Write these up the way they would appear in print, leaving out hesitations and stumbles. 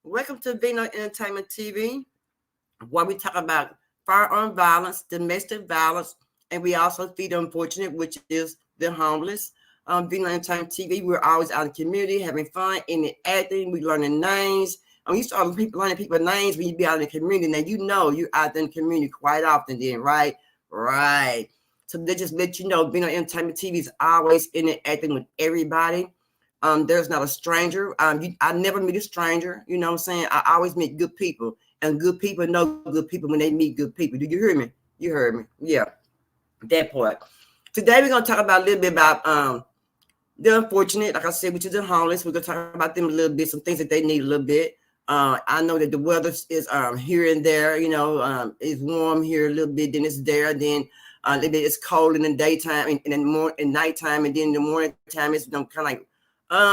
Welcome to Vino Entertainment TV, where we talk about firearm violence, domestic violence, and we also feed the unfortunate, which is the homeless. Vino Entertainment TV, we're always out in the community having fun, interacting, we learning names. You start learning people's names when you be out in the community. Now, you know you're out in the community quite often then, right? Right. So they just let you know Vino Entertainment TV is always interacting with everybody. There's not a stranger. I never meet a stranger. You know what I'm saying? I always meet good people, and good people know good people when they meet good people. Did you hear me? You heard me. Yeah, that part. Today we're gonna talk about a little bit about the unfortunate, like I said, which is the homeless. We're gonna talk about them a little bit, some things that they need a little bit. I know that the weather is here and there. You know, it's warm here a little bit, then it's there, then a little bit it's cold in the daytime, and then more in nighttime, and then in the morning time it's kind of like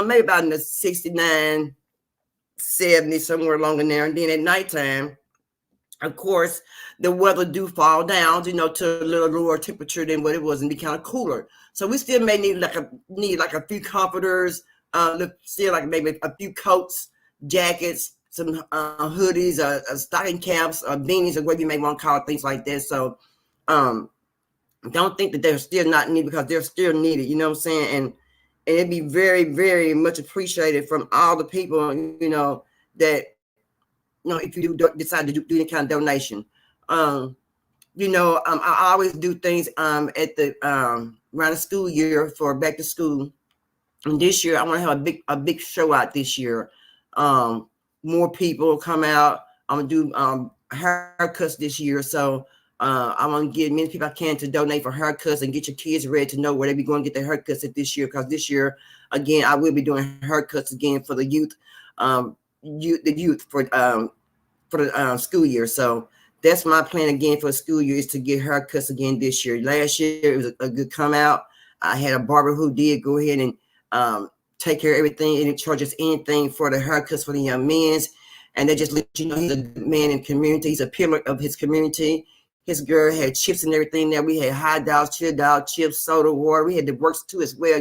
maybe about in the 69, 70, somewhere along in there. And then at nighttime, of course, the weather do fall down, to a little lower temperature than what it was and be kind of cooler. So we still may need like a few comforters, still like maybe a few coats, jackets, some hoodies, stocking caps, beanies, or whatever you may want to call it, things like that. So don't think that they're still not needed, because they're still needed, you know what I'm saying? And it'd be very, very much appreciated from all the people, that, if you do decide to do any kind of donation. I always do things at the around the school year for back to school. And this year I want to have a big show out this year. More people come out. I'm gonna do haircuts this year. So I want to get many people I can to donate for haircuts and get your kids ready to know where they be going to get their haircuts at this year. Because this year, again, I will be doing haircuts again for the youth, for the school year. So that's my plan again for the school year, is to get haircuts again this year. Last year it was a good come out. I had a barber who did go ahead and take care of everything, and it charges anything for the haircuts for the young men's. And they just let you know he's a good man in the community. He's a pillar of his community. His girl had chips and everything there. We had hot dogs, chill dog, chips, soda, water. We had the works too as well,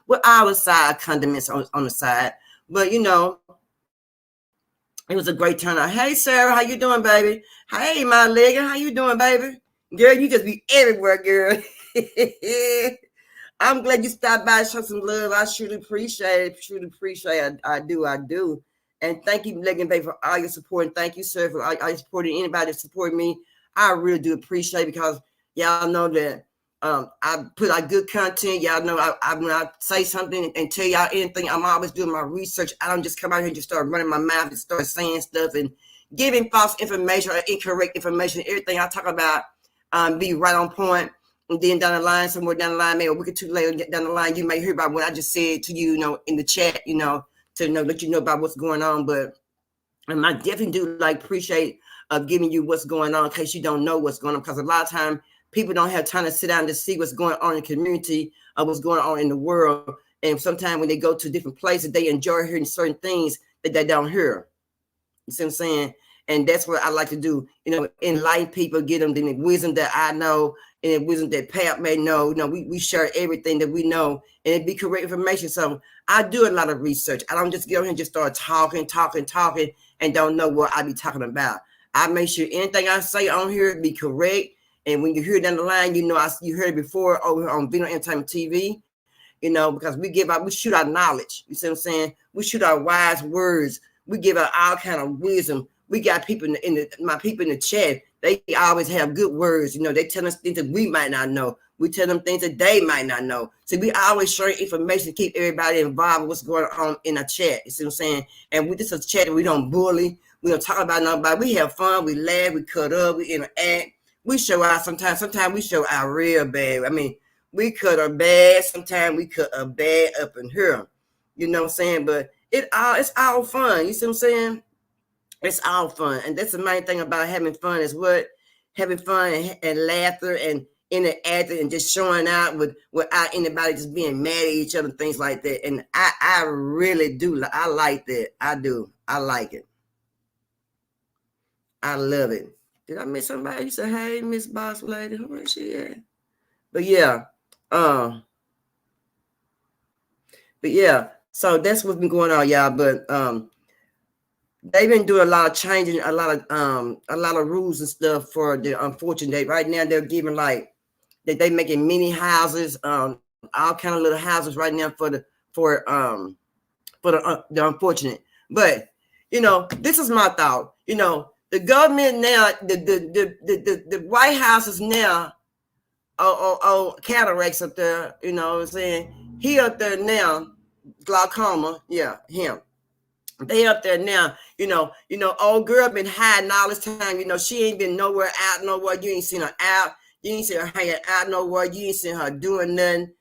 with our side condiments on the side. But, it was a great turnout. Hey, Sarah, how you doing, baby? Hey, my leg, how you doing, baby? Girl, you just be everywhere, girl. I'm glad you stopped by and show some love. I truly appreciate it. Truly appreciate it. I do. And thank you, Legging Bay, for all your support. And thank you, sir, for all your supporting anybody that supported me. I really do appreciate it, because y'all know that I put out good content. Y'all know when I say something and tell y'all anything, I'm always doing my research. I don't just come out here and just start running my mouth and start saying stuff and giving false information or incorrect information. Everything I talk about be right on point. And then down the line, somewhere down the line, maybe a week or two later down the line, you may hear about what I just said to you, in the chat, to let you know about what's going on. But I definitely do appreciate giving you what's going on in case you don't know what's going on, because a lot of time people don't have time to sit down to see what's going on in the community or what's going on in the world. And sometimes when they go to different places, they enjoy hearing certain things that they don't hear. You see what I'm saying? And that's what I like to do, enlighten people, get them the wisdom that I know and the wisdom that Pat may know. We share everything that we know, and it be correct information. So I do a lot of research. I don't just get on here and just start talking, and don't know what I be talking about. I make sure anything I say on here be correct. And when you hear it down the line, you heard it before over on Vino Entertainment TV, because we shoot our knowledge. You see what I'm saying? We shoot our wise words. We give out all kind of wisdom. We got people my people in the chat. They always have good words. They tell us things that we might not know. We tell them things that they might not know. So we always share information to keep everybody involved with what's going on in our chat. You see what I'm saying? And we just a chat. We don't bully. We don't talk about nobody. We have fun. We laugh. We cut up. We interact. We show out sometimes. Sometimes we show out real bad. I mean, we cut our bad. Sometimes we cut a bad up in here. You know what I'm saying? But it's all fun. You see what I'm saying? It's all fun. And that's the main thing about having fun, is what? Having fun and laughter and interacting and just showing out without anybody just being mad at each other and things like that. And I really do. I like that. I do. I like it. I love it. Did I miss somebody? You said, hey, Miss Boss Lady. Where is she at? But yeah. So that's what's been going on, y'all. But they've been doing a lot of changing, a lot of rules and stuff for the unfortunate. Right now, they're giving like they making mini houses, all kind of little houses right now for the unfortunate. But this is my thought. The government now, the White House is now cataracts up there. You know what I'm saying? He up there now, glaucoma. Yeah, him. They up there now. Old girl been hiding all this time. She ain't been nowhere out, nowhere. You ain't seen her out. You ain't seen her hanging out nowhere. You ain't seen her doing nothing.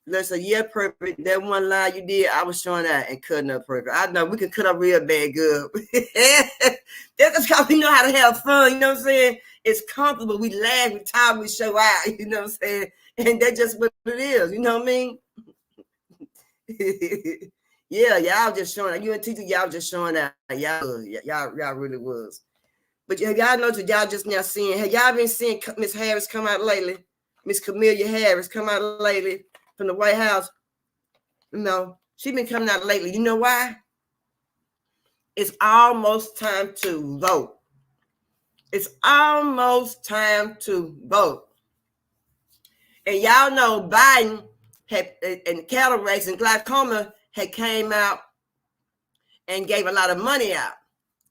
Let's say, yeah, perfect. That one line you did, I was showing that and cutting up perfect. I know we can cut up real bad good. That's because we know how to have fun. You know what I'm saying? It's comfortable. We laugh, we talk, we show out. You know what I'm saying? And that's just what it is. You know what I mean? Yeah, y'all just showing out. You and teacher, y'all just showing out. Y'all really was. But y'all know that y'all just now seeing. Have y'all been seeing Miss Harris come out lately? Miss Kamala Harris come out lately from the White House? No, she been coming out lately. You know why? It's almost time to vote. It's almost time to vote. And y'all know Biden had, and cataracts and glaucoma had came out and gave a lot of money out.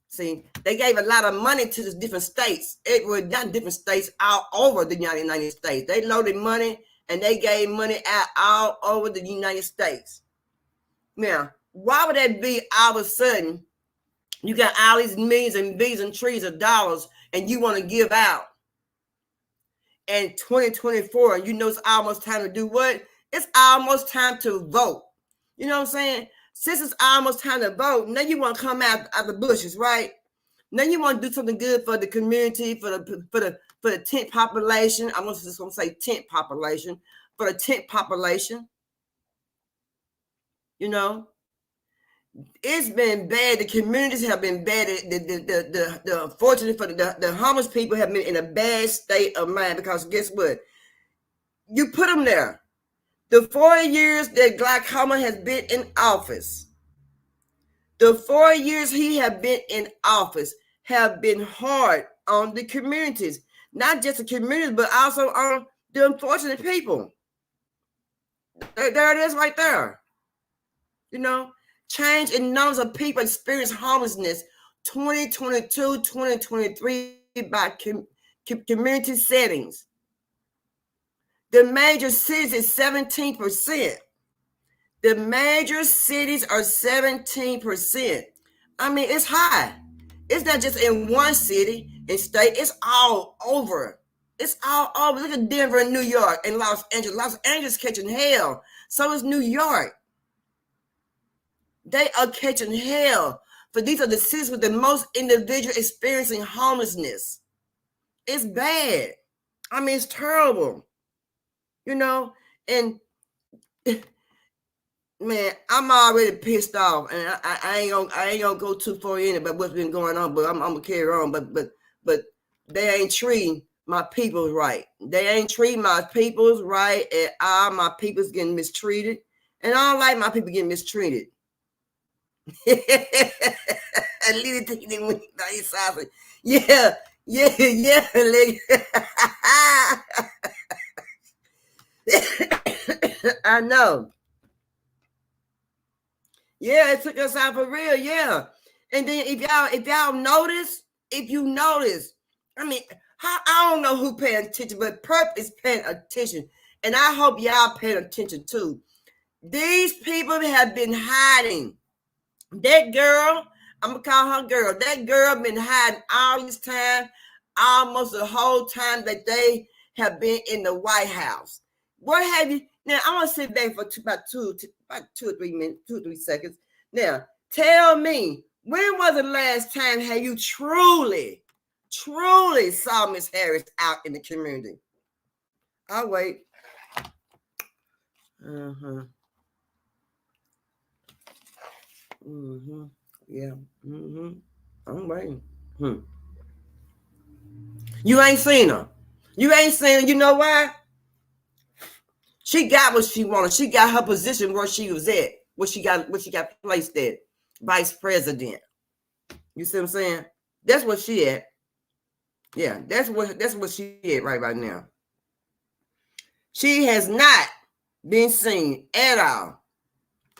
See, they gave a lot of money to the different states. It was not different states all over the United States. They loaded money and they gave money out all over the United States. Now, why would that be all of a sudden you got all these millions and billions and trillions of dollars and you want to give out in 2024 and it's almost time to do what? It's almost time to vote. You know what I'm saying? Since it's almost time to vote, now you want to come out of the bushes, right? Now you want to do something good for the community, for the tent population. I'm just going to say tent population, for the tent population. It's been bad. The communities have been bad. The unfortunate for the homeless people have been in a bad state of mind because guess what? You put them there. The 4 years that glaucoma has been in office, the 4 years he have been in office have been hard on the communities. Not just the communities, but also on the unfortunate people. There it is right there. Change in numbers of people experience homelessness 2022, 2023 by community settings. The major cities is 17%. The major cities are 17%. I mean, it's high. It's not just in one city and state. It's all over. It's all over. Look at Denver and New York and Los Angeles. Los Angeles catching hell. So is New York. They are catching hell. For these are the cities with the most individuals experiencing homelessness. It's bad. I mean, it's terrible. And man, I'm already pissed off, and I ain't gonna go too far in about what's been going on, but I'm gonna carry on. But they ain't treating my peoples right. They ain't treating my peoples right at all. My people's getting mistreated, and I don't like my people getting mistreated. Yeah. I know. Yeah, it took us out for real. Yeah. And then if y'all notice, I mean, I don't know who paying attention, but Perp is paying attention. And I hope y'all paying attention too. These people have been hiding. That girl, I'm going to call her girl. That girl been hiding all this time, almost the whole time that they have been in the White House. What have you? Now, I'm going to sit back for about two or 3 minutes, 2 or 3 seconds. Now, tell me, when was the last time have you truly saw Miss Harris out in the community? I'll wait. Yeah. I'm waiting. You ain't seen her. You know why? She got what she wanted. She got her position where she was at. What she got placed at. Vice president. You see what I'm saying? That's what she at. Yeah, that's what she at right now. She has not been seen at all.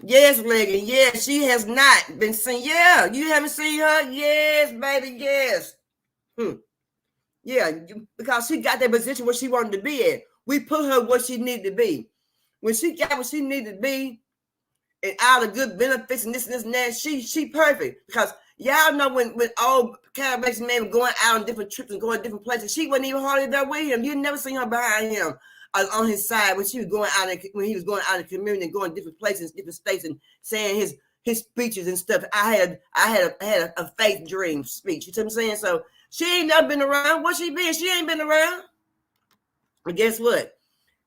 Yes, Leggett. Yes, she has not been seen. Yeah, you haven't seen her? Yes, baby, yes. Yeah, because she got that position where she wanted to be at. We put her where she needed to be. When she got what she needed to be, and all the good benefits and this and that, she perfect. Because y'all know when old Caribbean man going out on different trips and going different places, she wasn't even hardly there with him. You never seen her behind him on his side when she was going out when he was going out in the community and going different places, different states, and saying his speeches and stuff. I had a faith dream speech. You see what I'm saying? So she ain't never been around. What she been? She ain't been around. But guess what?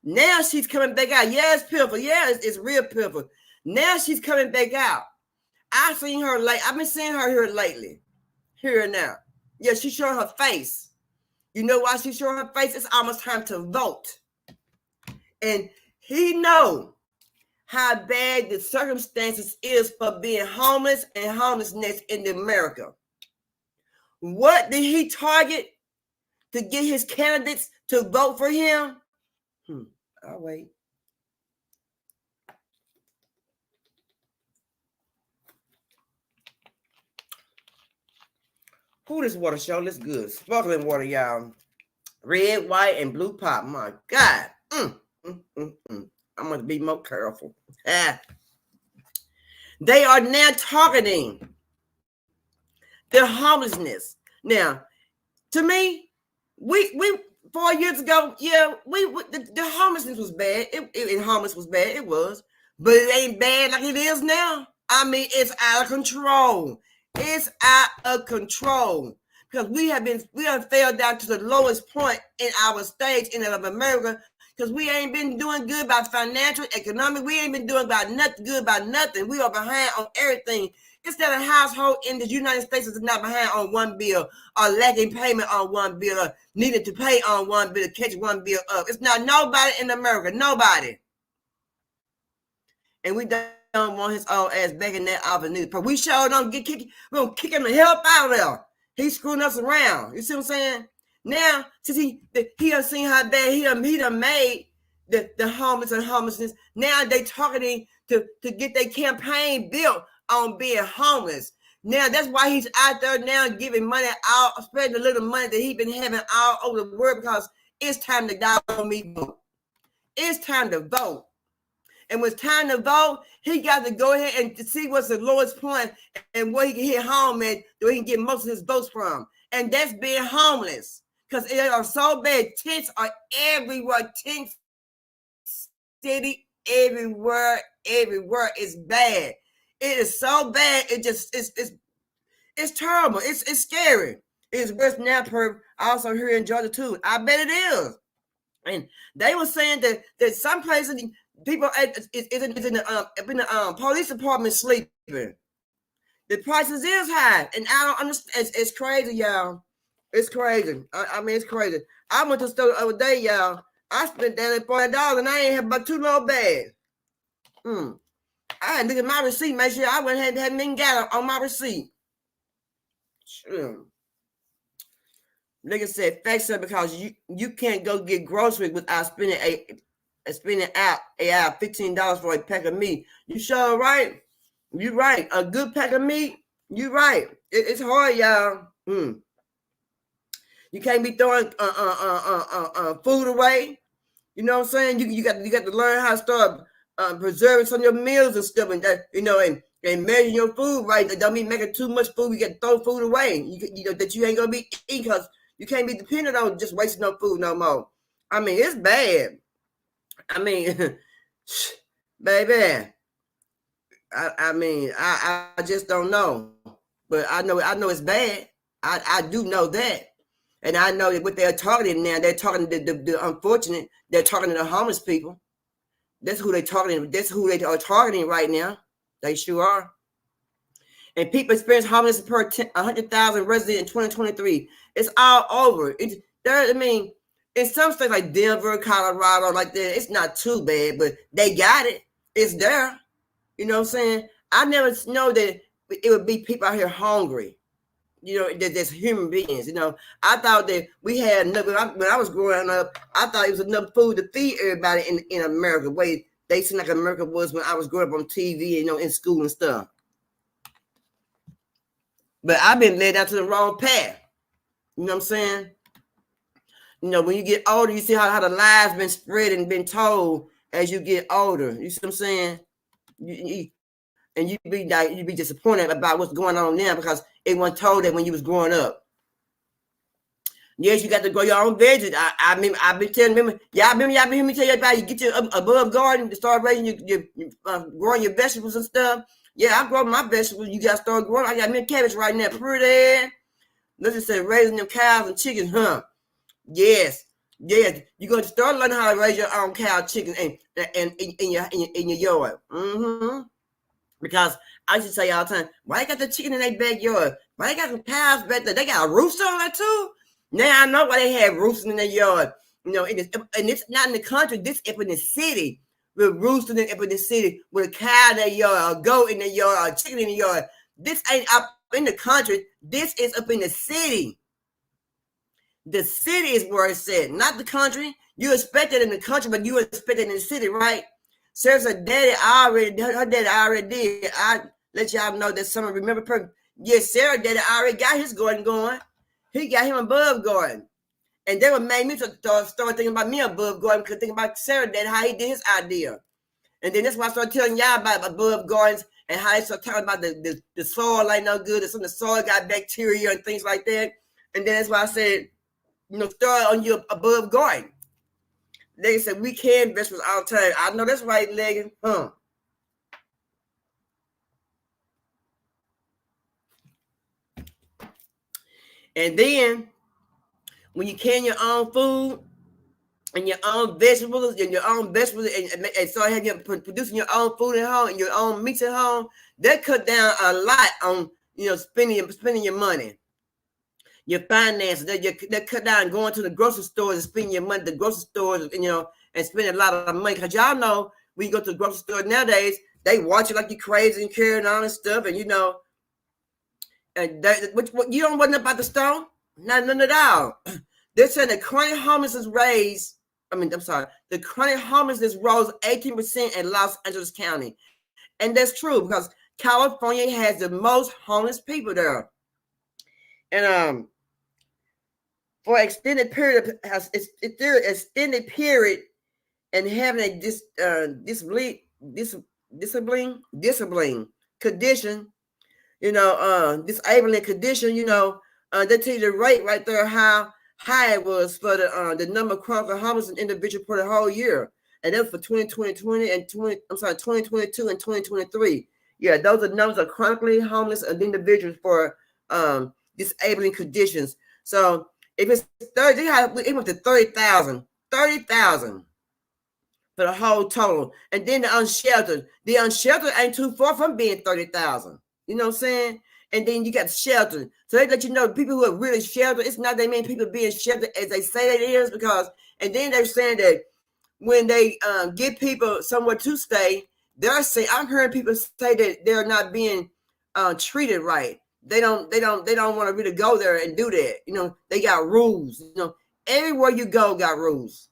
Now she's coming back out. Yeah, it's pitiful. Yeah, it's real pitiful. Now she's coming back out. I've seen her I've been seeing her here lately. Here and now. Yeah, she's showing her face. You know why she's showing her face? It's almost time to vote. And he know how bad the circumstances is for being homeless and homelessness in America. What did he target to get his candidates to vote for him? I'll wait. Who this water show? This good. Sparkling water, y'all. Red, white, and blue pop. My God. I'm going to be more careful. They are now targeting their homelessness. Now, to me, we 4 years ago, yeah, the homelessness was bad. Homeless was bad. It was. But it ain't bad like it is now. I mean, it's out of control. It's out of control. Because we have fell down to the lowest point in our stage in America. Because we ain't been doing good by financial, economic. We ain't been doing good by nothing. We are behind on everything. It's that a household in the United States is not behind on one bill or lacking payment on one bill or needed to pay on one bill to catch one bill up. It's not nobody in America. Nobody. And we don't want his old ass back in that office neither. But we sure don't we're going to kick him the help out of there. He's screwing us around. You see what I'm saying? Now, since he done seen how bad he done made the homeless and homelessness, now they targeting to get their campaign built on being homeless. Now, that's why he's out there now giving money out, spreading the little money that he's been having all over the world because it's time to die on me vote. It's time to vote. And when it's time to vote, he got to go ahead and see what's the lowest point and where he can hit home at, where he can get most of his votes from. And that's being homeless. Because they are so bad. Tents are everywhere. Tent city, everywhere is bad. It is so bad. It's terrible. It's scary. It's worse now per also here in Georgia too. I bet it is. And they were saying that some places people is in the police department sleeping. The prices is high, and I don't understand. It's crazy, y'all. It's crazy. I mean, it's crazy. I went to the store the other day, y'all. I spent down $40, and I ain't have about 2 little bags. I had to look at my receipt, make sure I wouldn't have even got on my receipt. Sure. Nigga said, facts up because you can't go get groceries without spending out $15 for a pack of meat. You sure right? You right. A good pack of meat. You right. It's hard, y'all. You can't be throwing food away. You know what I'm saying? You got to learn how to start preserving some of your meals and stuff, and that and measure your food right. That don't mean making too much food. You got to throw food away. You know that you ain't gonna be eating because you can't be dependent on just wasting no food no more. I mean, it's bad. I mean, baby. I mean, I just don't know, but I know it's bad. I do know that, and I know that what they're targeting now, they're targeting the unfortunate. They're targeting the homeless people. That's who they're targeting. That's who they are targeting right now. They sure are. And people experience homelessness per 100,000 residents in 2023. It's all over. I mean, in some states like Denver, Colorado, like that, it's not too bad, but they got it. It's there. You know what I'm saying? I never know that it would be people out here hungry. You know, there's human beings. You know, I thought that we had enough. When I was growing up, I thought it was enough food to feed everybody in America. The way they seemed like America was when I was growing up on TV, you know, in school and stuff. But I've been led down to the wrong path. You know what I'm saying? You know, when you get older, you see how the lies been spread and been told as you get older. You see what I'm saying? And you be disappointed about what's going on now because it wasn't told that when you was growing up. Yes, you got to grow your own veggies. I've been telling them, y'all been hearing me tell you about you get your above garden to start raising your growing your vegetables and stuff. Yeah, I grow my vegetables. You got to start growing. I got me a cabbage right now. Pretty. Let's just say raising them cows and chickens, huh? Yes. Yes. You're going to start learning how to raise your own cow, chicken, and in your yard. Mm-hmm. Because I used to say all the time, why they got the chicken in their backyard? Why they got some cows back there? They got a rooster on that too? Now I know why they have roosters in their yard. You know, and it's not in the country. This up in the city. With roosters up in the city. With a cow in their yard, a goat in their yard, a chicken in the yard. This ain't up in the country. This is up in the city. The city is where it's at, not the country. You expect it in the country, but you expect it in the city, right? Sarah's her daddy her daddy already did. I let y'all know that someone remember. Yes, Sarah daddy already got his garden going. He got him above garden. And they would make me start thinking about me above garden because thinking about Sarah daddy, how he did his idea. And then that's why I started telling y'all about above gardens and how they start talking about the soil ain't no good. Some of the soil got bacteria and things like that. And then that's why I said, you know, start on your above garden. They said we can vegetables all the time. I know that's right, Leggin. Huh? And then when you can your own food and your own vegetables and start having producing your own food at home and your own meats at home, that cut down a lot on spending your money. Your finances, that cut down going to the grocery stores and spending your money at the grocery stores, and spending a lot of money. Because y'all know when you go to the grocery store nowadays, they watch you like you're crazy and carrying all this stuff, and and what you don't want about the store? None at all. They're saying the chronic homelessness the chronic homelessness rose 18% in Los Angeles County, and that's true because California has the most homeless people there, and for extended period and having a disabling condition, disabling condition, they tell you the rate right there how high it was for the number of chronic homeless individuals for the whole year, and that was for 2022 and 2023. Yeah, those are numbers of chronically homeless individuals for disabling conditions. So if it's 30, it went to 30,000 for the whole total. And then the unsheltered ain't too far from being 30,000. You know what I'm saying? And then you got sheltered. So they let you know people who are really sheltered, it's not that many people being sheltered as they say that it is, and then they're saying that when they get people somewhere to stay, I'm hearing people say that they're not being treated right. They don't want to really go there and do that. They got rules. Everywhere you go got rules.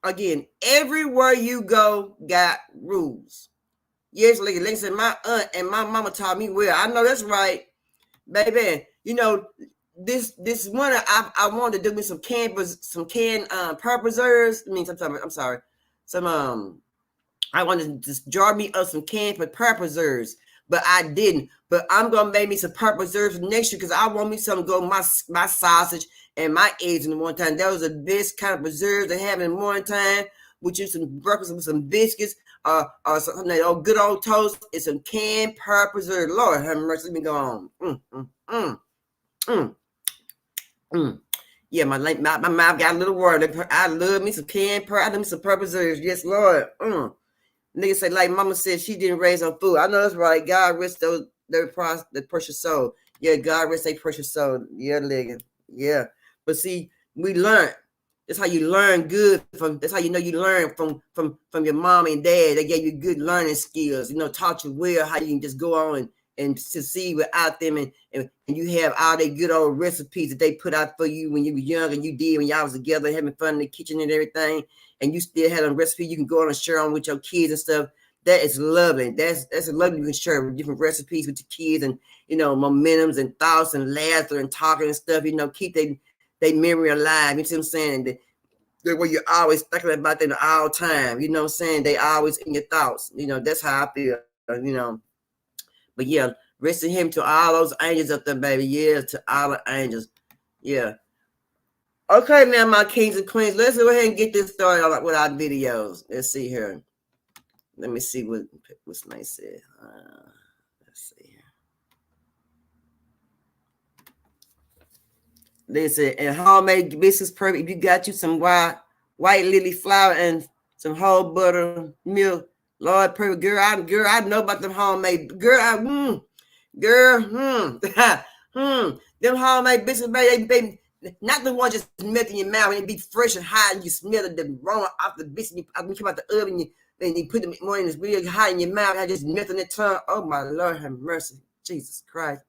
Again, everywhere you go got rules. Yes, like I said, my aunt and my mama taught me well. I know that's right, baby. This winter I wanted to do me some canned pear preserves. I'm sorry. I wanted to just jar me up some canned pear preserves, but I didn't. But I'm gonna make me some pear preserves next year because I want me something to go my sausage and my eggs in the morning time. That was the best kind of preserves to have in the morning time, with you some breakfast with some biscuits, or some good old toast and some canned pear preserves. Lord have mercy, let me go on. Yeah, my mouth got a little word. I love me some canned pear. I love me some pear preserves. Yes, Lord. Niggas say, like Mama said, she didn't raise on food. I know that's right. God rest the precious soul. Yeah, God rest their precious soul. Yeah, Liggin. Yeah. But see, we learn. That's how you learn good that's how you learn from your mom and dad. They gave you good learning skills, taught you well how you can just go on and to see without them, and you have all the good old recipes that they put out for you when you were young and you did when y'all was together having fun in the kitchen and everything, and you still had a recipe you can go on and share on with your kids and stuff. That is lovely. That's lovely. You can share with different recipes with your kids, and momentums and thoughts and laughter and talking and stuff. Keep they memory alive. You see what I'm saying? The way you're always thinking about them all time. You know what I'm saying? They always in your thoughts. That's how I feel. But yeah, rest in him to all those angels up there, baby. Yeah, to all the angels. Yeah. Okay, now my kings and queens, let's go ahead and get this started with our videos. Let's see here. Let me see what's nice said. Let's see here. They said, and homemade biscuits perfect. If you got you some white lily flour and some whole butter milk, Lord, perfect. Girl, I know about them homemade. Girl, them homemade biscuits, baby, not the one just melt in your mouth and it be fresh and hot and you smell the aroma off the biscuit. I mean, come out the oven and you put them more in this real hot in your mouth and just melt in the tongue. Oh my Lord, have mercy, Jesus Christ.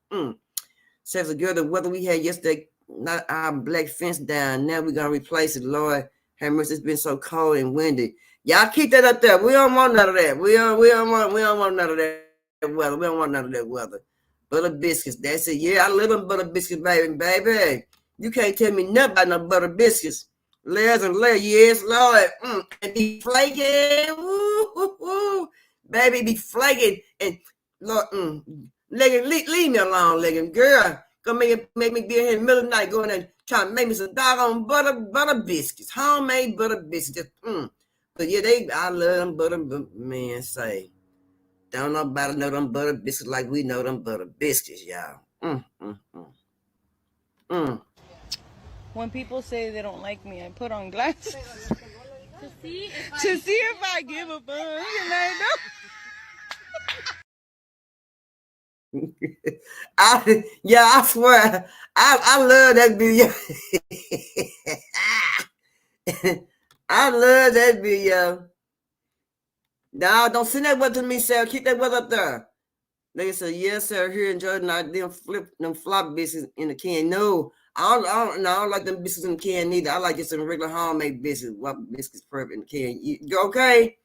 Says the girl, the weather we had yesterday, not our black fence down. Now we're gonna replace it. Lord have mercy, it's been so cold and windy. Y'all keep that up there. We don't want none of that. We don't want none of that weather. We don't want none of that weather. Butter biscuits. That's it. Yeah, I love them butter biscuits, baby. You can't tell me nothing about no butter biscuits. Layers and layers. Yes, Lord. And be flaking. Woo. Baby, be flaking. And Lord, Leggin, leave me alone, Leggin. Girl, go make me be here in the middle of the night going and trying to make me some doggone butter biscuits. Homemade butter biscuits. But yeah, I love them butter, man, say. Don't nobody know them butter biscuits like we know them butter biscuits, y'all. When people say they don't like me, I put on glasses to see if I give a fuck. And I know. I swear, I love that video. I love that video. No, don't send that weather to me, Sarah. Keep that weather up there. They said, yes, sir. Here in Jordan, I didn't flip them flop biscuits in the can. No, I don't like them biscuits in the can neither. I like just some regular homemade biscuits. What biscuits perfect in the can? You okay?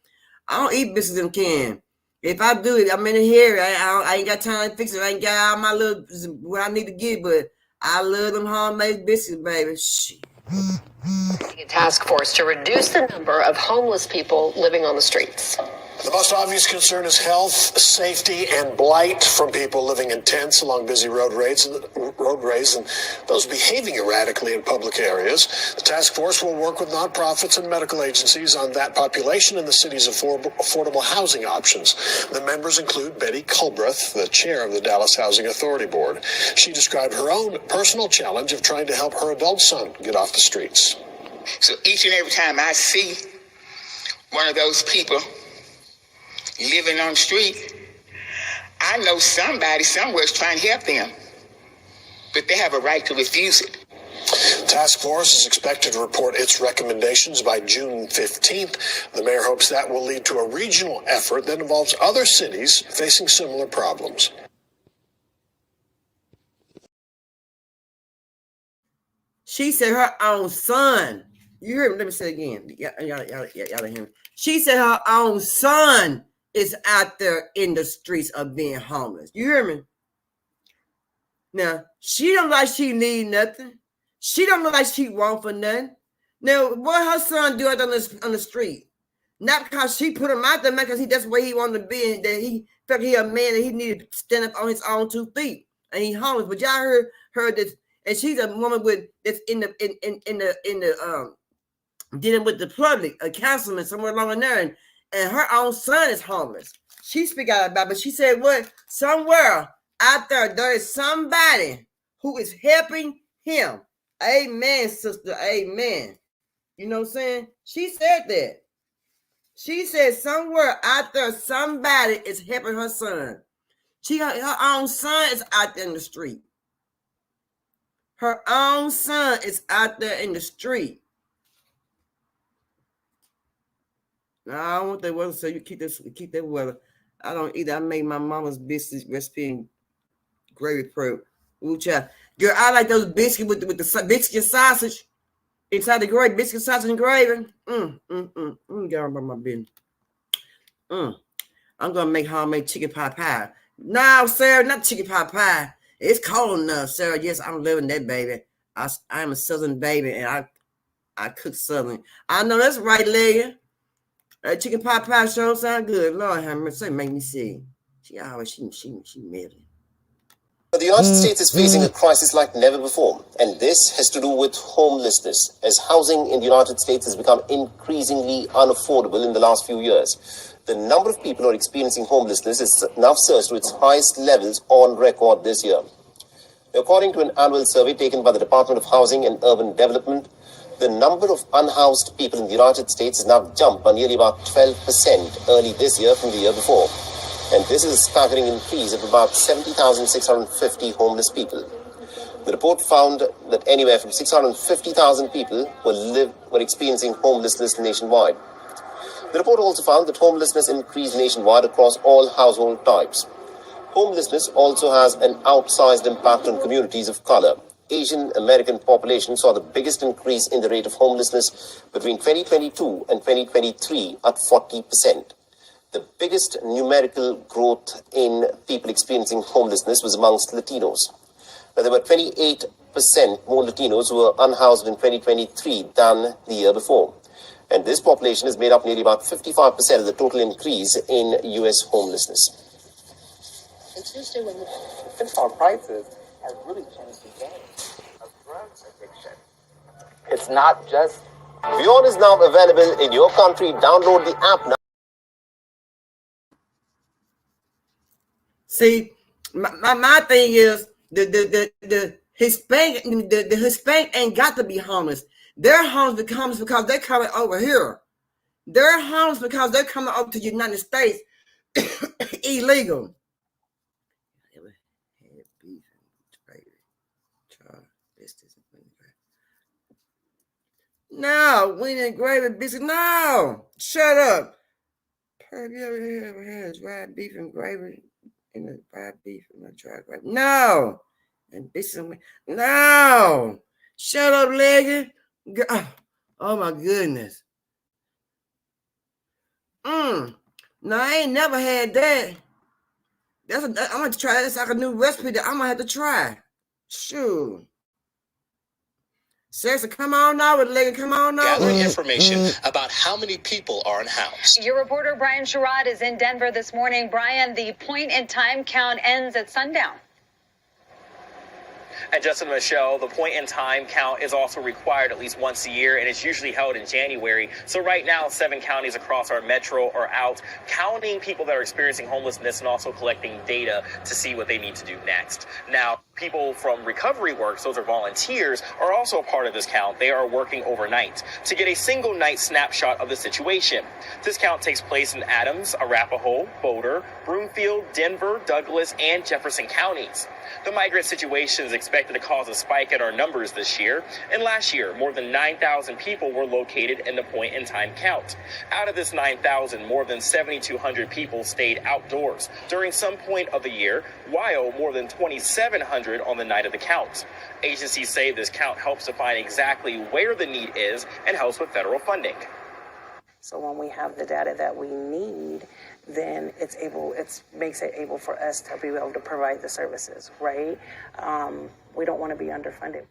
I don't eat biscuits in the can. If I do it, I'm in here. I ain't got time to fix it. I ain't got all my little what I need to get, but I love them homemade biscuits, baby. Shit. A task force to reduce the number of homeless people living on the streets. The most obvious concern is health, safety, and blight from people living in tents along busy roadways and those behaving erratically in public areas. The task force will work with nonprofits and medical agencies on that population and the city's affordable housing options. The members include Betty Culbreth, the chair of the Dallas Housing Authority Board. She described her own personal challenge of trying to help her adult son get off the streets. So each and every time I see one of those people living on the street, I know somebody somewhere is trying to help them, but they have a right to refuse it. Task Force is expected to report its recommendations by June 15th. The mayor hopes that will lead to a regional effort that involves other cities facing similar problems. She said her own son. You heard me? Let me say it again. Y'all hear me? She said her own son is out there in the streets of being homeless. You hear me? Now, she don't like she need nothing. She don't look like she want for nothing. Now, what her son do out on the street? Not because she put him out there, because that's where he wanted to be, and that he felt he a man and he needed to stand up on his own 2 feet, and he homeless. But y'all heard this, and she's a woman that's in the dealing with the public, a councilman somewhere along in there, and her own son is homeless. She speak out about it, but she said, what? Somewhere out there is somebody who is helping him. Amen, sister. Amen. You know what I'm saying? She said that. She said somewhere out there, somebody is helping her son. Her own son is out there in the street. Her own son is out there in the street. No, I don't want that weather, so you keep that weather. I don't either. I made my mama's biscuit recipe gravy prep. Ooh, child. Girl, I like those biscuits with the biscuit sausage inside the gravy, biscuit sausage and gravy. Get on about my business. I'm gonna make homemade chicken pot pie. No, Sarah, not chicken pot pie. It's cold enough, Sarah. Yes, I'm living that, baby. I'm a Southern baby, and I cook Southern. I know that's right, Leah. Chicken pot pie sure sound good. Lord have mercy, make me see. She always she married. The United States is facing a crisis like never before, and this has to do with homelessness, as housing in the United States has become increasingly unaffordable in the last few years. The number of people who are experiencing homelessness is now surged to its highest levels on record this year. According to an annual survey taken by the Department of Housing and Urban Development, the number of unhoused people in the United States has now jumped by nearly about 12% early this year from the year before. And this is a staggering increase of about 70,650 homeless people. The report found that anywhere from 650,000 people were experiencing homelessness nationwide. The report also found that homelessness increased nationwide across all household types. Homelessness also has an outsized impact on communities of color. Asian American population saw the biggest increase in the rate of homelessness between 2022 and 2023 at 40%. The biggest numerical growth in people experiencing homelessness was amongst Latinos. Now, there were 28% more Latinos who were unhoused in 2023 than the year before. And this population has made up nearly about 55% of the total increase in U.S. homelessness. Fentanyl prices have really changed the game of drugs addiction. It's not just... Beyond is now available in your country. Download the app now. See, my thing is the Hispanic ain't got to be homeless. They're homeless because they're coming over here. They're homeless because they're coming over to the United States illegal. No, we ain't gravy biscuit. No, shut up. Have you ever had dried beef and gravy? And the fried beef and the dry gravy. No. And biscuit. No. Shut up, Leggy. Oh my goodness. No, I ain't never had that. I'm gonna try that. It's like a new recipe that I'm gonna have to try. Sure. Seriously, come on over, Leggy. Come on over. Gathering information about how many people are unhoused. Your reporter Brian Sherrod is in Denver this morning. Brian, the point-in-time count ends at sundown. And Justin, Michelle, the point-in-time count is also required at least once a year, and it's usually held in January. So right now, 7 counties across our metro are out counting people that are experiencing homelessness and also collecting data to see what they need to do next. Now, people from Recovery Works, those are volunteers, are also a part of this count. They are working overnight to get a single night snapshot of the situation. This count takes place in Adams, Arapahoe, Boulder, Broomfield, Denver, Douglas, and Jefferson counties. The migrant situation is expected to cause a spike in our numbers this year. And last year, more than 9,000 people were located in the point-in-time count. Out of this 9,000, more than 7,200 people stayed outdoors during some point of the year, while more than 2,700 on the night of the count. Agencies say this count helps define exactly where the need is and helps with federal funding. So when we have the data that we need, then it makes it able for us to be able to provide the services, right? We don't want to be underfunded.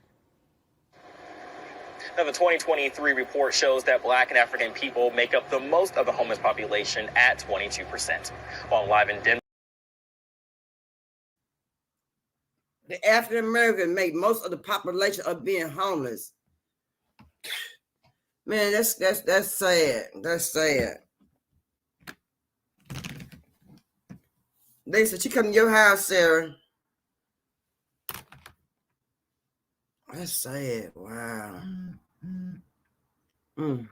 Now, the 2023 report shows that Black and African people make up the most of the homeless population at 22%. While live in Denver, the African American make most of the population of being homeless. Man, that's sad. That's sad. They said she come to your house, Sarah. That's sad. Wow. Go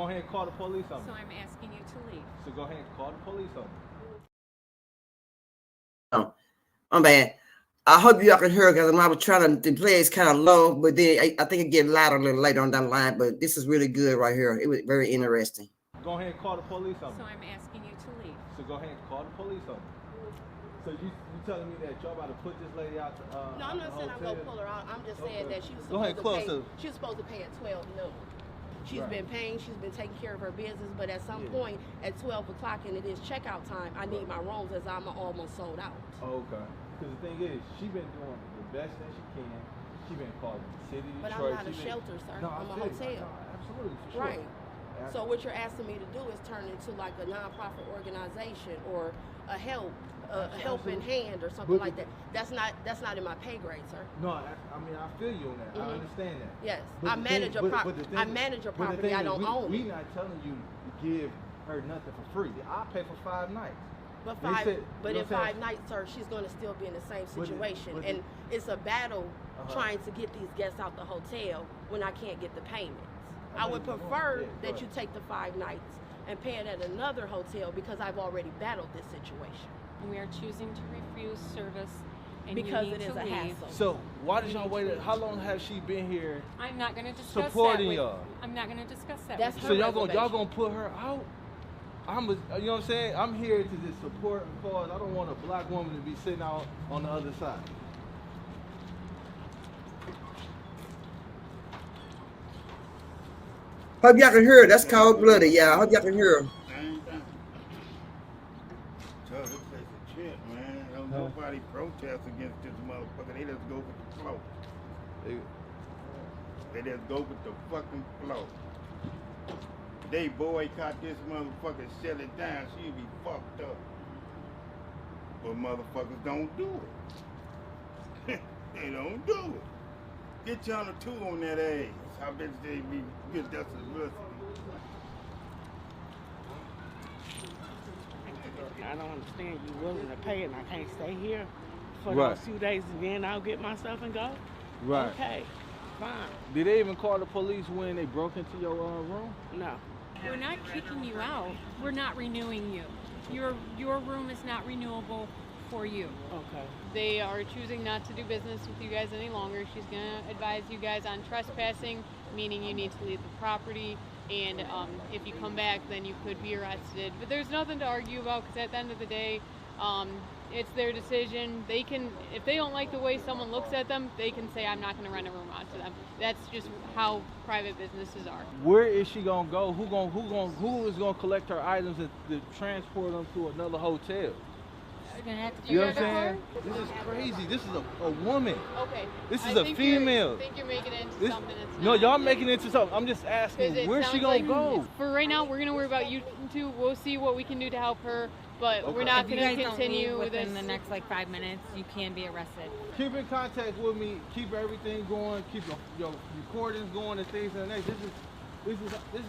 ahead and call the police on me. So I'm asking you to leave. So go ahead and call the police on me. Oh, my bad. I hope y'all can hear because I was trying to play it's kind of low, but then I think it get louder a little later on down the line. But this is really good right here. It was very interesting. Go ahead and call the police on me. So I'm asking you to leave. So go ahead and call the police on me. So you telling me that y'all about to put this lady out? No, I'm not saying I'm gonna pull her out. I'm just saying that she was Go ahead, supposed close to pay. She was supposed to pay at 12 noon. She's Right. been paying. She's been taking care of her business. But at some point, at 12 o'clock, and it is checkout time, I need my rooms as I'm almost sold out. Okay. Because the thing is, she been doing the best that she can. She been calling the city, But Detroit. I'm not a shelter, sir. No, I'm a I feel you. hotel. No, absolutely, for sure. Right. So what you're asking me to do is turn into like a nonprofit organization or a helping hand or something like that. That's not in my pay grade, sir. No, I mean I feel you on that. I understand that. Yes, But I the manage thing- a but property. the thing- I manage a but the property. thing I is, don't own we it. not telling you to give her nothing for free. I pay for 5 nights. But They five, said- but you know in what I'm 5 nights, sir, she's going to still be in the same But it- situation, but and it- it's a battle Uh-huh. trying to get these guests out the hotel when I can't get the payments. I I know would you want- prefer yeah, go that ahead. you take the 5 nights and pay it at another hotel because I've already battled this situation. We are choosing to refuse service and Because you need it is to a leave. hassle. So why did y'all wait? How long has she been here? I'm not going to discuss Supporting that with, y'all. I'm not going to discuss that. That's with So you. y'all gonna put her out? You know what I'm saying? I'm here to just support and cause. I don't want a black woman to be sitting out on the other side. Hope y'all can hear her. That's cold blooded, y'all. Hope y'all can hear her. Tell this place a shit, man. Don't nobody protest against this motherfucker. They just go with the flow. They just go with the fucking flow. They boycott this motherfucker, shut it down, she'll be fucked up. But motherfuckers don't do it. They don't do it. Get Channel 2 on that ass. I bet they be good. That's a pussy. I don't understand you willing to pay and I can't stay here for Right. those few days and then I'll get myself and go. Right. Okay, fine. Did they even call the police when they broke into your room? No. We're not kicking you out. We're not renewing you. Your room is not renewable for you. Okay. They are choosing not to do business with you guys any longer. She's going to advise you guys on trespassing, meaning you need to leave the property. And if you come back, then you could be arrested. But there's nothing to argue about because at the end of the day, it's their decision. They can, if they don't like the way someone looks at them, they can say, I'm not going to rent a room out to them. That's just how private businesses are. Where is she gonna go? Who is gonna collect her items to transport them to another hotel? You're gonna have to You know what I'm saying? This is crazy. This is a woman. Okay. This I is a think female. I think you're making it into This- something that's No, not. y'all making it into something. I'm just 'Cause asking, it where's she sounds gonna like- go? For right now, we're gonna worry about you two. We'll see what we can do to help her, but we're not If you gonna guys don't continue leave with within this. the next like 5 minutes, you can be arrested. Keep in contact with me. Keep everything going. Keep your recordings going and things like that. This is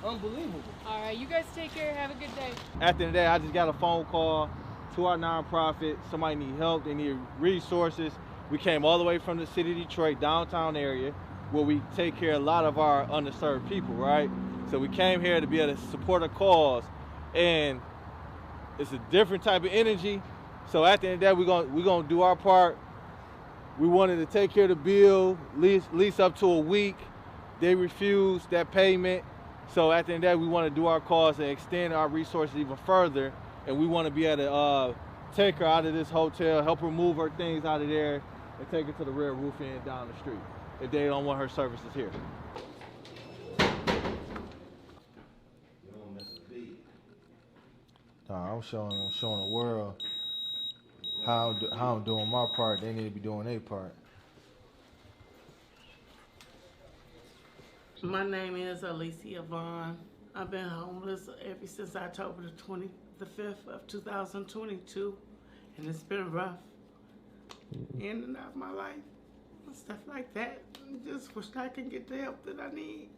unbelievable. All right, you guys take care. Have a good day. At the end of the day, I just got a phone call to our nonprofit. Somebody need help. They need resources. We came all the way from the city of Detroit, downtown area, where we take care of a lot of our underserved people, right? So we came here to be able to support a cause, and it's a different type of energy. So at the end of the day, we're gonna do our part. We wanted to take care of the bill, lease up to a week. They refused that payment. So at the end of the day, we want to do our cause and extend our resources even further. And we want to be able to take her out of this hotel, help her move her things out of there, and take her to the rear roof end down the street if they don't want her services here. I'm showing the world how I'm doing my part. They need to be doing their part. My name is Alicia Vaughn. I've been homeless ever since October the 5th of 2022, and it's been rough. In and out of my life, and stuff like that. Just wish I can get the help that I need.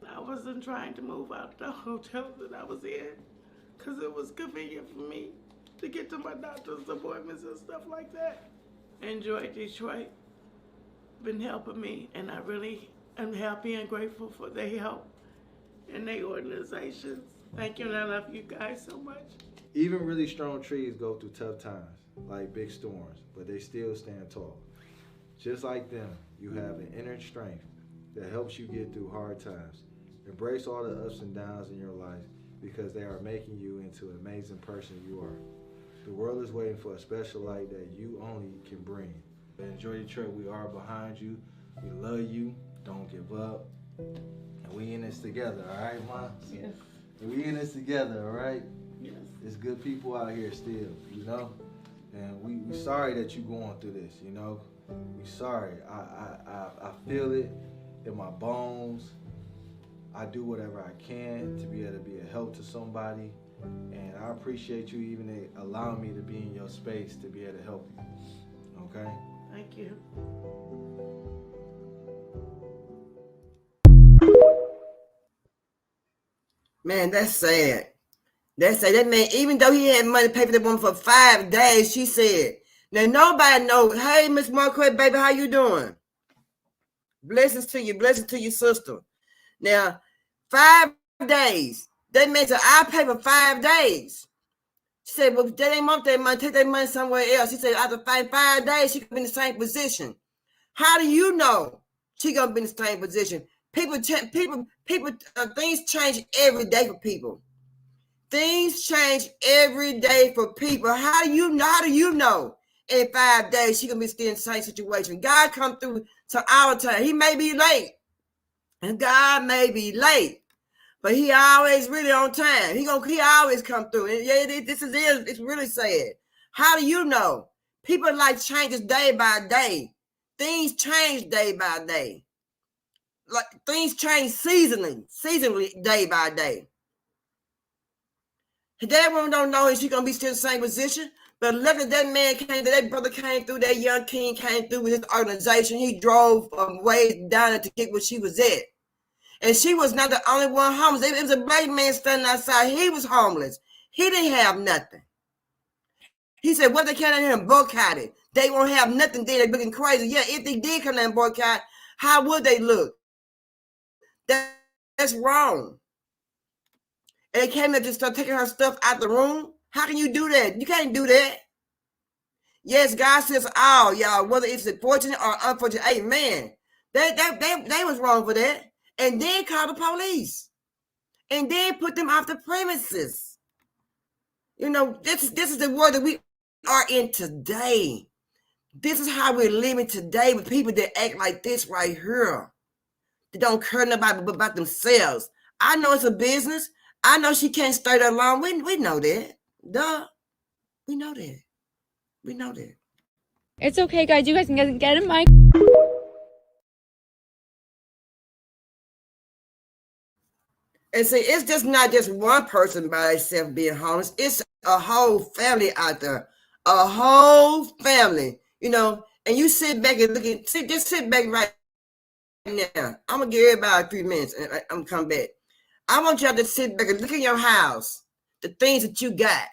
I wasn't trying to move out the hotel that I was in, because it was convenient for me to get to my doctor's appointments and stuff like that. Enjoy Detroit. Been helping me, and I really am happy and grateful for their help and their organizations. Thank you, and I love you guys so much. Even really strong trees go through tough times, like big storms, but they still stand tall. Just like them, you have an inner strength that helps you get through hard times. Embrace all the ups and downs in your life because they are making you into an amazing person you are. The world is waiting for a special light that you only can bring. Enjoy your trip. We are behind you. We love you. Don't give up. And we in this together, all right, Ma? Yes. We in this together, all right? Yes. There's good people out here still, you know? And we sorry that you going through this, you know? We sorry. I feel it in my bones. I do whatever I can to be able to be a help to somebody. And I appreciate you even allowing me to be in your space to be able to help you. Okay? Thank you. Man, that's sad. That's sad. That man, even though he had money to pay for that woman for 5 days, she said, now nobody knows. Hey, Miss Marquette, baby, how you doing? Blessings to you, sister. Now, 5 days. That means that I pay for 5 days. She said, well, they ain't want that money. Take that money somewhere else. She said, after 5 days, she could be in the same position. How do you know she gonna be in the same position? Things change every day for people. Things change every day for people. How do you know in 5 days she gonna be still in the same situation? God come through to our time. He may be late, and God may be late, but he always really on time. He always come through. And yeah, it's really sad. How do you know? People like changes day by day. Things change day by day. Like things change seasonally day by day. That woman don't know if she's gonna be still in the same position. But luckily that man that brother came through, that young king came through with his organization. He drove way down to get where she was at. And she was not the only one homeless. It was a black man standing outside. He was homeless. He didn't have nothing. He said, what they came down here and boycott it. They won't have nothing there. They're looking crazy. Yeah, if they did come down and boycott, how would they look? That's wrong. And they came and just start taking her stuff out the room. How can you do that? You can't do that. Yes, God says all, y'all, whether it's fortunate or unfortunate. Amen. They was wrong for that. And then call the police. And then put them off the premises. You know, this is the world that we are in today. This is how we're living today with people that act like this right here. They don't care nobody about themselves. I know it's a business. I know she can't stay that long. We know that. Duh. We know that. We know that. It's okay, guys. You guys can get in my... And see, it's just not just one person by itself being homeless. It's a whole family out there. A whole family. You know, and you sit back and look at... Just sit back right now. I'm going to give everybody 3 minutes and I'm going to come back. I want y'all to sit back and look at your house, the things that you got,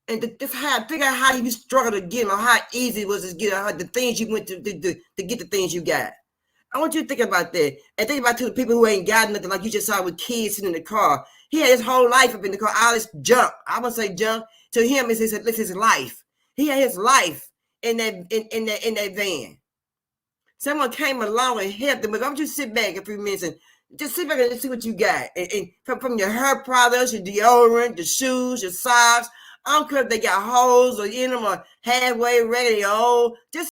and figure out how you struggled to get them, or how easy it was to get the things you went to get the things you got. I want you to think about that, and think about the people who ain't got nothing, like you just saw with kids sitting in the car. He had his whole life up in the car, all this junk. I won't say junk. To him, it's his life. He had his life in that van. Someone came along and helped him, but I want you to sit back a few minutes and just sit back and see what you got. And from your hair products, your deodorant, your shoes, your socks. I don't care if they got holes or in them or halfway ready or old. Just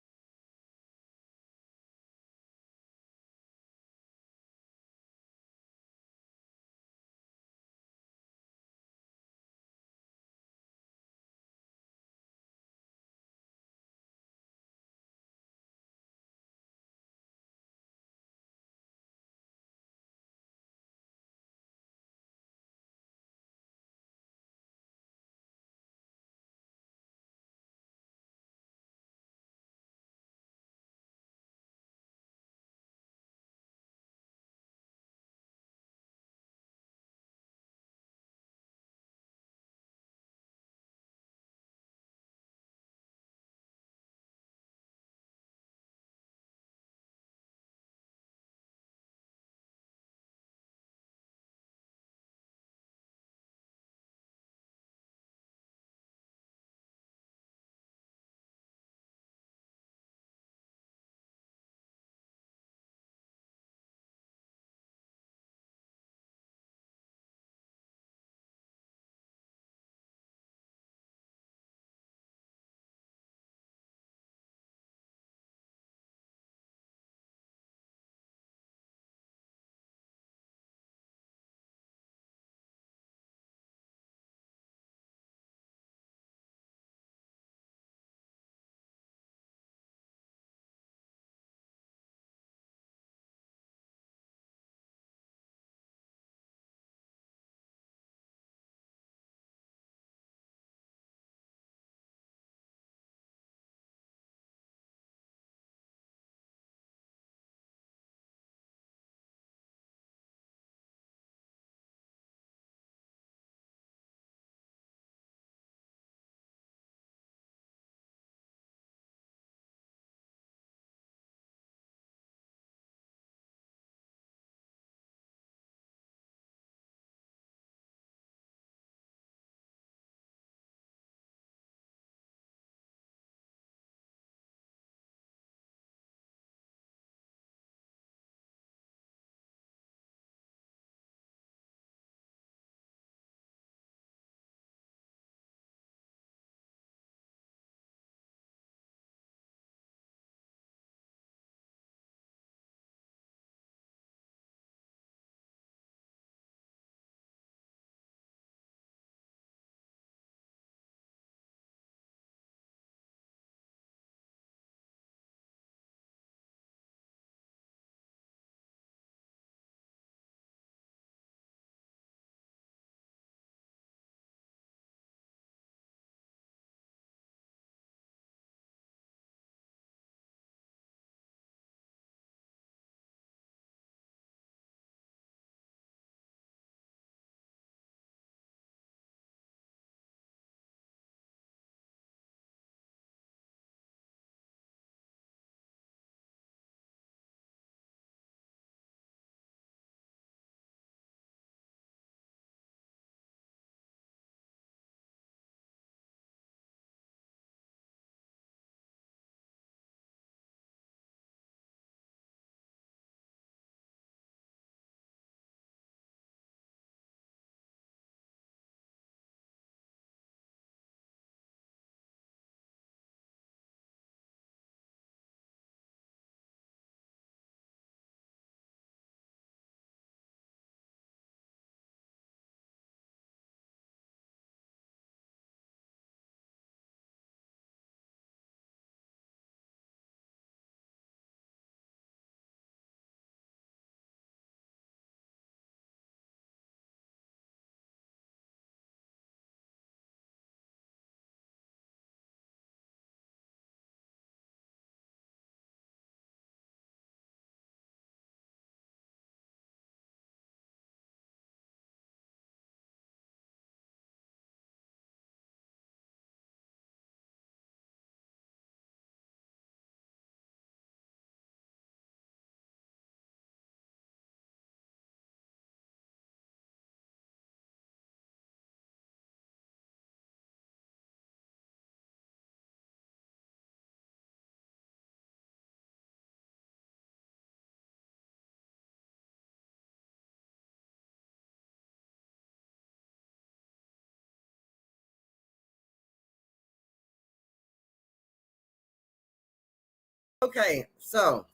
Okay, so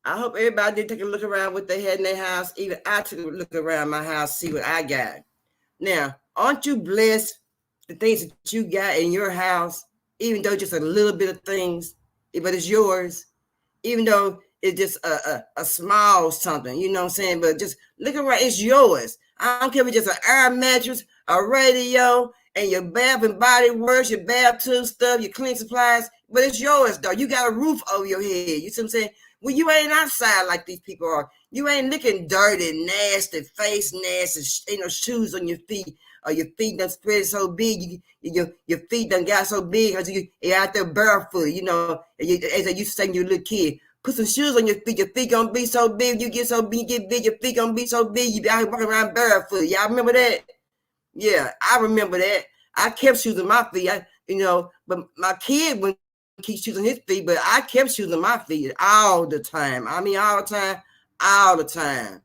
I hope everybody did take a look around what they had in their house. Even I took a look around my house, see what I got. Now, aren't you blessed the things that you got in your house, even though just a little bit of things, but it's yours, even though it's just a small something, you know what I'm saying? But just look around, it's yours. I don't care if it's just an air mattress, a radio, and your bath and body works, your bath tube stuff, your cleaning supplies, but it's yours though. You got a roof over your head. You see what I'm saying? Well, you ain't outside like these people are. You ain't looking dirty, nasty, face nasty, shoes on your feet, or your feet done spread so big, your feet done got so big because you're out there barefoot, as I used to say when you were a little kid. Put some shoes on your feet gonna be so big, you get so big, you get big, your feet gonna be so big, you be out here walking around barefoot. Y'all remember that? Yeah, I remember that. I kept shoes on my feet, but my kid wouldn't keep shoes on his feet, but I kept shoes on my feet all the time. I mean, all the time.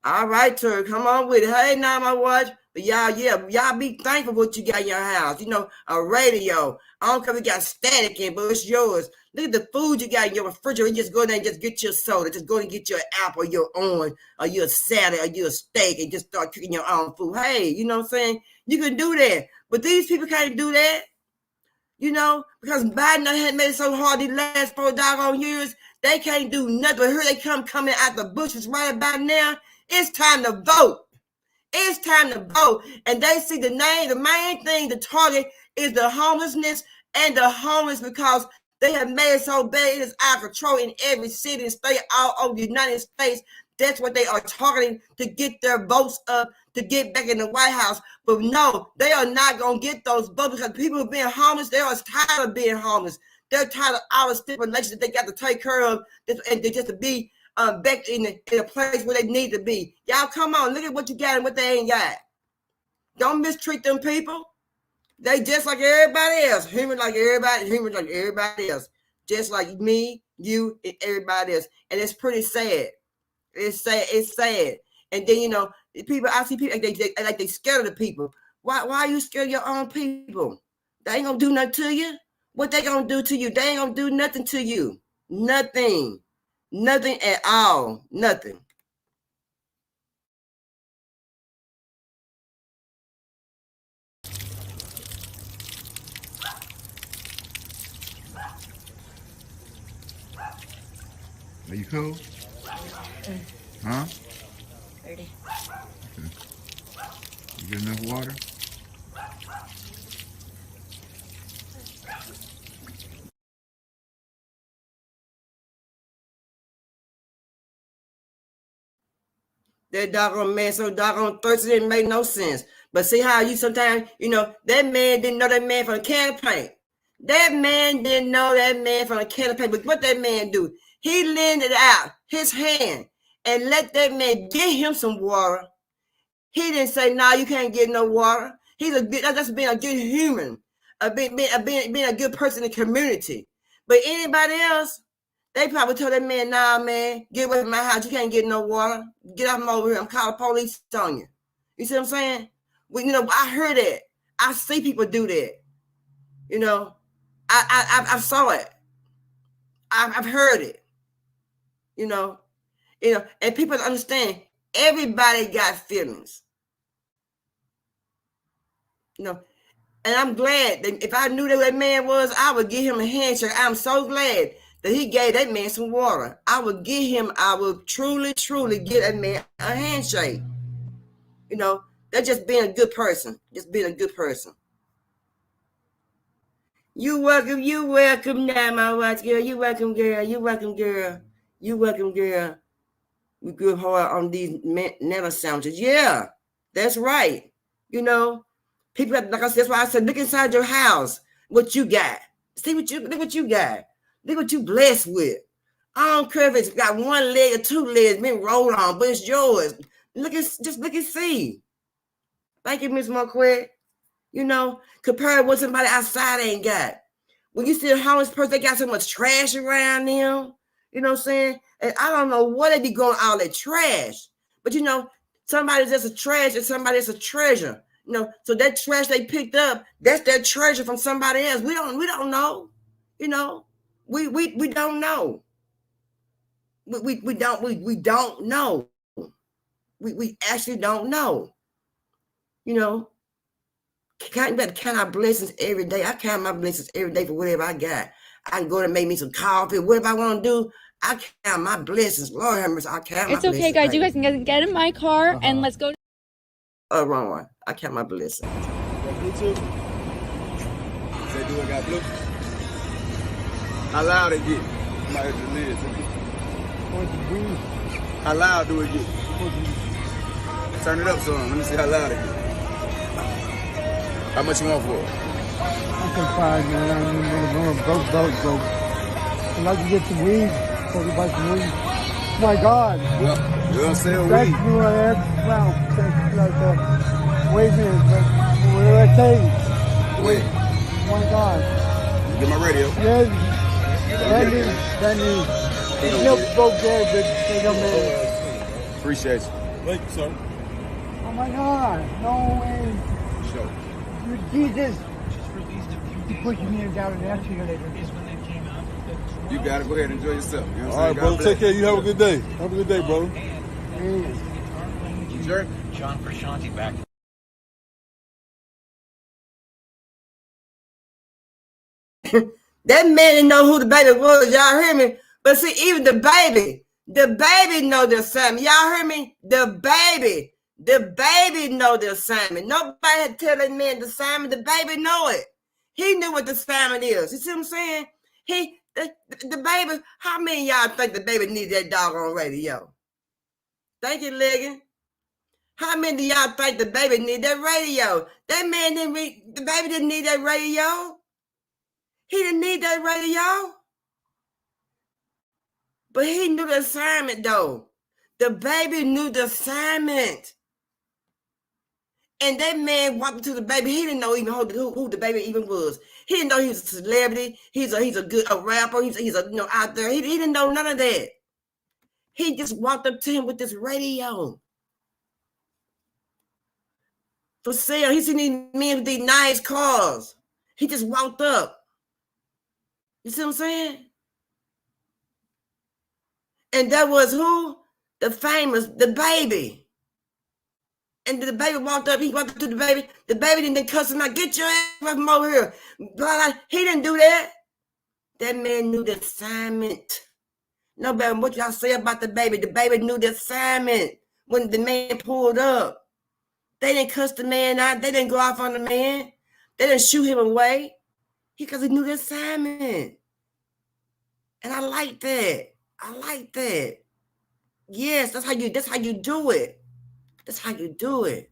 All right, Turk, come on with it. Hey, now my watch. But y'all be thankful for what you got in your house. A radio. I don't care if you got static in, but it's yours. Look at the food you got in your refrigerator. You just go there and just get your soda. Just go and get your apple, your orange, or your salad, or your steak, and just start cooking your own food. Hey, you know what I'm saying? You can do that. But these people can't do that. Because Biden had made it so hard these last 4 doggone years, they can't do nothing. But here they coming out the bushes right about now. It's time to vote. It's time to vote. And they see the main thing, the target is the homelessness and the homeless, because they have made it so bad. It is out of control in every city and state all over the United States. That's what they are targeting to get their votes up, to get back in the White House. But no, they are not going to get those votes, because people who are being homeless, they are tired of being homeless. They're tired of all the stipulations that they got to take care of, and just to be back in a place where they need to be. Y'all come on, look at what you got and what they ain't got. Don't mistreat them people. They just like everybody else. Humans like everybody else. Just like me, you, and everybody else. And it's pretty sad. It's sad. And then, I see people like they scared of the people. Why are you scared of your own people? They ain't gonna do nothing to you. What they gonna do to you? They ain't gonna do nothing to you. Nothing. Nothing at all. Nothing. Are you cool? Huh? 30. Okay. You get enough water? That doggone man so doggone thirsty, it made no sense. But see how you sometimes, that man didn't know that man from a can of paint. That man didn't know that man from a can of paint. But what that man do? He lended out his hand and let that man get him some water. He didn't say, "No, you can't get no water." That's being a good human, being a good person in the community. But anybody else, they probably told that man, "Nah, man, get away from my house. You can't get no water. Get off from over here. I'm calling the police on you." You see what I'm saying? Well, I heard that. I see people do that. I saw it. I've heard it. And people understand. Everybody got feelings. And I'm glad that if I knew that man was, I would give him a handshake. I'm so glad that he gave that man some water. I would truly, truly give that man a handshake. That's just being a good person. Just being a good person. You welcome now, my watch girl. You welcome, girl. You welcome, girl. You welcome, girl. We go hard on these nano sandwiches. Yeah, that's right. People have, like I said, that's why I said, look inside your house. What you got? Look what you got. Look what you blessed with. I don't care if it's got one leg or two legs been rolled on, but it's yours. Just look and see. Thank you, Miss Marquette. Compared to what somebody outside ain't got. When you see a homeless person, they got so much trash around them. You know what I'm saying? And I don't know what they be going all that trash. But somebody's just a trash and somebody's a treasure. So that trash they picked up, that's their treasure from somebody else. We don't know. We don't know. We don't know. We actually don't know. You know, better count our blessings every day. I count my blessings every day for whatever I got. I can go and make me some coffee, whatever I want to do. I count my blessings. Lord have mercy, I count my blessings. It's okay, guys. You guys can get in my car and let's go. Oh, wrong one. I count my blessings. Got Bluetooth? Say, do I got Bluetooth? How loud it get? Somebody just live. How loud do it get? Turn it up some. Let me see how loud it get. How much you want for it? I can find, man. I don't even go. I'd like to get some weed. Everybody some weed. My God. Well, you don't sell weed. That's what I have. Wow. Thank you like that. Wait a minute. But what did I tell you? Wait. My God. Get my radio. Yeah. That needs. There's no folk there, but they don't matter. Appreciate you. Thank you, sir. Oh my God. No way. Sure. Jesus. You pushing me down in that later. You got it. Go ahead and enjoy yourself. You know what I'm All right, brother. Take care. You have a good day. Have a good day, brother. Sure. John Frusciante back. That man didn't know who the baby was. Y'all hear me? But see, even the baby know the assignment. Y'all hear me? The baby know the assignment. Nobody had to tell that man the assignment. The baby know it. He knew what the assignment is. You see what I'm saying? The baby, how many of y'all think the baby needs that doggone radio? Thank you, Ligon. How many of y'all think the baby need that radio? That man the baby didn't need that radio. He didn't need that radio. But he knew the assignment, though. The baby knew the assignment. And that man walked up to the baby. He didn't know even who the baby even was. He didn't know he was a celebrity. He's a good rapper. He's a out there. He didn't know none of that. He just walked up to him with this radio for sale. He seen these men with these nice cars. He just walked up. You see what I'm saying? And that was who? The baby. And the baby walked up. He walked up to the baby. The baby didn't cuss him out. Get your ass from over here. Blah. He didn't do that. That man knew the assignment. No matter what y'all say about the baby knew the assignment when the man pulled up. They didn't cuss the man out. They didn't go off on the man. They didn't shoot him away. Because he knew the assignment. And I like that. Yes, that's how you do it. That's how you do it.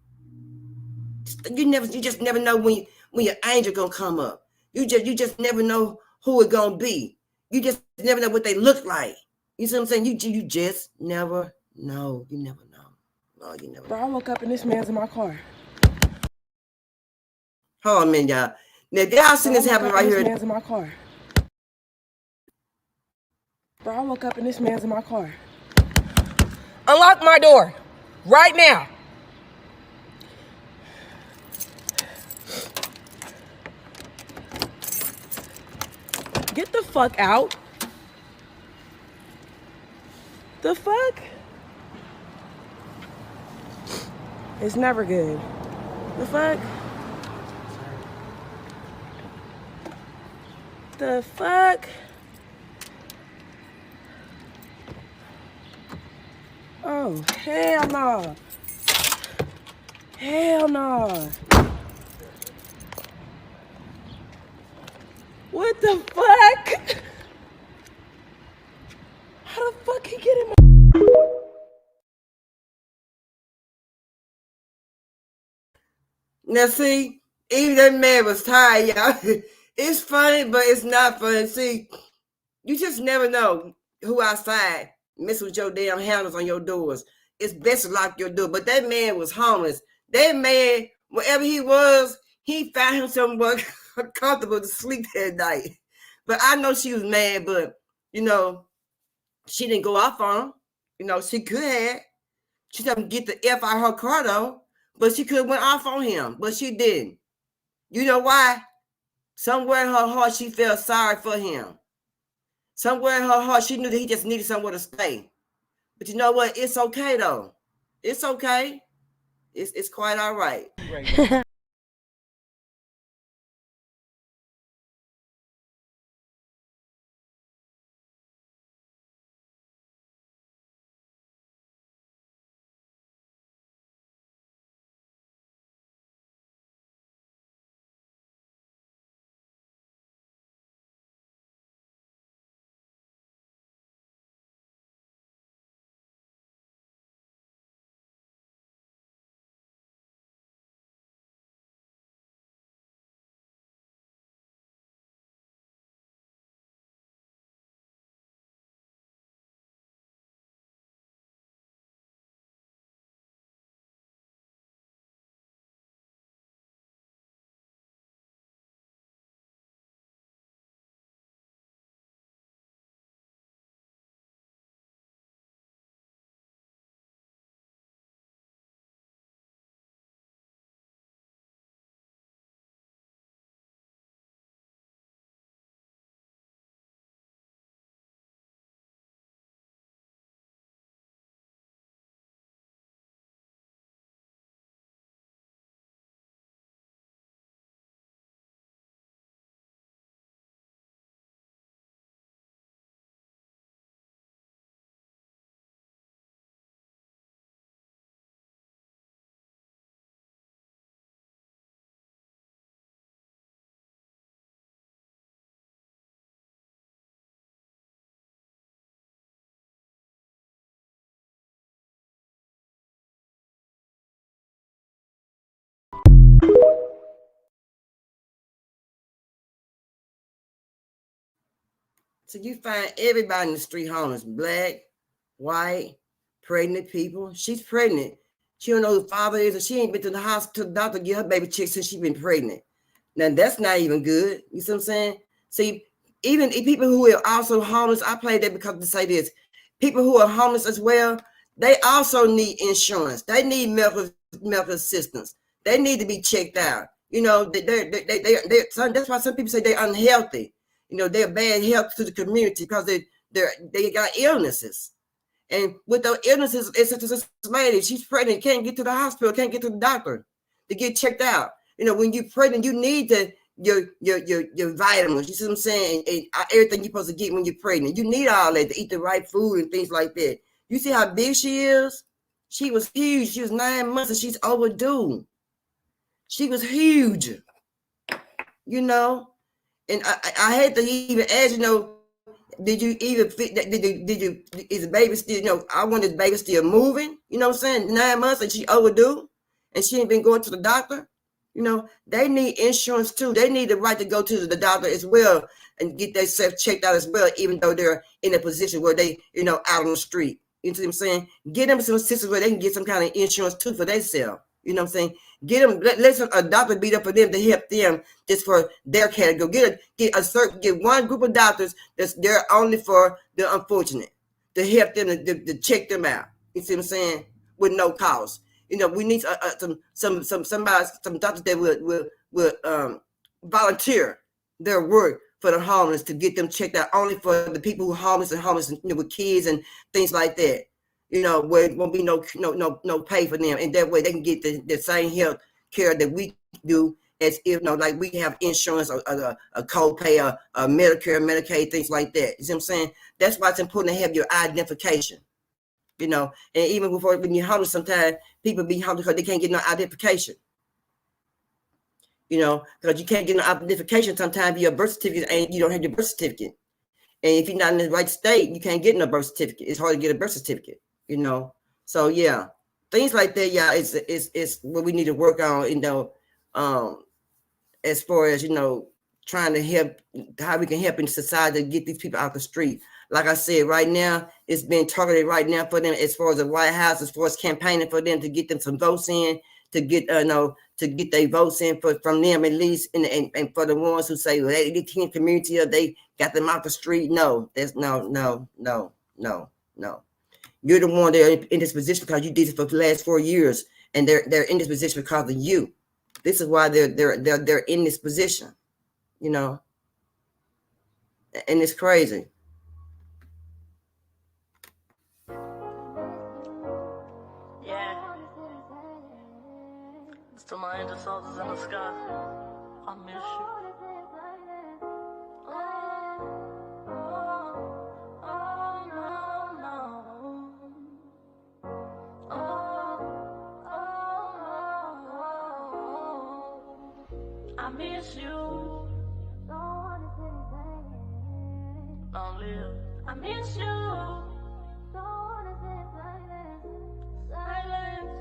You just never know when your angel gonna come up. You just never know who it gonna be. You just never know what they look like. You see what I'm saying? You just never know. You never know. No, you never know. Bro, I woke up and this man's in my car. Hold on a minute, y'all. Now, if y'all seen this happen right here. This man's in my car. Bro, I woke up and this man's in my car. Unlock my door. Right now. Get the fuck out. The fuck? It's never good. The fuck? The fuck? Oh, hell no. Hell no. What the fuck? How the fuck he get in my... Now see, even that man was tired, y'all. It's funny, but it's not funny. See, you just never know who outside mess with your damn handles on your doors. It's best to lock your door. But that man was homeless. That man, wherever he was, he found him somewhere comfortable to sleep that night. But I know she was mad, but, she didn't go off on him. She could have. She didn't get the F out of her car, though. But she could have went off on him. But she didn't. You know why? Somewhere in her heart, she felt sorry for him. Somewhere in her heart, she knew that he just needed somewhere to stay. But you know what? It's okay though. It's okay. It's quite all right. So you find everybody in the street homeless, black, white, pregnant people. She's pregnant. She don't know who the father is, and she ain't been to the hospital, to the doctor to get her baby checked since she been pregnant. Now that's not even good. You see what I'm saying? See, even people who are also homeless, I play that because to say this, people who are homeless as well, they also need insurance. They need medical assistance. They need to be checked out. You know, that's why some people say they're unhealthy. You know, they're bad health to the community because they got illnesses. And with those illnesses, it's such as a lady, she's pregnant, can't get to the hospital, can't get to the doctor to get checked out. You know, when you're pregnant, you need your vitamins. You see what I'm saying? And everything you're supposed to get when you're pregnant. You need all that to eat the right food and things like that. You see how big she is? She was huge. She was 9 months and she's overdue. She was huge. You know? And I had to even ask, you know, did you even fit that? Did you, is the baby still, you know, I wanted the baby still moving, you know what I'm saying? 9 months and she overdue and she ain't been going to the doctor. You know, they need insurance too. They need the right to go to the doctor as well and get themselves checked out as well, even though they're in a position where they, you know, out on the street. You know what I'm saying? Get them some assistance where they can get some kind of insurance too for themselves. You know what I'm saying? Get them, let a doctor be there for them to help them just for their category. Get one group of doctors that's there only for the unfortunate to help them to check them out. You see what I'm saying? With no cost. You know, we need some doctors that will volunteer their work for the homeless to get them checked out, only for the people who are homeless, you know, with kids and things like that. You know, where it won't be no pay for them, and that way they can get the same health care that we do, as if, you know, like we have insurance or a co-pay or Medicare, Medicaid, things like that. You see what I'm saying? That's why it's important to have your identification. You know, and even before, when you're homeless, sometimes people be homeless because they can't get no identification. You know, because you can't get no identification. Sometimes your birth certificate and you don't have your birth certificate, and if you're not in the right state, you can't get no birth certificate. It's hard to get a birth certificate. You know, so yeah, things like that. Yeah, it's what we need to work on. You know, as far as, you know, trying to help, how we can help in society to get these people out the street. Like I said, right now, it's been targeted right now for them as far as the White House, as far as campaigning for them to get them some votes in, to get to get their votes in from them at least, and for the ones who say, well, they get in the community or they got them out the street. No, that's no. You're the one that are in this position because you did it for the last 4 years, and they're in this position because of you. This is why they're in this position, you know. And it's crazy. To my angel soldiers in the sky, I miss you. I miss you. Long live. I miss you. Silence.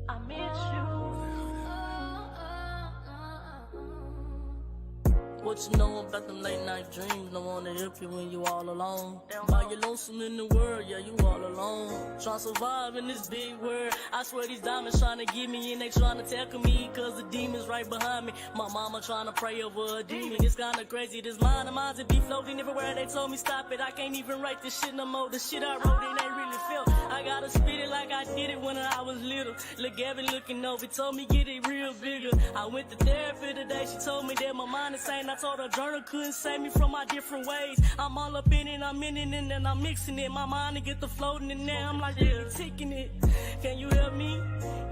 I miss you. What you know about them late night dreams? No one to help you when you all alone. While you're lonesome in the world, yeah, you all alone. Trying to survive in this big world. I swear these diamonds trying to get me and they trying to tackle me, cause the demon's right behind me. My mama trying to pray over a demon. It's kinda crazy, this mind of mine, it be floating everywhere. They told me stop it, I can't even write this shit no more. The shit I wrote, it ain't really felt. I gotta spit it like I did it when I was little. Look, Gavin looking over, told me get it real bigger. I went to therapy today, she told me that my mind is sane. I told her journal couldn't save me from my different ways. I'm all up in it, I'm in it, and then I'm mixing it. My mind to get the floating in there, I'm like, yeah, taking it. Can you help me?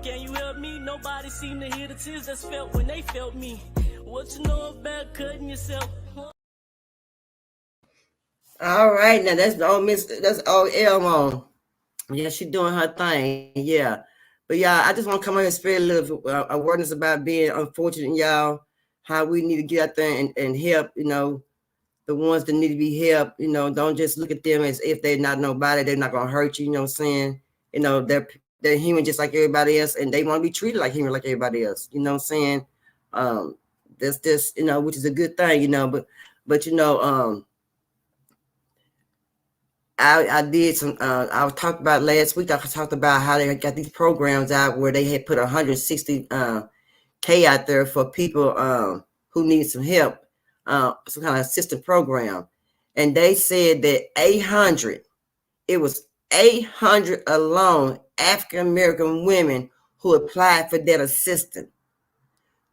Can you help me? Nobody seemed to hear the tears that's felt when they felt me. What you know about cutting yourself? All right, now that's old Elmo. Yeah, she doing her thing. Yeah. But yeah, I just want to come on here and spread a little awareness about being unfortunate, y'all. How we need to get out there and help, you know, the ones that need to be helped. You know, don't just look at them as if they're not nobody, they're not gonna hurt you, you know what I'm saying? You know, they're human just like everybody else, and they want to be treated like human like everybody else, you know what I'm saying? That's just, you know, which is a good thing, you know, but you know, I did some I was talking about last week, I talked about how they got these programs out where they had put 160 K out there for people who need some help, some kind of assistance program. And they said that 800 alone African-American women who applied for that assistance.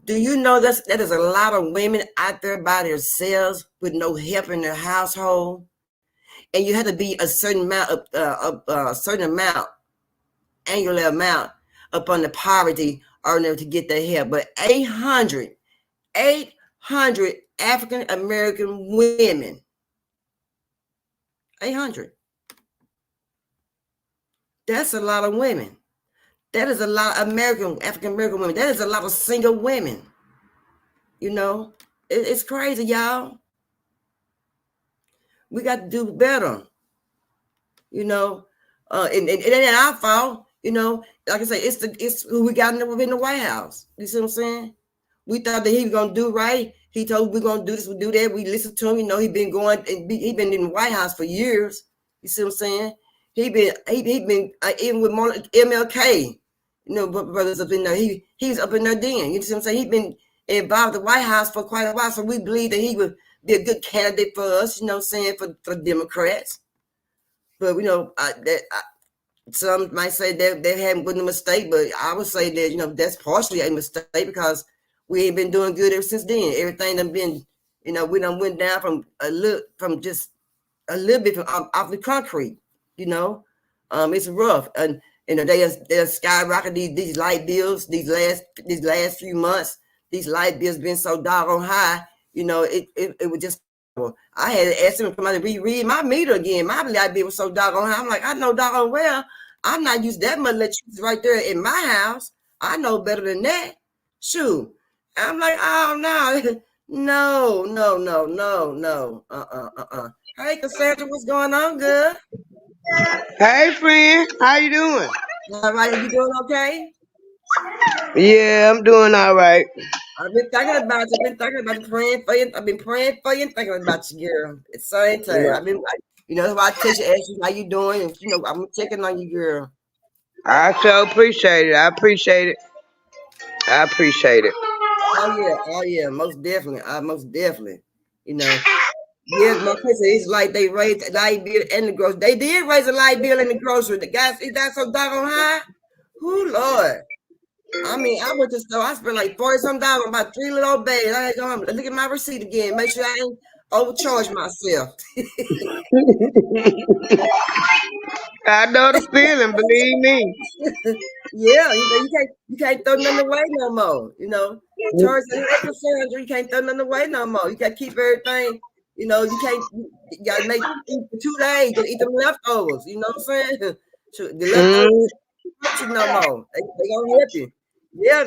Do you know that is a lot of women out there by themselves with no help in their household? And you have to be a certain amount annual amount upon the poverty or to get the help. But 800 African American women, 800. That's a lot of women. That is a lot of African American women. That is a lot of single women. You know, it's crazy, y'all. We got to do better. You know, and it ain't our fault. You know, like I say, it's who we got in the White House. You see what I'm saying? We thought that he was gonna do right. He told us we're gonna do this, we do that. We listened to him. You know, he been in the White House for years. You see what I'm saying? He been even with MLK. You know, brothers up in there. He's up in there then. You see what I'm saying? He's been involved in the White House for quite a while. So we believe that he would be a good candidate for us. You know what I'm saying, for Democrats. But you know, some might say that they haven't been a mistake, but I would say that, you know, that's partially a mistake because we ain't been doing good ever since then. Everything done been, you know, we done went down from just a little bit off the concrete, you know. It's rough. And you know, they're skyrocketing these light bills these last few months. These light bills been so doggone high, you know, it was just, I had to ask him to come out and reread my meter again. My light bill was so doggone high. I'm like, I know doggone well I'm not using that much electricity right there in my house. I know better than that. Shoot. I'm like, oh no. No. Hey, Cassandra, what's going on, good? Hey, friend. How you doing? All right, you doing okay? Yeah, I'm doing all right. I've been thinking about you. Praying for you. I've been praying for you and thinking about you, girl. At the same time. Yeah. You know, that's why I text you, ask you how you doing. And, you know, I'm checking on you, girl. I so appreciate it. I appreciate it. Oh yeah, most definitely. You know, yes, my question is like they raised the light bill and the grocery. They did raise the light bill and the grocery. The gas is that so doggone high? Who Lord? I mean, I went to the store. I spent like $40-some on about 3 little old bags. I had to go home, look at my receipt again. Make sure I ain't overcharge myself. I know the feeling, believe me. Yeah, you can't throw nothing away no more. You know, charge the extra $700. You can't throw nothing away no more. You got to keep everything. You know, you got to make food for 2 days. You eat them leftovers. You know what I'm saying? The leftovers don't hurt you no more. They gonna help you. Yeah.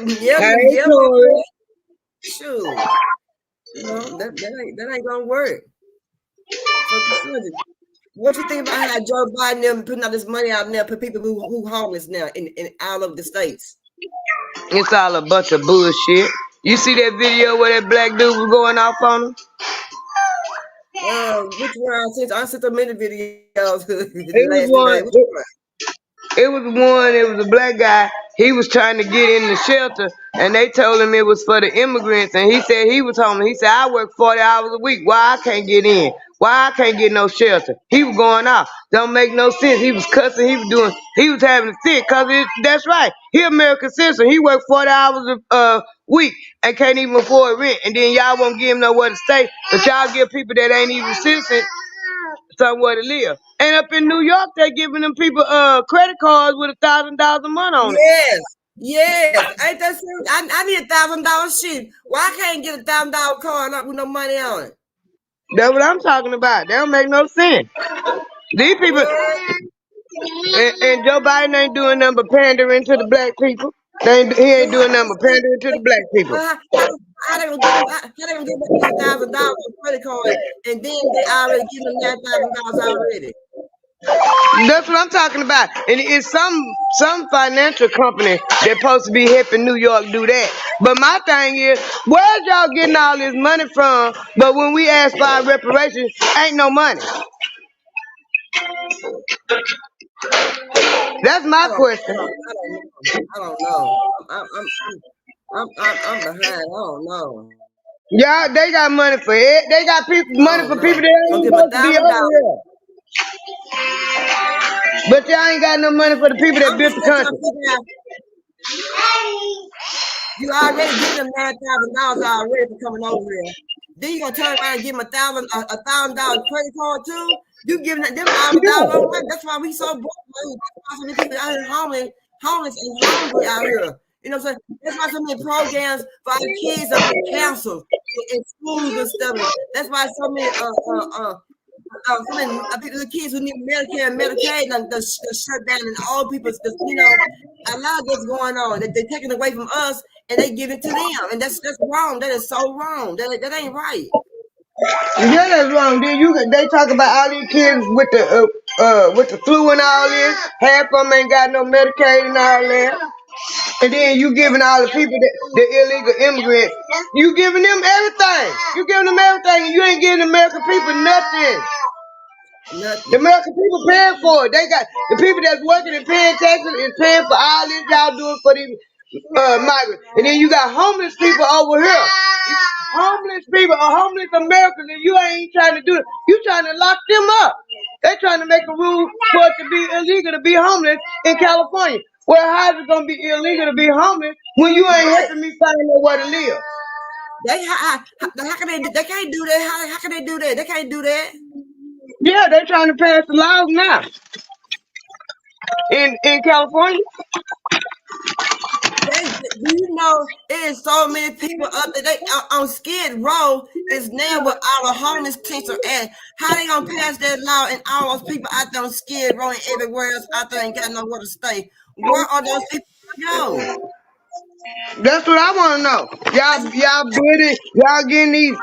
Shoot. You know, that ain't gonna work. So what you think about how Joe Biden them putting all this money out there for people who homeless now in all of the states? It's all a bunch of bullshit. You see that video where that black dude was going off on him? Which one? I sent a many videos. It was a black guy. He was trying to get in the shelter, and they told him it was for the immigrants, and he said he was homeless. He said, I work 40 hours a week. Why I can't get in? Why I can't get no shelter? He was going off. Don't make no sense. He was cussing. He was having a fit, because that's right. He American citizen. He worked 40 hours a week and can't even afford rent. And then y'all won't give him nowhere to stay, but y'all give people that ain't even citizens somewhere to live. And up in New York, they're giving them people credit cards with $1,000 a month on it. Yes. Ain't that serious? I need $1,000 shit. Why I can't get $1,000 card with no money on it? That's what I'm talking about. That don't make no sense. These people and Joe Biden ain't doing nothing but pandering to the black people. He ain't doing nothing but pandering to the black people. How they gonna give me $1,000 on credit card, and then they already give them that $1,000 already? That's what I'm talking about. And it's some financial company that's supposed to be helping New York do that. But my thing is, where's y'all getting all this money from? But when we ask for our reparations, ain't no money. That's my question. I don't know. I'm behind. I don't know. Yeah, they got money for it. They got money for people that ain't supposed to be over here. But y'all ain't got no money for the people that built the country. You already give them $9,000 already for coming over here. Then you gonna turn around and give them $1,000 credit card too? You giving them $1,000? That's why we so broke. That's why so many people out here homeless and hungry out here. You know what I'm saying? That's why so many programs for our kids are canceled in schools and stuff. That's why so many the kids who need Medicare and Medicaid the shut down, and all people, you know, a lot of this going on. They're taking away from us and they give it to them, and that's wrong. That is so wrong. That ain't right. Yeah, that's wrong. Then they talk about all these kids with the flu and all this. Half of them ain't got no Medicaid and all that. And then you giving all the people the illegal immigrants, you giving them everything. You giving them everything, and you ain't giving the American people nothing. The American people paying for it. They got the people that's working and paying taxes is paying for all this y'all doing for these migrants. And then you got homeless people over here. Homeless people, homeless Americans, and you ain't trying to do it. You trying to lock them up. They trying to make a rule for it to be illegal to be homeless in California. Well, how is it gonna be illegal to be homeless when you ain't helping me find nowhere to live? How can they can't do that? How can they do that? They can't do that. Yeah, they're trying to pass the laws now in California. Do you know there's so many people up there on Skid Row is now where all the homeless kids are at. How they gonna pass that law and all those people out there on Skid Row and everywhere else out there ain't got nowhere to stay? Where are those people go? That's what I want to know. Y'all building, y'all getting these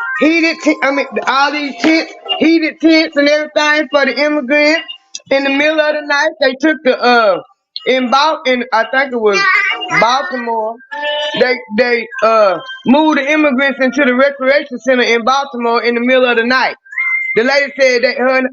all these tents, heated tents and everything for the immigrants. In the middle of the night, they took I think it was Baltimore. They moved the immigrants into the recreation center in Baltimore in the middle of the night. The lady said that her and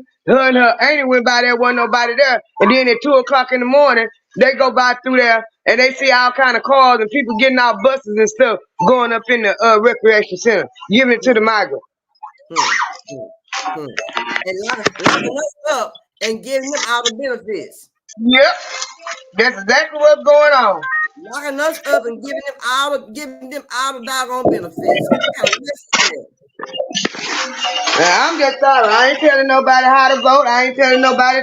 her auntie went by there, wasn't nobody there. And then at 2 o'clock in the morning, they go by through there and they see all kind of cars and people getting off buses and stuff going up in the recreation center, giving it to the migrants. And locking us up and giving them all the benefits. Yep, that's exactly what's going on. Locking us up and giving them all the doggone benefits. Now, I'm just sorry. I ain't telling nobody how to vote. I ain't telling nobody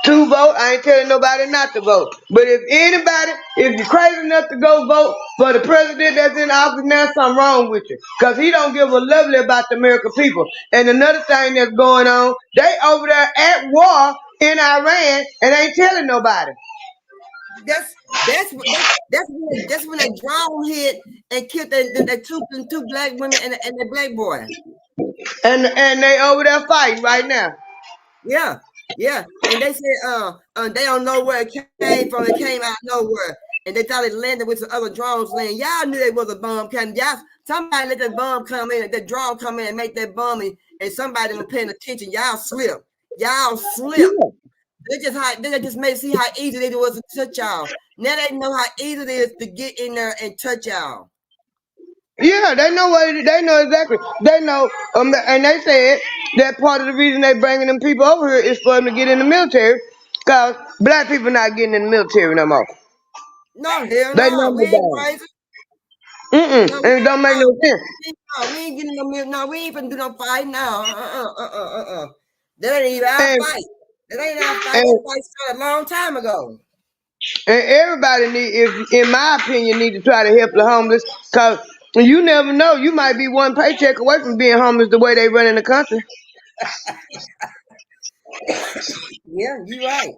to vote. I ain't telling nobody not to vote. But if you're crazy enough to go vote for the president that's in office now, something wrong with you. Because he don't give a lovely about the American people. And another thing that's going on, they over there at war in Iran and ain't telling nobody. That's when that drone hit and killed the two black women and the black boy. And they over there fighting right now. Yeah. And they said they don't know where it came from. It came out of nowhere. And they thought it landed with some other drones landing. Y'all knew it was a bomb coming. Somebody let that bomb come in, that drone come in and make that bomb, and somebody was paying attention. Y'all slipped. They just made see how easy it was to touch y'all. Now they know how easy it is to get in there and touch y'all. Yeah, they know exactly. They know, and they said that part of the reason they bringing them people over here is for them to get in the military, cause black people not getting in the military no more. No, hell no, we ain't crazy. No, it don't make no sense. No, we ain't getting no military. No, we ain't finna do no fight now. That ain't even our fight. That ain't our fight. That fight started a long time ago. And everybody in my opinion, need to try to help the homeless, cause you never know. You might be one paycheck away from being homeless the way they run in the country. Yeah, you right.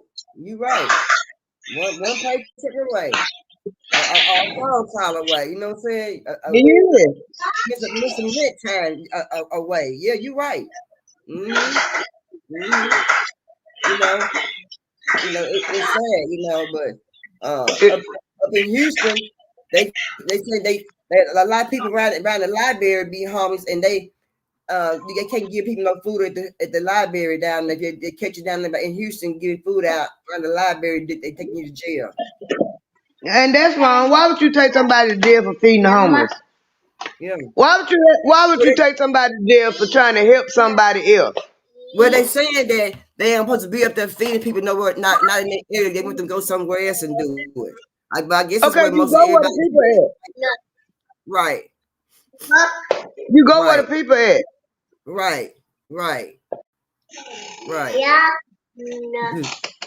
One paycheck away. A phone call away. You know what I'm saying? Miss a rent time away. Yeah, you right. It's sad, but up in Houston, they say a lot of people around the library be homeless, and they can't give people no food at the library down there. They catch you down there in Houston, give food out around the library. They take you to jail. And that's wrong. Why would you take somebody to jail for feeding the homeless? Yeah. Why would you take somebody to jail for trying to help somebody else? Well, they saying that they ain't supposed to be up there feeding people nowhere, not in the area. They want them to go somewhere else and do it. I guess that's where most of everybody. Right. You go where the people at. Right. Yeah.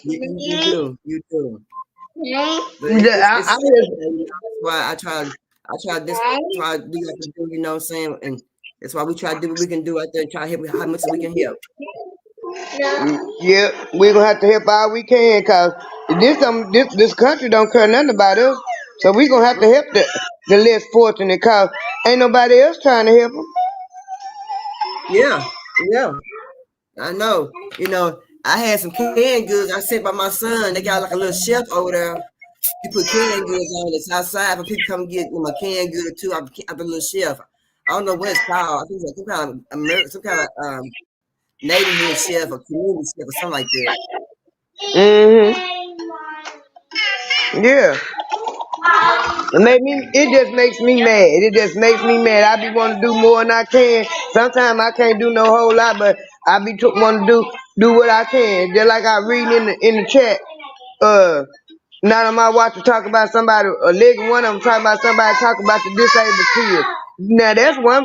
You do. That's why I try to do what I do, you know what I'm saying? And that's why we try to do what we can do out there and try to help how much we can help. Yeah, we're gonna have to help all we can, cause this country don't care nothing about us. So we're gonna have to help the less fortunate, cause ain't nobody else trying to help them. Yeah. I know. I had some canned goods I sent by my son. They got like a little shelf over there. You put canned goods on it's outside for people to come get my canned good or two. I have a little shelf. I don't know what it's called. I think it's some kind of neighborhood chef or community chef or something like that. Yeah. It just makes me mad. I be wanting to do more than I can. Sometimes I can't do no whole lot, but I be want to do what I can. Just like I read in the chat. Not on my watch to talk about somebody, a leg one of them talking about somebody talking about the disabled kids. Now that's one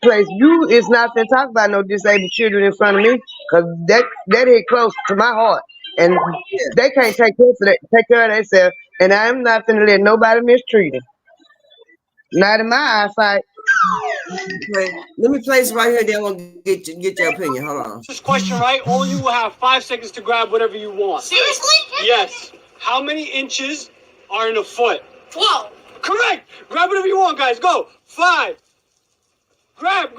place you is not finna talk about no disabled children in front of me, cause that hit close to my heart, and they can't take care of themselves, and I'm not finna let nobody mistreat them. Not in my eyesight. Okay, let me place right here. Then I'm gonna get your opinion. Hold on. This question, right? All you will have 5 seconds to grab whatever you want. Seriously? Yes. How many inches are in a foot? 12. Correct. Grab whatever you want, guys. Go. 5. Grab.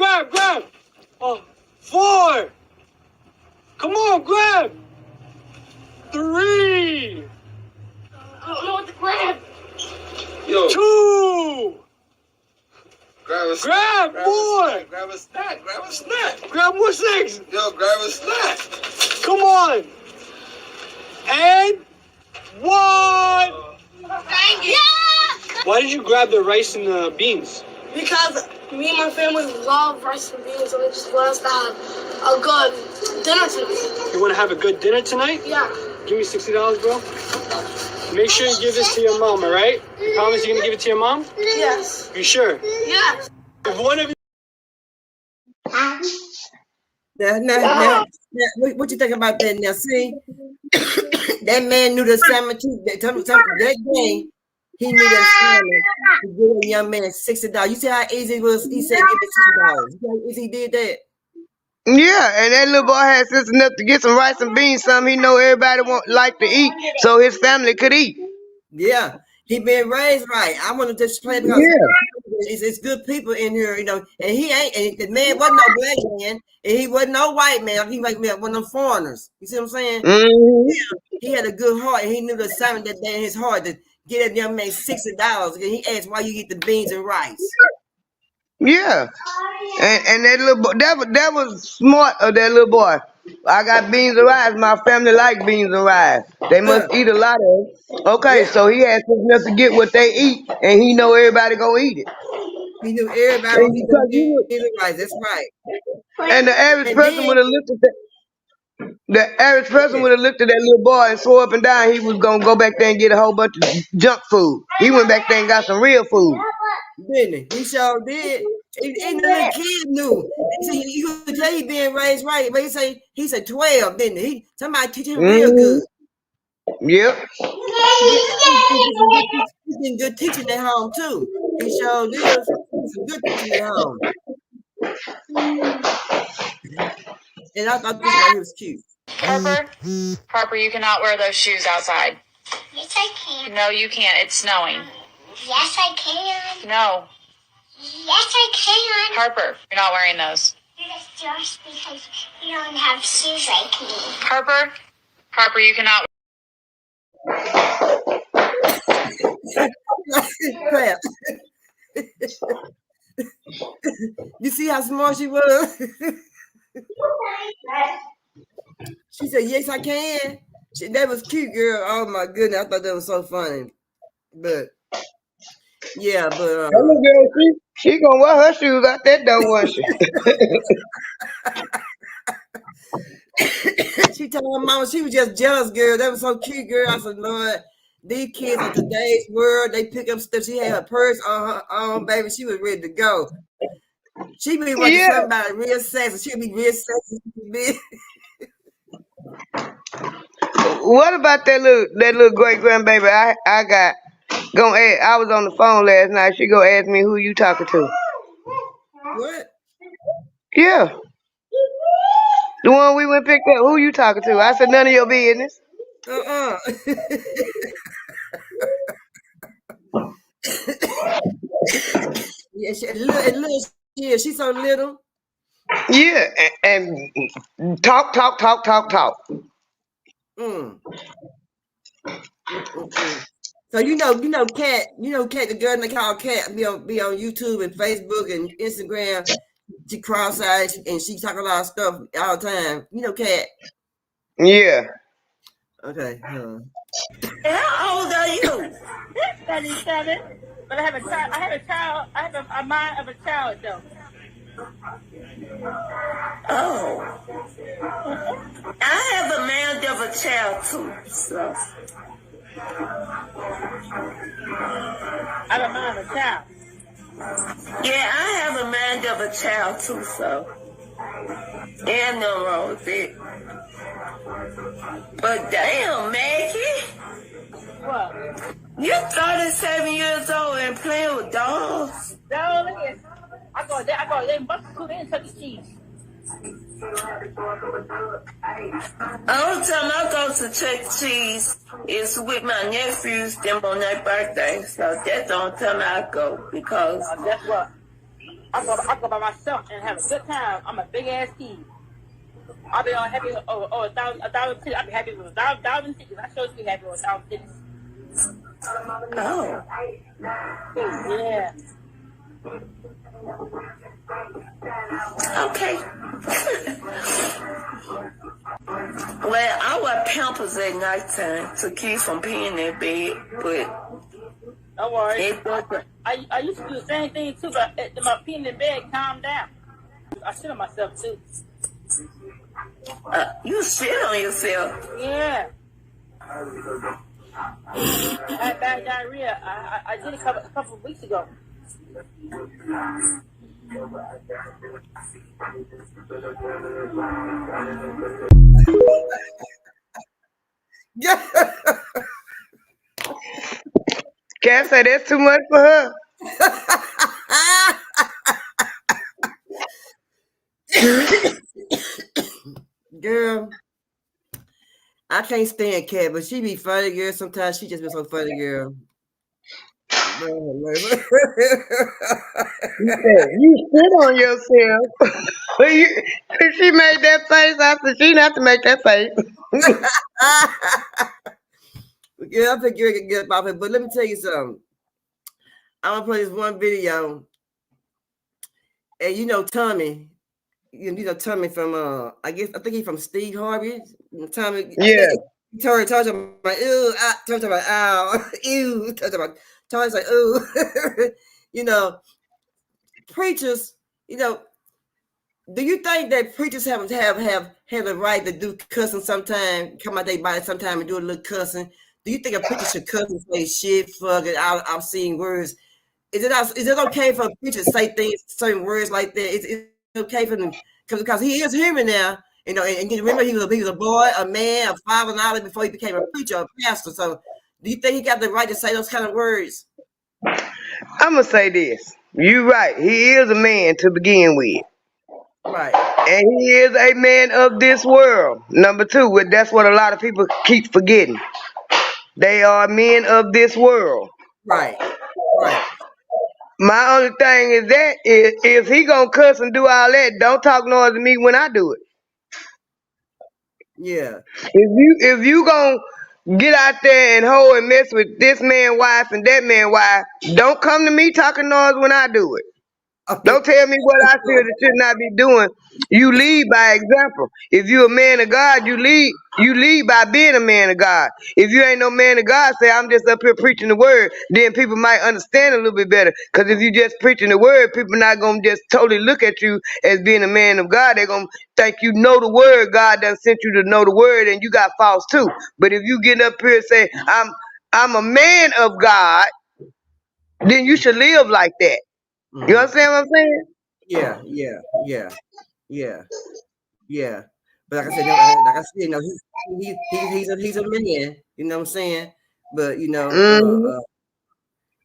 Oh, 4. Come on, grab. 3. I don't know what to grab. Yo. 2. Grab more. Grab a snack. Grab more snacks. Yo, grab a snack. Come on. And 1. Thank you. Yeah! Why did you grab the rice and the beans? Because me and my family love rice and beans, and they just want us to have a good dinner tonight. You want to have a good dinner tonight? Yeah. Give me $60, bro. Make sure you give this to your mom, all right? You promise you're going to give it to your mom? Yes. You sure? Yes. If one of you... Now, what you think about that? Now, see, that man knew the assignment too. That day, he knew the assignment to give a young man $60. You see how easy it was? He said, "Give me $60." You see how easy he did that? Yeah, and that little boy had sense enough to get some rice and beans, something he know everybody like to eat, so his family could eat. Yeah, he been raised right. I want to just play because it's good people in here, you know. And he ain't. And the man wasn't no black man, and he wasn't no white man. He like one of them foreigners. You see what I'm saying? Mm-hmm. Yeah, he had a good heart, and he knew the assignment that day in his heart to get that young man $60. And he asked why you eat the beans and rice. Yeah, and that little boy, that was smart of that little boy. I got beans and rice. My family like beans and rice. They must eat a lot of it. Okay, so he had enough to get what they eat, and he know everybody gonna eat it. He knew everybody would eat the beans and rice. That's right. And the average person would have looked at that. The average person would have looked at that little boy and swore up and down he was gonna go back there and get a whole bunch of junk food. He went back there and got some real food. Didn't he? He sure did. Even the little kid knew. See, you could tell he being raised right, but he said 12, didn't he? Somebody teach him real good. Yep. He's been good teaching at home too. He sure did. Some good teaching at home. And I thought this guy was cute. Harper, you cannot wear those shoes outside. Yes, I can. No, you can't. It's snowing. Yes, I can. No. Yes, I can. Harper, you're not wearing those. Just because you don't have shoes like me. Harper, you cannot. Crap. You see how smart she was? She said, "Yes, I can." That was cute, girl. Oh my goodness, I thought that was so funny. But yeah, but that little girl, she gonna wear her shoes out that door, wasn't she? She told her mama she was just jealous, girl. That was so cute, girl. I said, Lord, these kids in today's world, they pick up stuff. She had her purse on her own, baby. She was ready to go. She be watching somebody real sexy. She'll be real sexy. What about that little great grandbaby I got? I was on the phone last night. She gonna ask me who you talking to. What? Yeah. The one we went picked up. Who you talking to? I said none of your business. Yeah, she's so little. Yeah, and talk. So you know, Kat, the girl they call Kat, be on YouTube and Facebook and Instagram. She cross-eyed and she talk a lot of stuff all the time. You know, Kat. Yeah. Okay. How old are you? 37. But I have a child. I have a mind of a child, though. Oh. I have a mind of a child, too, so. I have a mind of a child. Yeah, I have a mind of a child, too, so. Ain't no wrong with it. But damn, Maggie. What? You're 37 years old and playing with dolls. No, look at I go there and bust two in Chuck E. Cheese. Only time I go to Chuck E. Cheese is with my nephews, them on their birthday. So that's the only time I go because. Guess what? I go by myself and have a good time. I'm a big ass kid. I'll be happy with $1,000 tickets. I'll be happy with $1,000 tickets. I sure be happy with $1,000 tickets. Oh. Yeah. Okay. Well, I wear Pampers at nighttime to keep from peeing in bed, but don't worry. I used to do the same thing too, but my peeing in bed calmed down. I shit on myself too. You shit on yourself? Yeah. I had bad diarrhea. I did it a couple of weeks ago. Yeah. Can't say that's too much for her. Girl, I can't stand Cat, but she be funny, girl. Sometimes she just be so funny, girl. You said you sit on yourself. She made that face after she didn't have to make that face. Yeah, I think you're gonna get about it. But let me tell you something. I'm gonna play this one video, and you know Tommy. You know Tommy from I think he's from Steve Harvey. Tommy, Yeah. Tommy talks about ew, talks about ow, ew, talks about Tommy's like ooh. You know, preachers. You know, do you think that preachers have the right to do cussing sometime? Come out their body sometime and do a little cussing. Do you think a preacher should cuss and say shit, fuck it, obscene words? Is it okay for a preacher to say things, certain words like that? Is it okay for them because he is human now, you know? And you remember he was a boy, a man, a father, and all that before he became a preacher, a pastor. So, do you think he got the right to say those kind of words? I'm gonna say this. You're right. He is a man to begin with. Right. And he is a man of this world. Number two, that's what a lot of people keep forgetting. They are men of this world. Right. Right. My only thing is that if he gonna cuss and do all that, don't talk noise to me when I do it. Yeah. If you gonna get out there and hold and mess with this man's wife and that man's wife, don't come to me talking noise when I do it. Don't tell me what I should or should not be doing. You lead by example. If you're a man of God, you lead by being a man of God. If you ain't no man of God, say I'm just up here preaching the word, then people might understand a little bit better. Because if you just preaching the word, people not gonna just totally look at you as being a man of God. They're gonna think you know the word. God done sent you to know the word, and you got false too. But if you get up here and say I'm a man of God, then you should live like that. Mm-hmm. You understand what I'm saying? Yeah. But like I said, you know, he's a man. You know what I'm saying? But you know,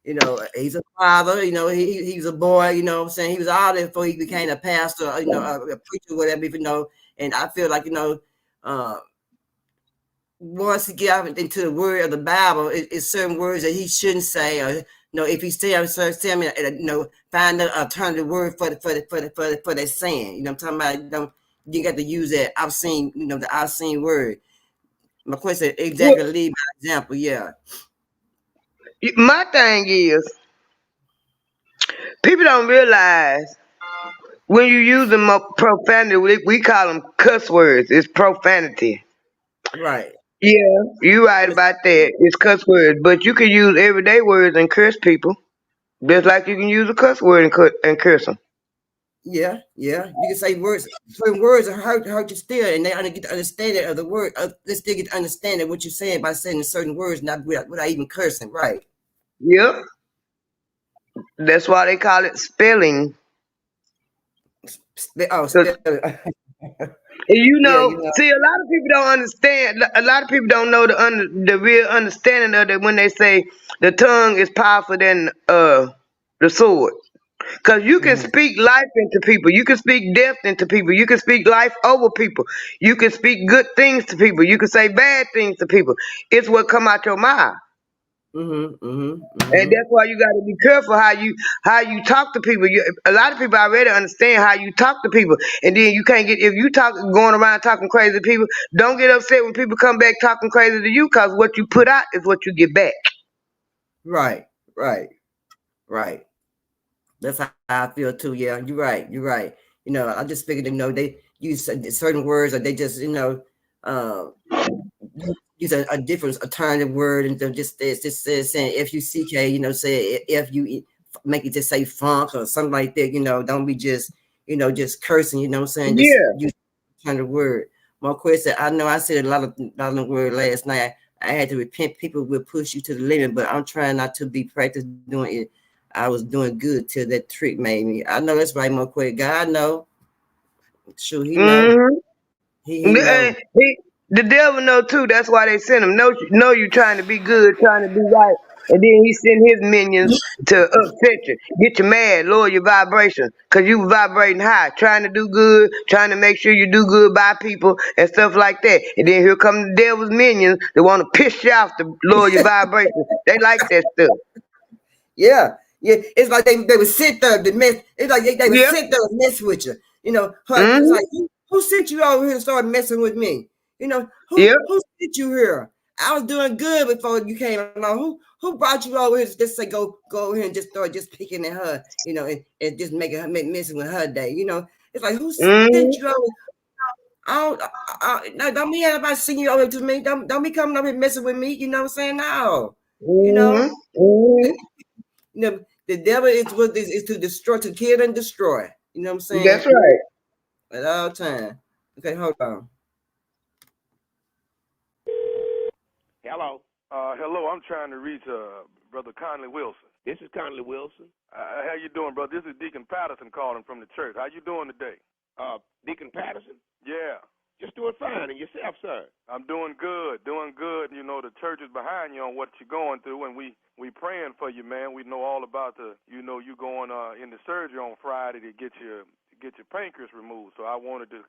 you know, he's a father. You know, he's a boy. You know what I'm saying? He was out there before he became a pastor. You know, a preacher, whatever. You know, and I feel like once he get out into the word of the Bible, it's certain words that he shouldn't say, or if he say, find an alternative word for that saying. You know what I'm talking about? You got to use that I've seen word. My question exactly lead by example. Yeah. My thing is, people don't realize when you use them profanity, we call them cuss words. It's profanity. Right. Yeah, you're right about that. It's cuss words, but you can use everyday words and curse people, just like you can use a cuss word and curse them. Yeah. You can say words. Certain words hurt you still, and they get the understanding of the word. They still get to understand what you're saying by saying certain words, not without even cursing. Right. Yep. That's why they call it spelling. Spelling. You know, see, a lot of people don't understand. A lot of people don't know the real understanding of it when they say the tongue is powerful than the sword. Because you can speak life into people. You can speak death into people. You can speak life over people. You can speak good things to people. You can say bad things to people. It's what come out your mouth. And that's why you got to be careful how you talk to people. A lot of people already understand how you talk to people, and then you can't get if you going around talking crazy to people. Don't get upset when people come back talking crazy to you, because what you put out is what you get back. Right. That's how I feel too. Yeah, you're right. You know, I just figured they use certain words, or they just use a different alternative word, and just saying F-U-C-K, say if you make it just say funk or something like that, don't be just cursing, what I'm saying? Just use alternative word. My question, I know I said a lot of word last night. I had to repent. People will push you to the limit, but I'm trying not to be practiced doing it. I was doing good till that trick made me. I know that's right, Marquette. God know. Sure, he know. He know. The devil know too. That's why they send him. Know you trying to be good, trying to be right, and then he send his minions to upset you, get you mad, lower your vibration, cause you vibrating high, trying to do good, trying to make sure you do good by people and stuff like that. And then here come the devil's minions that want to piss you off to lower your vibration. They like that stuff. Yeah. It's like they would sit there to mess. It's like they would sit there and mess with you. You know, it's like who sent you over here to start messing with me? You know, who sent you here? I was doing good before you came along. Who brought you over here to just say go over here and just start just picking at her, you know, and just messing with her day. You know, it's like who sent you over? Don't be anybody sending you over to me. Don't be coming over here messing with me. You know what I'm saying? No. You know. You know, the devil is to destroy, to kill and destroy. You know what I'm saying? That's right. At all times. Okay, hold on. Hello. Hello, I'm trying to reach Brother Conley Wilson. This is Conley Wilson. How you doing, brother? This is Deacon Patterson calling from the church. How you doing today? Deacon Patterson? Yeah. Just doing fine. And yourself, sir? I'm doing good, doing good. You know, the church is behind you on what you're going through, and we praying for you, man. We know all about you going in the surgery on Friday to get your pancreas removed. So I wanted to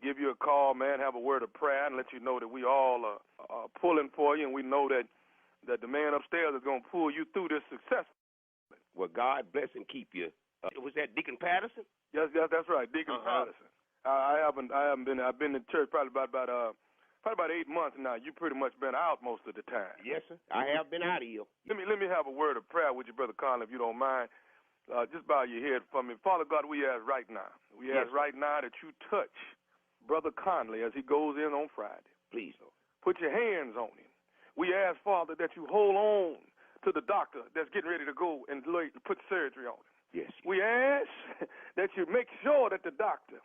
give you a call, man, have a word of prayer, and let you know that we all are pulling for you, and we know that the man upstairs is going to pull you through this successfully. Well, God bless and keep you. Was that Deacon Patterson? Yes, that's right, Deacon Patterson. I've been in church probably about 8 months now. You pretty much been out most of the time. Yes, sir. I have been out of here. Let me have a word of prayer with you, Brother Conley, if you don't mind. Just bow your head for me. Father God, we ask right now. We ask right now that you touch Brother Conley as he goes in on Friday. Please, Lord. Put your hands on him. We ask, Father, that you hold on to the doctor that's getting ready to go and put surgery on him. Yes. We ask that you make sure that the doctor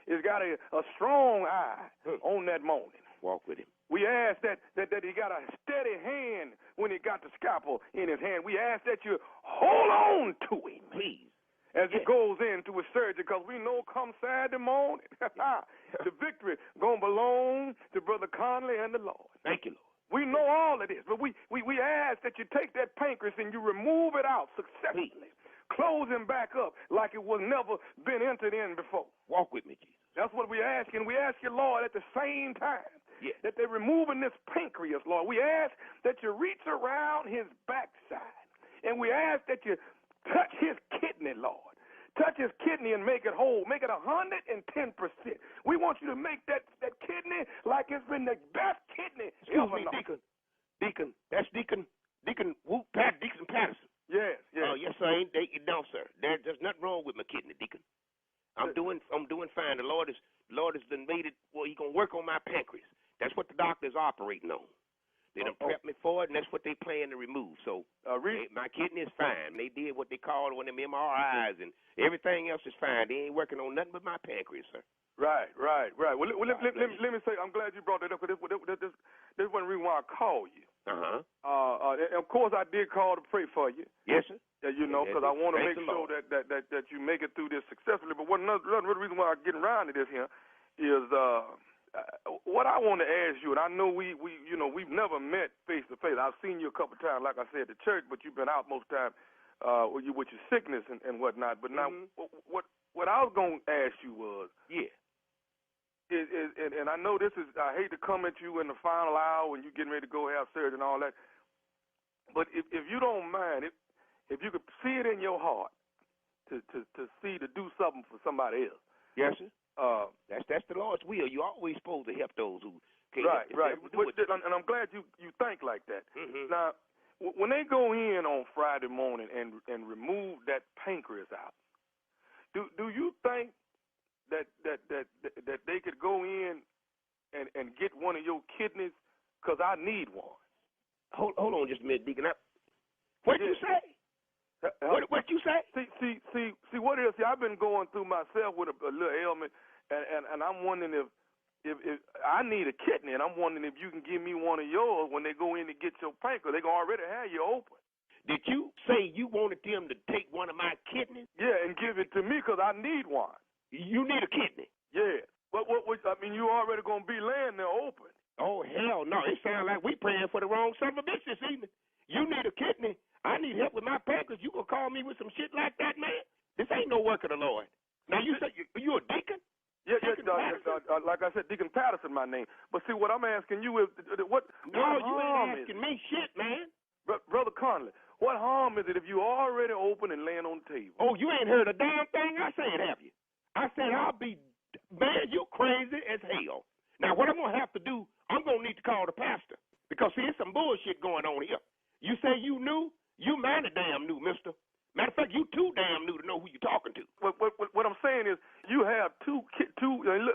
has got a strong eye on that morning. Walk with him. We ask that he got a steady hand when he got the scalpel in his hand. We ask that you hold on to him, please, as he goes into his surgery, because we know come Saturday morning, the victory going to belong to Brother Conley and the Lord. Thank you, Lord. We know all of this, but we ask that you take that pancreas and you remove it out successfully. Please. Close him back up like it was never been entered in before. Walk with me, Jesus. That's what we ask, and we ask you, Lord, at the same time that they're removing this pancreas, Lord. We ask that you reach around his backside, and we ask that you touch his kidney, Lord. Touch his kidney and make it whole. Make it 110%. We want you to make that kidney like it's been the best kidney ever. Deacon. That's Deacon Patterson. Yes. Yes, sir. No, sir. There's nothing wrong with my kidney, Deacon. I'm doing fine. The Lord has done made it. Well, He's gonna work on my pancreas. That's what the doctor's operating on. They done prepped me for it, and that's what they plan to remove. So my kidney is fine. They did what they called one of them MRIs, and everything else is fine. They ain't working on nothing but my pancreas, sir. Right. Well, let me say, I'm glad you brought that up, because this one reason why I called you. Of course, I did call to pray for you. Yes, sir. You know, because I want to make sure that you make it through this successfully. But another reason why I'm getting around to this here is what I want to ask you, and I know we've never met face to face. I've seen you a couple times, like I said, at church, but you've been out most of the time with your sickness and whatnot. But now, what I was going to ask you was, and I know this is, I hate to come at you in the final hour when you're getting ready to go have surgery and all that, but if you don't mind, if you could see it in your heart to do something for somebody else. Yes, sir. That's the Lord's will. You're always supposed to help those who can't. Right. And I'm glad you think like that. Mm-hmm. Now, when they go in on Friday morning and remove that pancreas out, do you think that they could go in and get one of your kidneys? Because I need one. Hold on just a minute, Deacon. What did you say? What you say? See what it is. See, I've been going through myself with a little ailment, and I'm wondering if I need a kidney, and I'm wondering if you can give me one of yours when they go in to get your pancreas. They gonna already have you open. Did you say you wanted them to take one of my kidneys? Yeah, and give it to me because I need one. You need a kidney? Yeah. What, I mean, you already going to be laying there open. Oh, hell no. It sounds like we praying for the wrong son of a bitch this evening. You need a kidney. I need help with my pancreas. You gonna call me with some shit like that, man? This ain't no work of the Lord. Now, you say you a deacon? Yeah, like I said, Deacon Patterson, my name. But see, what I'm asking you is, what No, what you harm ain't asking is it? me shit, man. Brother Conley, what harm is it if you already open and laying on the table? Oh, you ain't heard a damn thing I said, have you? I said man, you're crazy as hell. Now, what I'm gonna have to do, I'm gonna need to call the pastor because see, there's some bullshit going on here. You say you knew? You mighty damn new, mister. Matter of fact, you too damn new to know who you're talking to. What I'm saying is, you have two,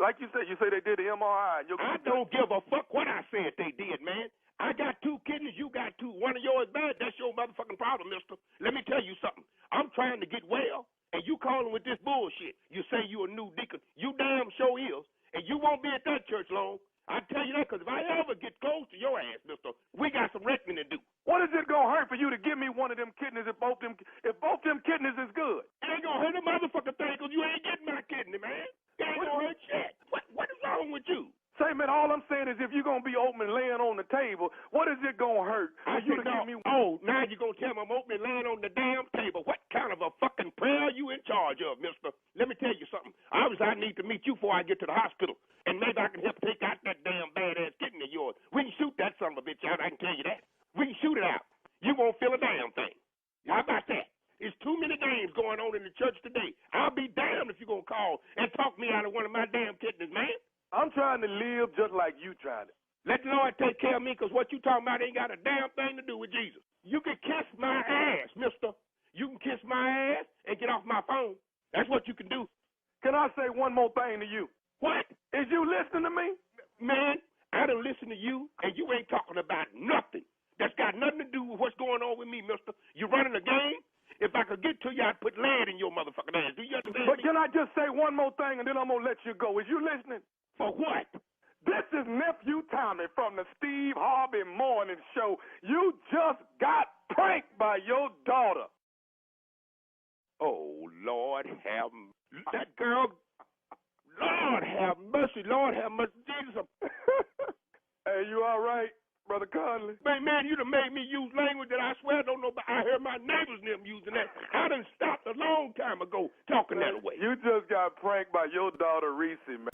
like you said they did the MRI. I don't give a fuck what I said they did, man. I got 2 kidneys, you got 2. One of yours bad, that's your motherfucking problem, mister. Let me tell you something. I'm trying to get well, and you calling with this bullshit. You say you a new deacon. You damn sure is, and you won't be at that church long. I tell you that because if I ever get close to your ass, mister, we got some reckoning to do. What is it gonna hurt for you to give me one of them kidneys if both them kidneys is good? It ain't gonna hurt a motherfucker thing because you ain't getting my kidney, man. It ain't gonna hurt shit. What is wrong with you? Say, man, all I'm saying is if you're gonna be open and laying on the table, what is it gonna hurt for you to give me one? Oh, now you're gonna tell me I'm open and laying on the damn table. What kind of a fucking prayer are you in charge of, mister? Let me tell you something. Obviously, I need to meet you before I get to the hospital. And maybe I can help take out that damn badass kidney of yours. We can shoot that son of a bitch out, I can tell you that. We can shoot it out. You won't feel a damn thing. How about that? There's too many games going on in the church today. I'll be damned if you're gonna call and talk me out of one of my damn kidneys, man. I'm trying to live just like you trying to. Let the Lord take care of me because what you talking about ain't got a damn thing to do with Jesus. You can kiss my ass, mister. You can kiss my ass and get off my phone. That's what you can do. Can I say one more thing to you? What? Is you listening to me? Man, I done listened to you, and you ain't talking about nothing. That's got nothing to do with what's going on with me, mister. You running a game? If I could get to you, I'd put lead in your motherfucking ass. Do you understand But me? can I just say one more thing, and then I'm going to let you go? Is you listening? For what? This is Nephew Tommy from the Steve Harvey Morning Show. You just got pranked by your daughter. Oh, Lord have that girl. Lord have mercy. Lord have mercy. Jesus. Hey, you all right, Brother Conley? Man, you done made me use language that I swear I don't know about. I heard my neighbors and them using that. I done stopped a long time ago talking that way. You just got pranked by your daughter, Reese, man.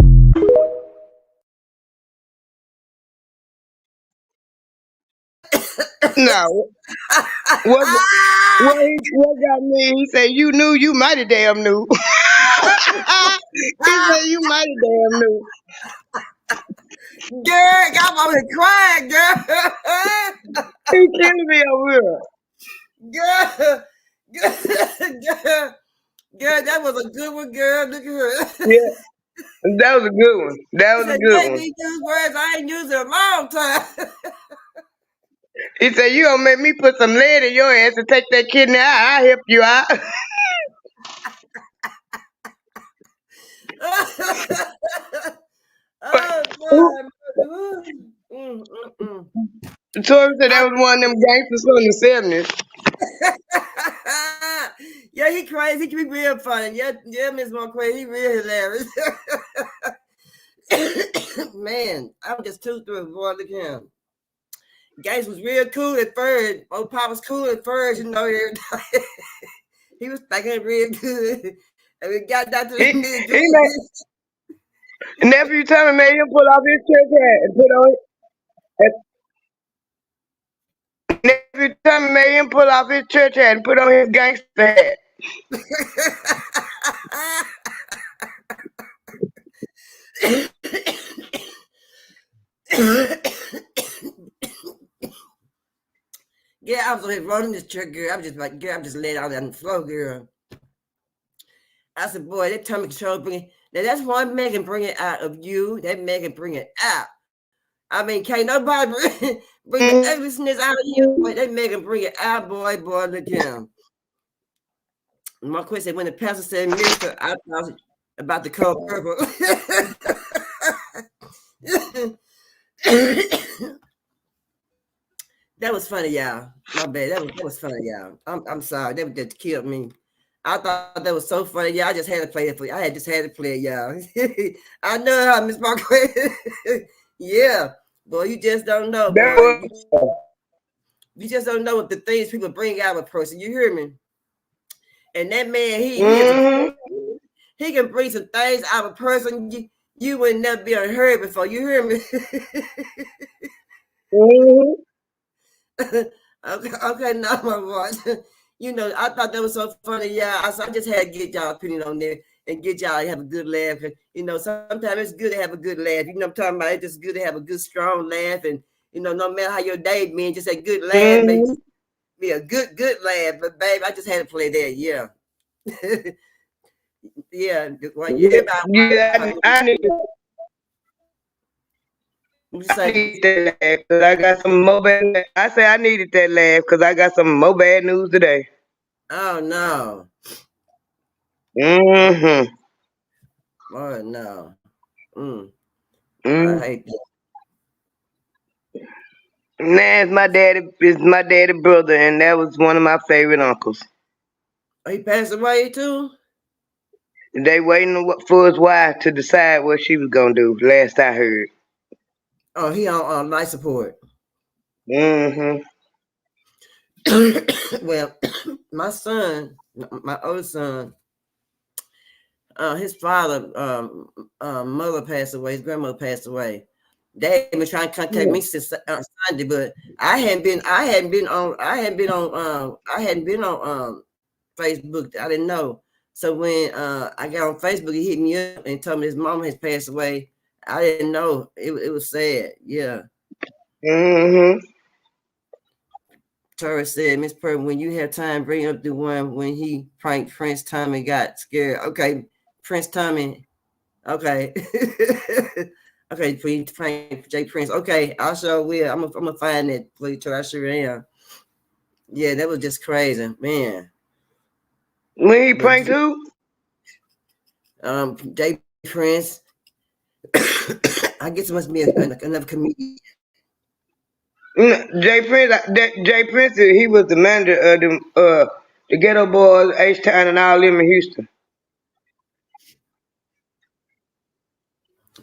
No. What got me? He said, you knew, you mighty damn knew. He said, you mighty damn knew. Girl, I'm over here crying, girl. He killing me over here. Girl, that was a good one, girl. Look at her. Yeah, that was a good one. That was a good one. These words I ain't used in a long time. He said, you gonna make me put some lead in your ass and take that kidney out. I'll help you out. Oh, boy. Tori said that was one of them gangsters from the 70s. Yeah, he crazy. He be real funny. Yeah, Miss Monquay, he real hilarious. Man, I'm just too through. Boy, look at him. Gates was real cool at first. Old Pop was cool at first, you know. He was thinking real good. And we got down to the Nephew Tommy made him pull off his church hat and put on it. Nephew Tommy made him pull off his church hat and put on his gangster hat. Yeah, I was running this church, girl. I'm just like, girl, I'm just laid out on the floor, girl. I said, boy, that tummy control bring it. Now that's one Megan bring it out of you. That Megan bring it out. I mean, can't nobody bring the ugliness out of you, but that Megan bring it out, boy, look at him. Marquis said when the pastor said minister, I thought about the color purple. That was funny, y'all. My bad. That was funny, y'all. I'm sorry. That just killed me. I thought that was so funny. Yeah, I just had to play it for you. I just had to play it, y'all. I know how Miss Marquette. Yeah, boy, you just don't know, boy. You just don't know what the things people bring out of a person. You hear me? And that man, he can bring some things out of a person you would never be unheard before. You hear me? Okay, now my voice. You know, I thought that was so funny. Yeah, I just had to get y'all opinion on there and get y'all to have a good laugh. You know, sometimes it's good to have a good laugh. You know what I'm talking about? It's just good to have a good, strong laugh. And, you know, no matter how your day been, just a good laugh makes me a good laugh. But, babe, I just had to play that. Yeah. Yeah. Well, I need that laugh because I got some more bad. I say I needed that laugh because I got some more bad news today. Oh no. Mm-hmm. Oh no. I hate that. Nah, it's my daddy brother, and that was one of my favorite uncles. Oh, he passed away too? They waiting for his wife to decide what she was gonna do. Last I heard. Oh, he on life support. Mm-hmm. Well, my son, my oldest son, his father, mother passed away. His grandmother passed away. They been trying to contact me since Sunday, but I hadn't been on Facebook. I didn't know. So when I got on Facebook, he hit me up and told me his mom has passed away. I didn't know. It was sad. Yeah. Mm-hmm. Tori said, Miss Purr, when you have time, bring up the one when he pranked Prince Tommy, got scared. Okay, Prince Tommy. Okay. Okay, please prank Jay Prince. Okay, I sure will. I'm gonna find it, please, Tori. I sure am. Yeah, that was just crazy, man. When he pranked who? Jay Prince. I guess it must be another comedian. Jay Prince, he was the manager of the Ghetto Boys, H-Town, and all them in Houston.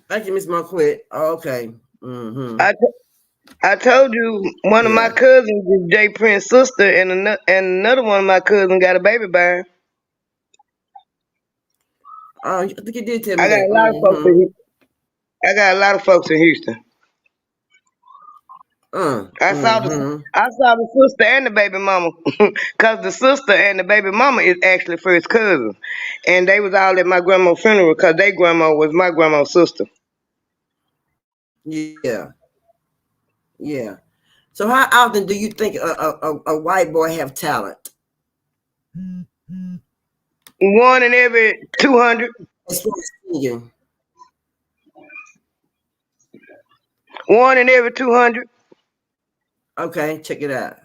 Thank you, Miss Marquette. Oh, okay. Mm-hmm. I told you one of my cousins is Jay Prince's sister, and another one of my cousins got a baby by him. I think you did tell me I got that. a lot of folks in Houston. I got a lot of folks in Houston. I saw the sister and the baby mama, cause the sister and the baby mama is actually first cousins, and they was all at my grandma's funeral, cause their grandma was my grandma's sister. Yeah. So how often do you think a white boy have talent? 1 in every 200. As far as singing. 1 in every 200. Okay, check it out.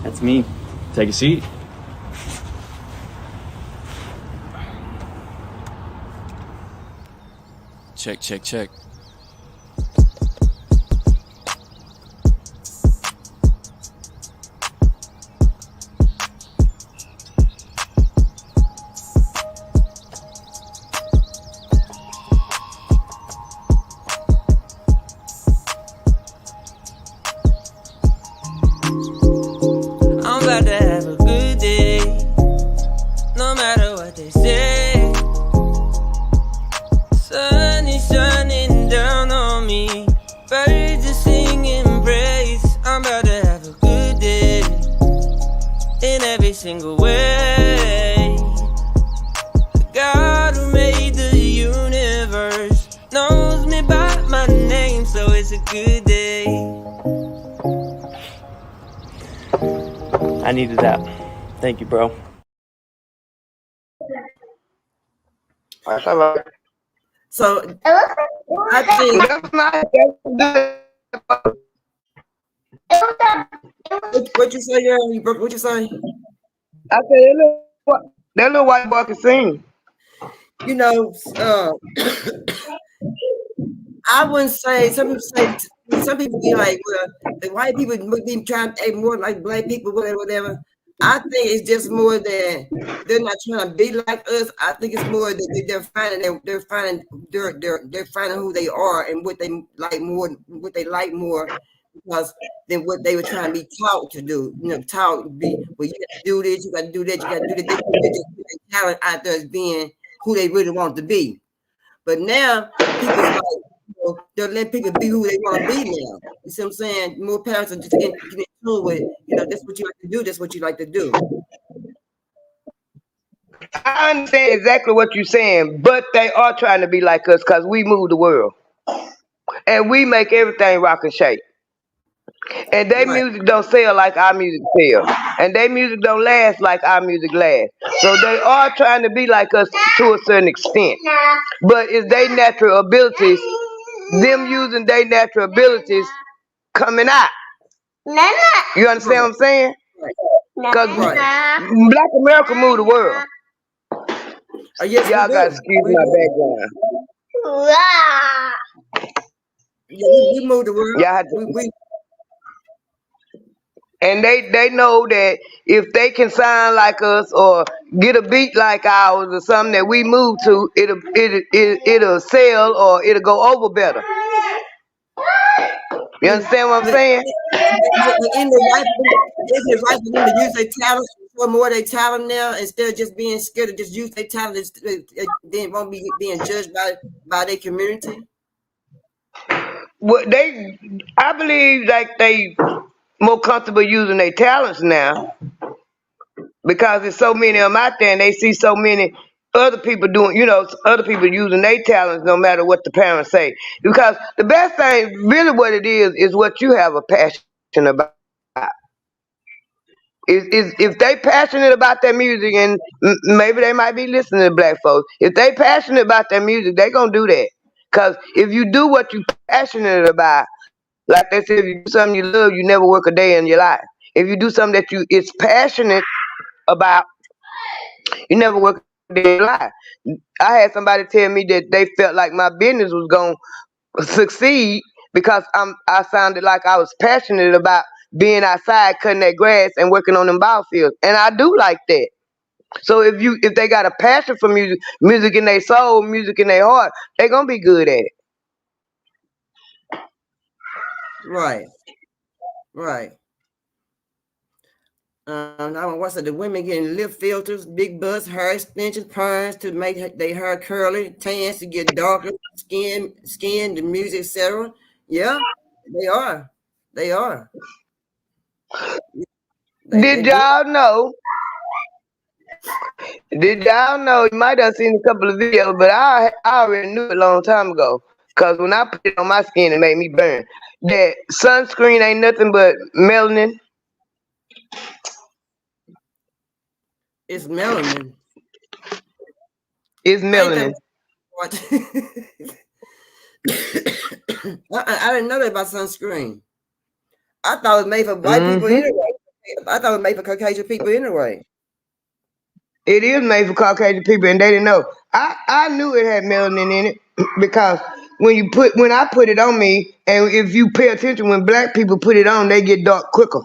That's me. Take a seat. Check. I'm about to have a good day, no matter what they say. Sun is shining down on me, birds are singing praise. I'm about to have a good day, in every single way. The God who made the universe knows me by my name, so it's a good day. I needed that. Thank you, bro. So I think what you say, girl? You broke what you say? I said that little white boy can sing. You know, I wouldn't say some people be like, well, the white people be trying to act more like black people, whatever. I think it's just more that they're not trying to be like us. I think it's more that they're finding who they are and what they like more, because than what they were trying to be taught to do. You know, taught to be, well, you got to do this, you got to do that, you got to do that. They just put their talent out there as being who they really want to be. But now people like, they're letting people be who they want to be now. You see what I'm saying? More parents are just getting into it. You know, that's what you like to do. That's what you like to do. I understand exactly what you're saying, but they are trying to be like us because we move the world. And we make everything rock and shake. And their music don't sell like our music sells. And their music don't last like our music lasts. So they are trying to be like us to a certain extent. But it's their natural abilities, them using their natural abilities coming out. You understand what I'm saying? Because Black America move the world. Yes, y'all got to excuse my background. Yeah, we move the world. Y'all have to, and they know that if they can sound like us or get a beat like ours or something that we move to, it'll sell or it'll go over better. You understand what I'm saying? Isn't it right for them to use their talent for more their talent now instead of just being scared to just use their talent? They won't be being judged by their community. Well, I believe like they more comfortable using their talents now because there's so many of them out there and they see so many other people doing, other people using their talents no matter what the parents say. Because the best thing, really what it is what you have a passion about. If they passionate about their music, and maybe they might be listening to black folks, if they passionate about their music, they gonna do that. Because if you do what you passionate about, like they said, if you do something you love, you never work a day in your life. If you do something that it's passionate about, you never work a day in your life. I had somebody tell me that they felt like my business was gonna succeed because I sounded like I was passionate about being outside, cutting that grass and working on them ball fields. And I do like that. So if they got a passion for music in their soul, music in their heart, they're gonna be good at it. Right. Now what's it? The women getting lip filters, big butts, hair extensions, perms to make their hair curly, tans to get darker, skin, the music, etc. Yeah, they are. Did y'all know? You might have seen a couple of videos, but I already knew it a long time ago. Because when I put it on my skin, it made me burn. That sunscreen ain't nothing but melanin. It's melanin. It's melanin. I didn't know that about sunscreen. I thought it was made for white people anyway. I thought it was made for Caucasian people anyway. It is made for Caucasian people, and they didn't know. I knew it had melanin in it because when I put it on me, and if you pay attention, when black people put it on, they get dark quicker.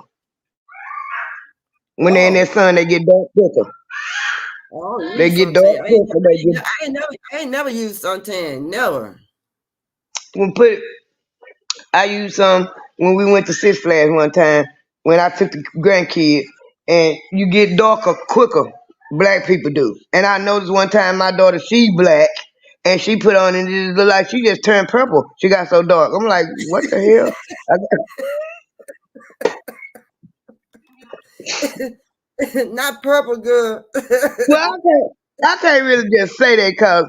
When they're in that sun, they get dark quicker. They get dark quicker. I ain't never used suntan. Never. I used some when we went to Six Flags one time when I took the grandkids, and you get darker quicker. Black people do. And I noticed one time my daughter, she black, and she put on and it looked like she just turned purple. She got so dark. I'm like, what the hell? Not purple, girl. Well, I can't really just say that because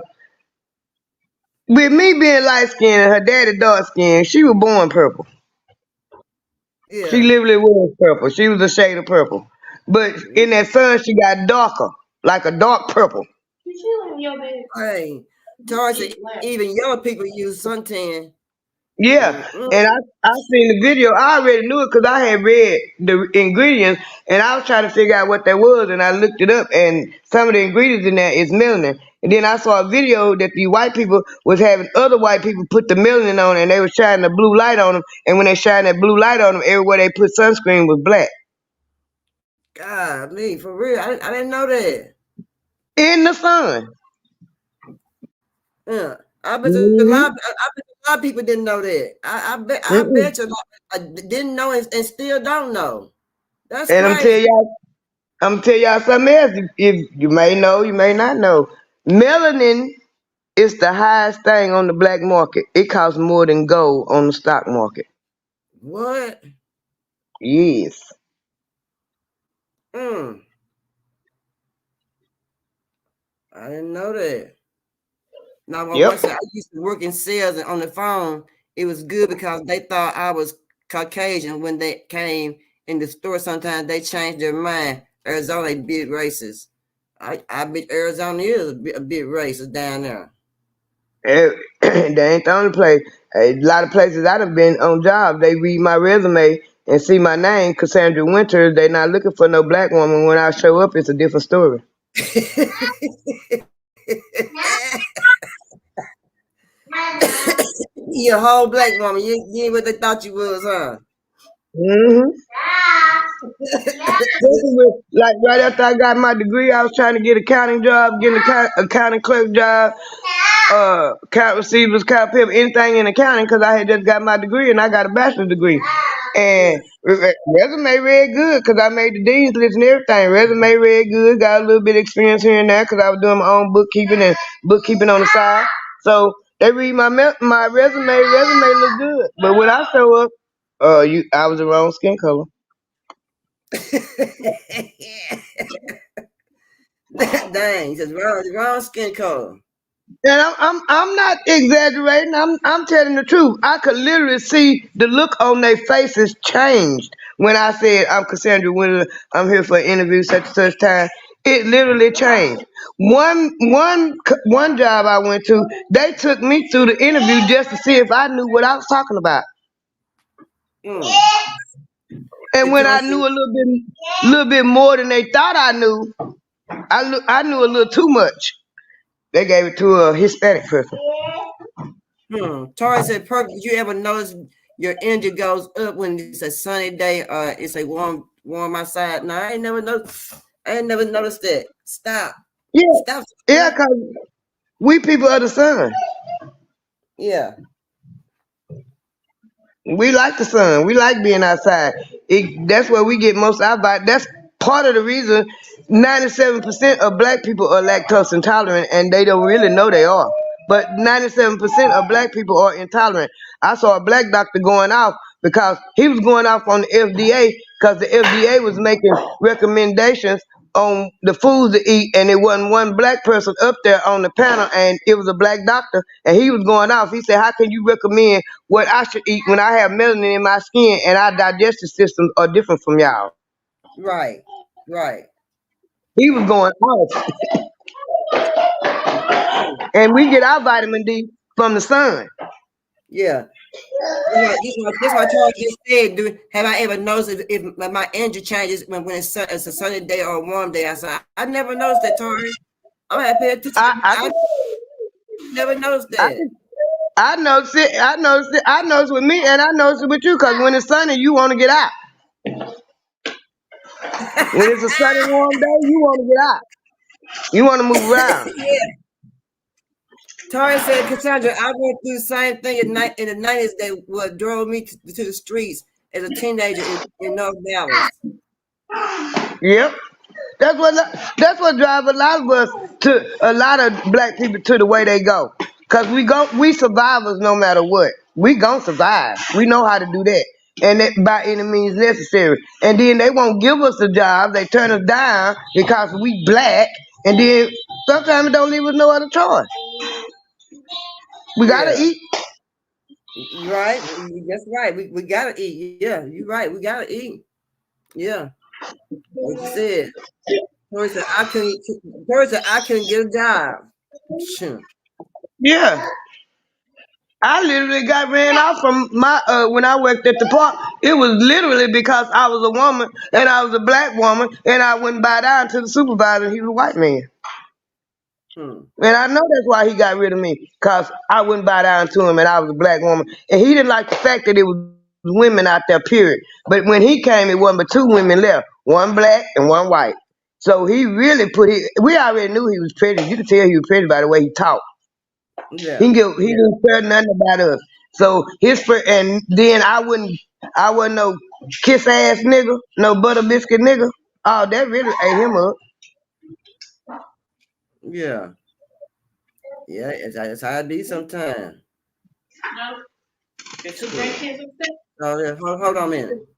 with me being light skinned and her daddy dark skinned, she was born purple. Yeah. She literally was purple. She was a shade of purple. But in that sun, she got darker, like a dark purple. Hey, Tarsha, even young people use suntan. Yeah, and I seen the video. I already knew it because I had read the ingredients, and I was trying to figure out what that was, and I looked it up, and some of the ingredients in there is melanin. And then I saw a video that the white people was having other white people put the melanin on, and they was shining the blue light on them. And when they shine that blue light on them, everywhere they put sunscreen was black. God, me for real. I didn't know that. In the sun. Yeah, I bet a lot of people didn't know that. I bet you I didn't know and still don't know. That's And crazy. I'm tell y'all something else. If you may know, you may not know. Melanin is the highest thing on the black market. It costs more than gold on the stock market. What? Yes. I didn't know that. Now, once I used to work in sales and on the phone, it was good because they thought I was Caucasian when they came in the store. Sometimes they changed their mind. Arizona, they big racist. I bet Arizona is a big racist down there. They ain't the only place. A lot of places I done been on job, they read my resume and see my name, Cassandra Winters. They not looking for no black woman. When I show up, it's a different story. You a whole black woman. You ain't what they thought you was, huh? Like right after I got my degree, I was trying to get accounting job, getting accounting clerk job, account receivers, account payable, anything in accounting, because I had just got my degree and I got a bachelor's degree. And resume read good because I made the dean's list and everything. Resume read good, got a little bit of experience here and there because I was doing my own bookkeeping and bookkeeping on the side. So they read my resume. Resume look good, but when I show up, I was the wrong skin color. Dang, just wrong skin color. And I'm not exaggerating. I'm telling the truth. I could literally see the look on their faces changed when I said I'm Cassandra Winters. I'm here for an interview such and such time. It literally changed. One job I went to, they took me through the interview just to see if I knew what I was talking about. And when I knew a little bit more than they thought I knew, I knew a little too much. They gave it to a Hispanic person. Tori said, "Purple, you ever notice your energy goes up when it's a sunny day or it's a warm outside?" No, I ain't never noticed that. Stop. Yeah, Stop. Yeah, because we people of the sun. Yeah. We like the sun. We like being outside. That's where we get most of our vibe. That's part of the reason 97% of black people are lactose intolerant, and they don't really know they are. But 97% of black people are intolerant. I saw a black doctor going off because he was going off on the FDA because the FDA was making recommendations on the foods to eat, and it wasn't one black person up there on the panel, and it was a black doctor, and he was going off. He said, "How can you recommend what I should eat when I have melanin in my skin and our digestive systems are different from y'all?" Right. He was going off. And we get our vitamin D from the sun. Yeah. That's what Charles just said. Have I ever noticed if my energy changes when it's a sunny day or a warm day? I said, I never noticed that, Tori. I'm gonna pay attention. I never noticed that. I noticed it. I noticed with me, and I noticed it with you, because when it's sunny, you want to get out. When it's a sunny, warm day, you want to get out. You want to move around. Yeah. Tori said, "Cassandra, I went through the same thing in the 90s. They drove me to the streets as a teenager in North Dallas." Yep. That's what drives a lot of black people to the way they go. Cause we survivors no matter what. We gonna survive. We know how to do that. And that by any means necessary. And then they won't give us a job. They turn us down because we black. And then sometimes it don't leave us no other choice. We gotta eat. Right. That's right. We gotta eat. Yeah, you're right. We gotta eat. Yeah. Like you said. Tori said, I couldn't get a job. Sure. Yeah. I literally got ran off from my when I worked at the park. It was literally because I was a woman and I was a black woman and I wouldn't bow down to the supervisor. He was a white man, and I know that's why he got rid of me because I wouldn't bow down to him and I was a black woman, and he didn't like the fact that it was women out there. Period. But when he came, it wasn't but two women left, one black and one white. So he really put it. We already knew he was pretty. You could tell he was pretty by the way he talked. Yeah. He didn't care nothing about us. So and then I wasn't no kiss ass nigga, no butter biscuit nigga. Oh, that really ate him up. Yeah. Yeah, it's how it be sometimes. Your two grandkids upstairs? Oh yeah, hold on a minute.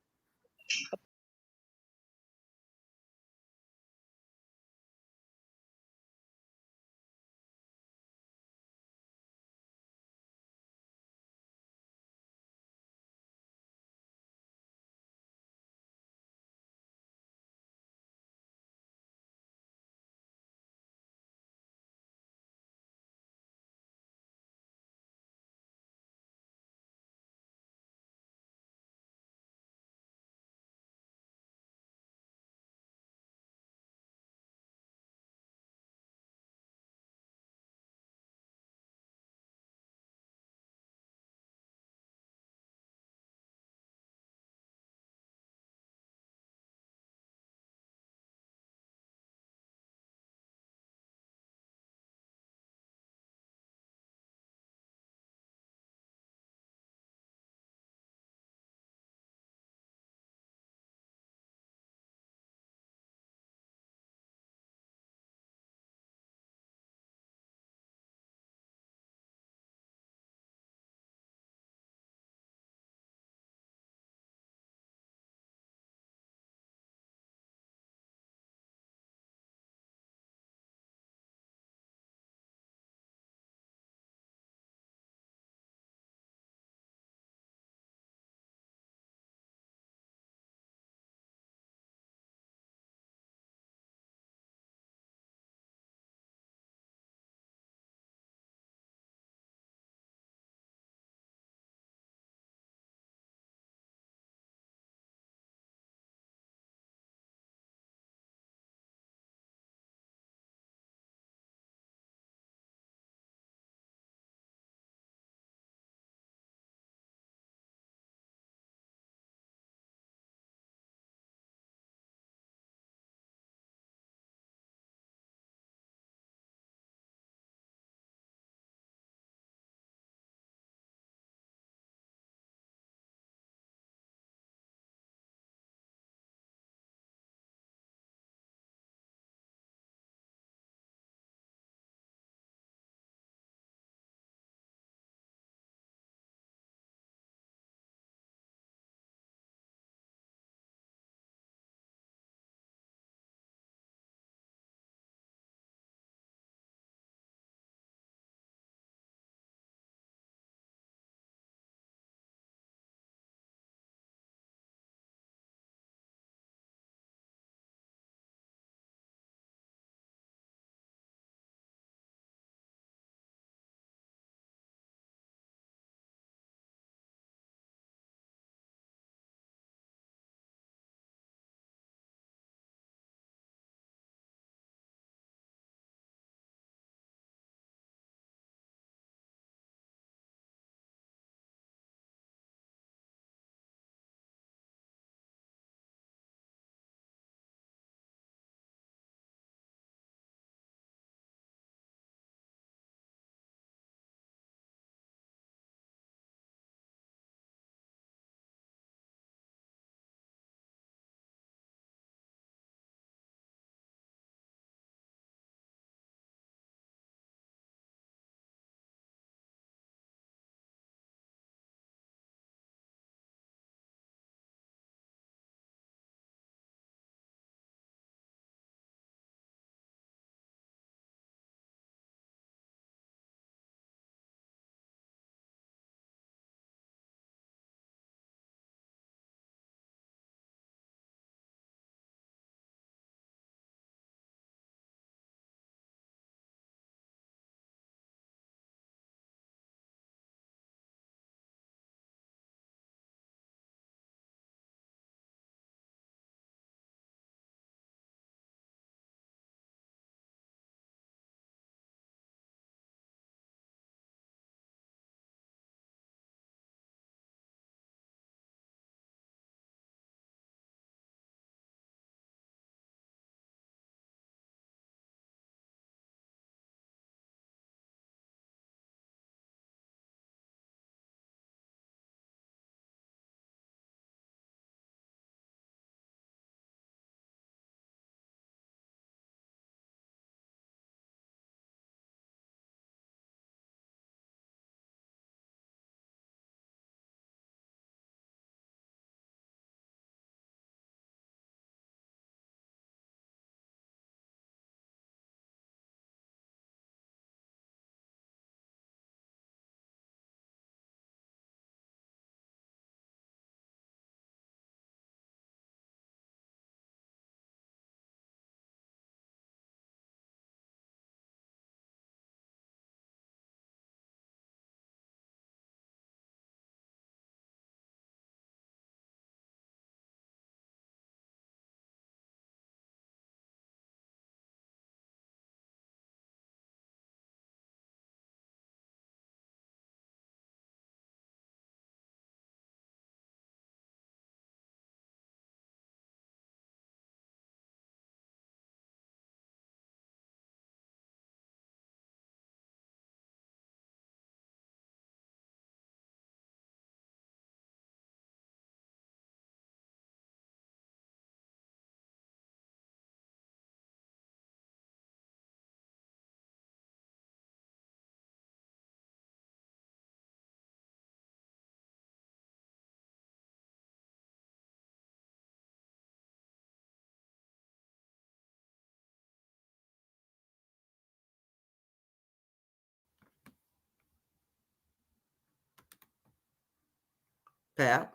Pal.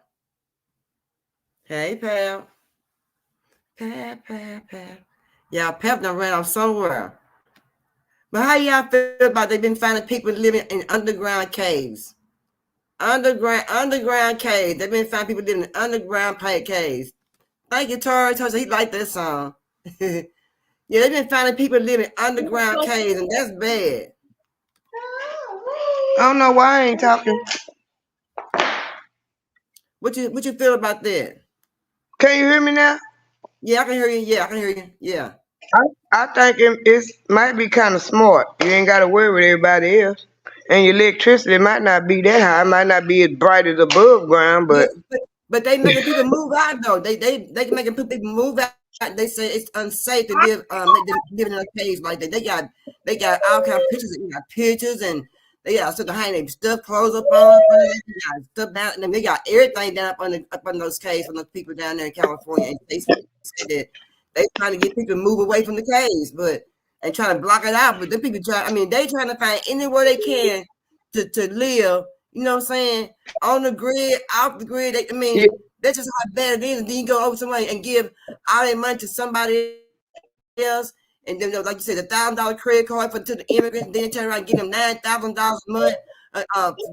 Hey, Pal. Pal. Yeah, Pal done ran off somewhere. But how y'all feel about they've been finding people living in underground caves? Underground caves. They've been finding people living in underground caves. Thank you, Tori. Tori said he liked that song. Yeah, they've been finding people living in underground caves, and that's bad. I don't know why I ain't talking. What you feel about that? Can you hear me now? Yeah, I can hear you. Yeah, I can hear you. Yeah. I think it might be kind of smart. You ain't got to worry with everybody else. And your electricity might not be that high. It might not be as bright as above ground, but... Yeah, but they making people move out, though. They making people move out. They say it's unsafe to live living in a cave like that. They got all kind of pictures. They got pictures and they got stuff behind their stuff, clothes up on. They got stuff down, and they got everything down up on those caves from those people down there in California. And they said that they trying to get people to move away from the caves, and trying to block it out. But the people they trying to find anywhere they can to live. You know what I'm saying? On the grid, off the grid. That's just how bad it is. And then you go over somebody and give all their money to somebody else. And then, like you said, $1,000 credit card to the immigrants. And then turn around and give them $9,000 a month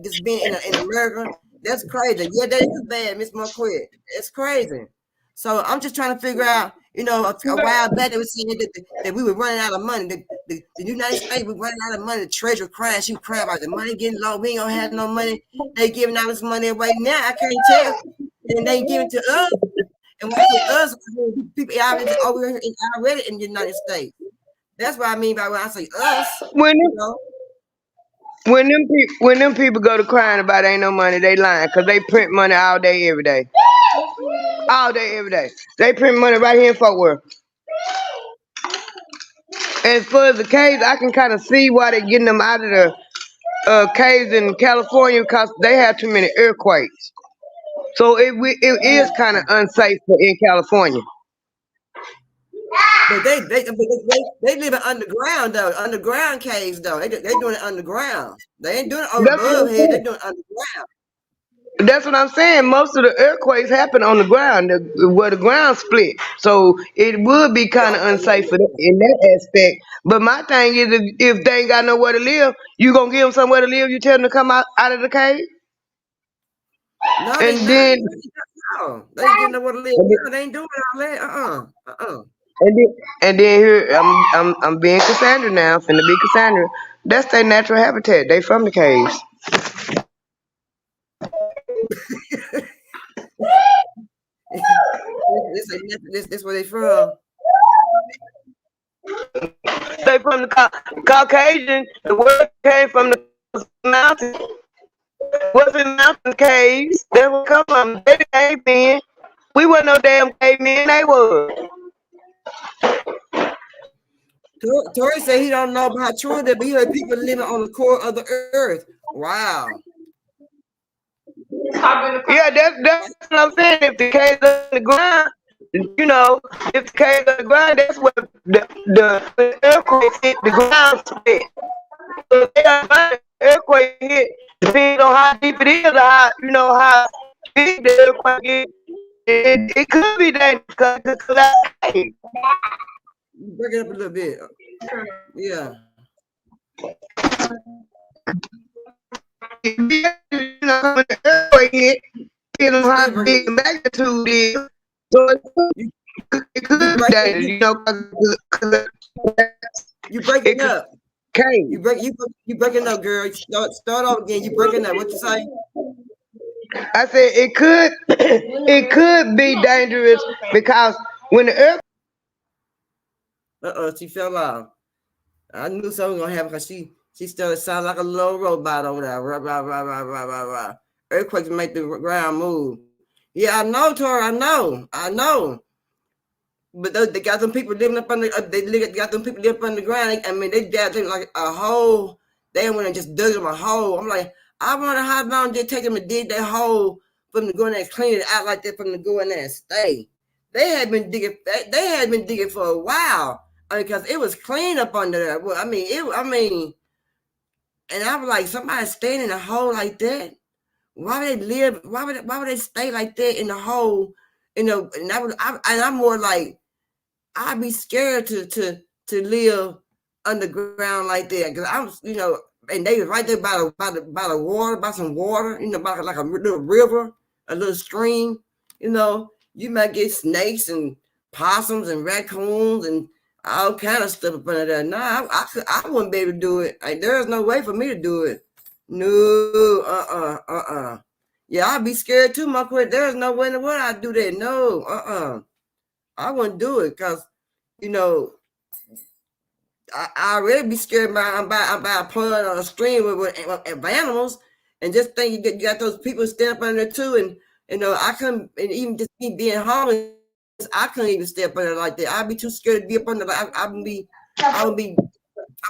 just being in America. That's crazy. Yeah, that is bad, Miss Marquette. It's crazy. So I'm just trying to figure out, a while back they were saying that we were running out of money. The United States was running out of money. The treasury crash. You crap out the money getting low. We ain't gonna have no money. They giving out this money away now. I can't tell. And they give it to us. And when I say us, people already in the United States. That's what I mean by when I say us. When them people go to crying about ain't no money, they lying because they print money all day, every day. All day, every day. They print money right here in Fort Worth. As far as the caves, I can kind of see why they're getting them out of the caves in California because they have too many earthquakes. So it is kind of unsafe in California. But they live in underground though, underground caves though. They doing it underground. They ain't doing it above head. They doing it underground. That's what I'm saying. Most of the earthquakes happen on the ground, where the ground split. So it would be kind of unsafe for them in that aspect. But my thing is, if they ain't got nowhere to live, you gonna give them somewhere to live? You tell them to come out of the cave? No, and they then they ain't getting nowhere to live. No, they ain't doing all that. And then here I'm being Cassandra now. I'm finna be Cassandra. That's their natural habitat. They from the caves. This where they from. They from the Caucasian. The word came from the mountain. What's in mountain caves? They would come from. They came in. We wasn't no damn cavemen. They was. Tori said he don't know about true that, but he heard people living on the core of the earth. Wow. Yeah, that's what I'm saying. If the cave's on the ground, if the cave's on the ground, that's where the earthquake hit the ground split. So if they got the earthquake hit, depending on how deep it is, or how big the earthquake is, it could be dangerous because that's cave. Break it up a little bit. Yeah. When the earthquake hit, depending on how big the magnitude is, so it could be dangerous, You breaking up. Okay. You breaking up, girl. Start off again. You breaking up. What you say? I said it could be dangerous because when the earth. She fell off. I knew something was gonna happen because she started sounding like a little robot over there. Rah, rah, rah, rah, rah, rah, rah. Earthquakes make the ground move. Yeah, I know, Tori. I know. But they got them people living up on the. They got them people living up on the ground. I mean, they got them like a hole. They went and just dug them a hole. I'm like, I wonder how long did it take them to dig that hole for them to go in there and clean it out like that for them to go in there and stay. They had been digging. They had been digging for a while because it was clean up under there. Well, and I was like, somebody staying in a hole like that why would they live? Why would they stay like that in the hole? And I'm more like, I'd be scared to live underground like that, because I'm, and they was right there by the water, by some water, by like a little river, a little stream. You might get snakes and possums and raccoons and all kind of stuff up under there. Nah, I wouldn't be able to do it. Like, there's no way for me to do it. No, Yeah, I'd be scared too, my quit. There's no way in the world I'd do that. No, I wouldn't do it, because, I already be scared about a pond or a stream with animals, and just think you got those people stand up under there too, and I couldn't, and even just me being homeless, I couldn't even step under like that. I'd be too scared to be up under. I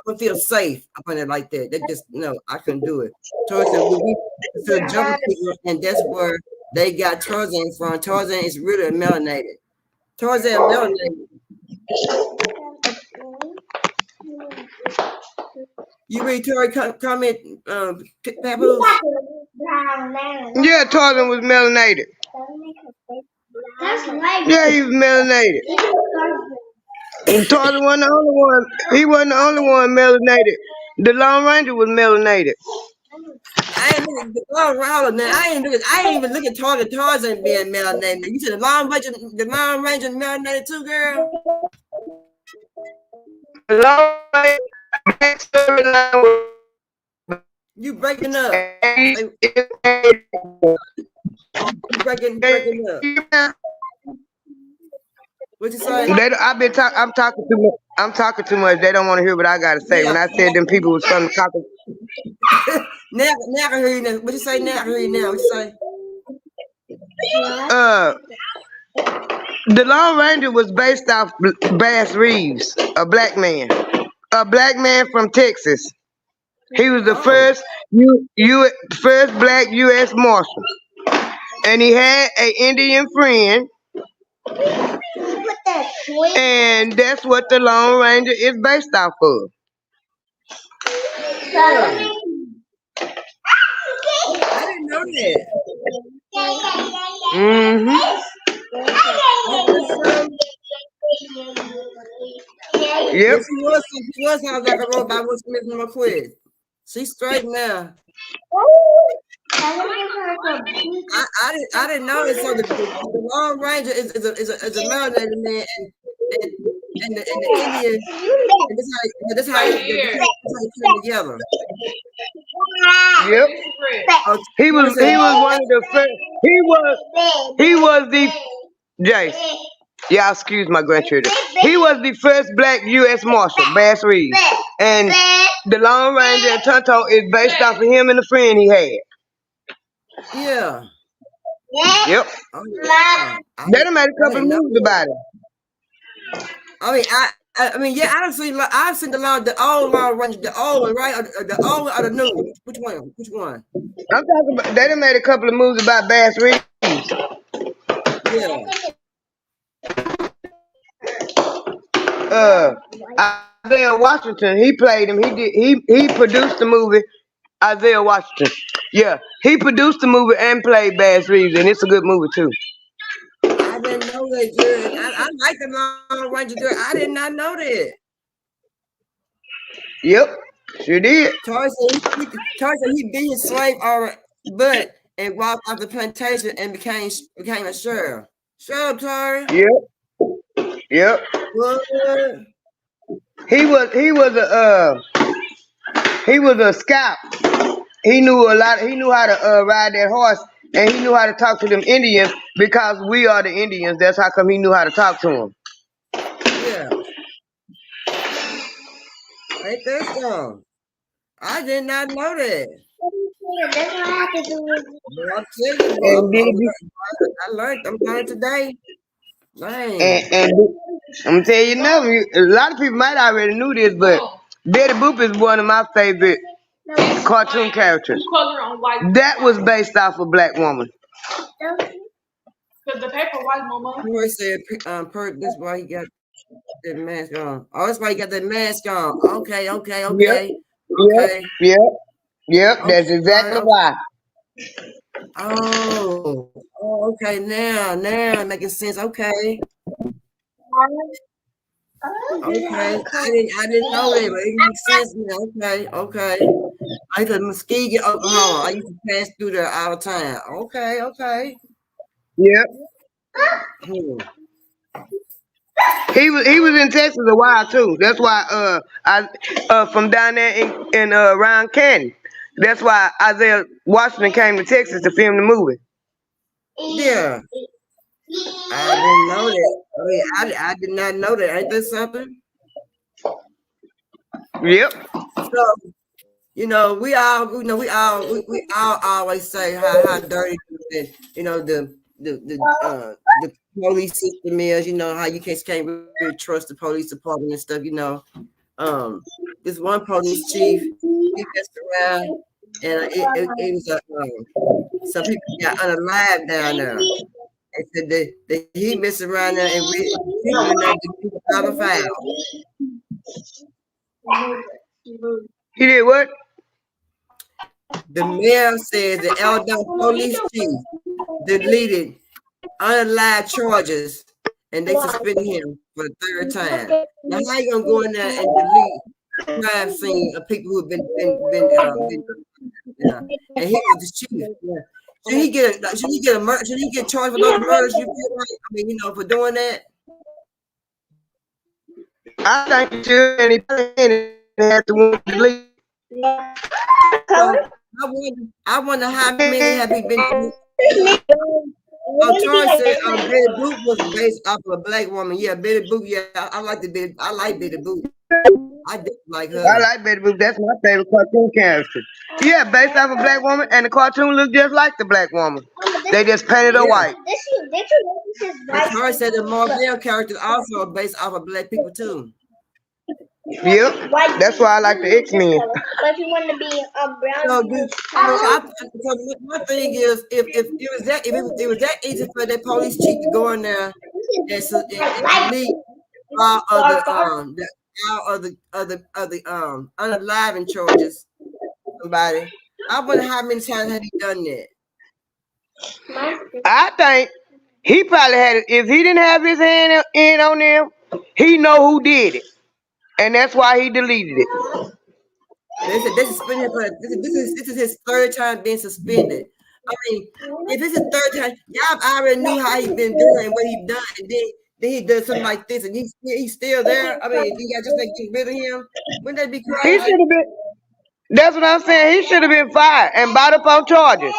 would feel safe up under like that. That just I couldn't do it. So jumping people, and that's where they got Tarzan from. Tarzan is really melanated. Tarzan melanated. You read Tori comment, Papoose? Yeah, Tarzan was melanated. Yeah, he was melanated. And Tarzan wasn't the only one. He wasn't the only one melanated. The Lone Ranger was melanated. I ain't even look at Tarzan being melanated. You said the Lone Ranger melanated too, girl? The Lone Ranger. You breaking up. You breaking up. What you say? I'm talking too much. I'm talking too much. They don't want to hear what I gotta say. When I said them people was from talking. now I can hear you now. What you say now? I can hear you now. What you say? The Lone Ranger was based off Bass Reeves, a black man from Texas. He was the first black U.S. Marshal, and he had an Indian friend, and that's what the Lone Ranger is based off of. I didn't know that. Yep. She was sounds like a robot. What's missing my quiz? She's straight now. I didn't know it. So the Lone Ranger is a melanated man, and the Indian. And this how they come together. Yep. He was one of the first. He was the Jace. Yeah, excuse my grandchildren. He was the first black U.S. Marshal, Bass Reeves. And the Lone Ranger and Tonto is based off of him and the friend he had. Yeah. Yep. They done made a couple of movies about it. I mean, yeah, I've seen the old Lone Ranger, the old one, right? Or the old or the new one? Which one? I'm talking about, they done made a couple of movies about Bass Reeves. Yeah. Isaiah Washington, he played him. He produced the movie. Isaiah Washington. Yeah, he produced the movie and played Bass Reeves, and it's a good movie too. I didn't know that, good. I like the Lone Ranger, girl. I did not know that. Yep, sure did. Tarzan, he beat his slave butt and walked off the plantation and became a sheriff. Shut up, Tori. Yep. What? He was a scout. He knew a lot. He knew how to ride that horse, and he knew how to talk to them Indians because we are the Indians. That's how come he knew how to talk to them. Yeah. Ain't that so? I did not know that. That's what I have to do with I learned. I'm learning today. Dang. And I'm gonna tell you now, a lot of people might already knew this, but Betty Boop is one of my favorite cartoon characters. That was based off a black woman. Because the paper white, mama. Who said this why he got that mask on? Oh, that's why he got that mask on. Okay. Yep. That's exactly why. Oh, okay. Now making sense. Okay. Okay. I didn't know that, but it makes sense now. Okay. I used to Muskegon, Oklahoma. I used to pass through there all the time. Okay. Yep. Hmm. He was in Texas a while too. That's why I from down there in around Canton. That's why Isaiah Washington came to Texas to film the movie. Yeah. I didn't know that. I mean, I did not know that. Ain't that something? Yep. So, we all always say how dirty the police system is. How you can't really trust the police department and stuff. This one police chief, he messed around, and it was some people got unalive down there. They said that he messed around there and we went out to do a foul. He did what? The mayor says the Alabama police chief deleted unalive charges and they suspended him for the third time. Now how you gonna go in there and delete crime scene of people who've been and he was the chief. Yeah. Should he get charged for those murders? You feel like? I mean, for doing that. I think he should, and he had to delete. So, I wonder how many have he been. Charles said Betty Boop was based off of a black woman. Yeah, Betty Boop. Yeah, I like Betty Boop. I did like her. I like Betty Boop. That's my favorite cartoon character. Yeah, based off a black woman, and the cartoon looked just like the black woman. They just painted her white. Charles said the Marvel characters also are based off of black people too. Yep, that's why I like the X-Men. But if you want to be brown, so my thing is, if it was that easy for that police chief to go in there and delete all of the unalive charges, somebody, I wonder how many times have he done that? I think he probably had it. If he didn't have his hand in on them, he know who did it. And that's why he deleted it. They suspended him for this is his third time being suspended. I mean, if it's his third time, y'all already knew how he's been doing and what he done, and then he does something like this, and he's still there. I mean, you got just like get rid of him. Wouldn't that be crazy? He should have been. That's what I'm saying. He should have been fired and brought up on charges.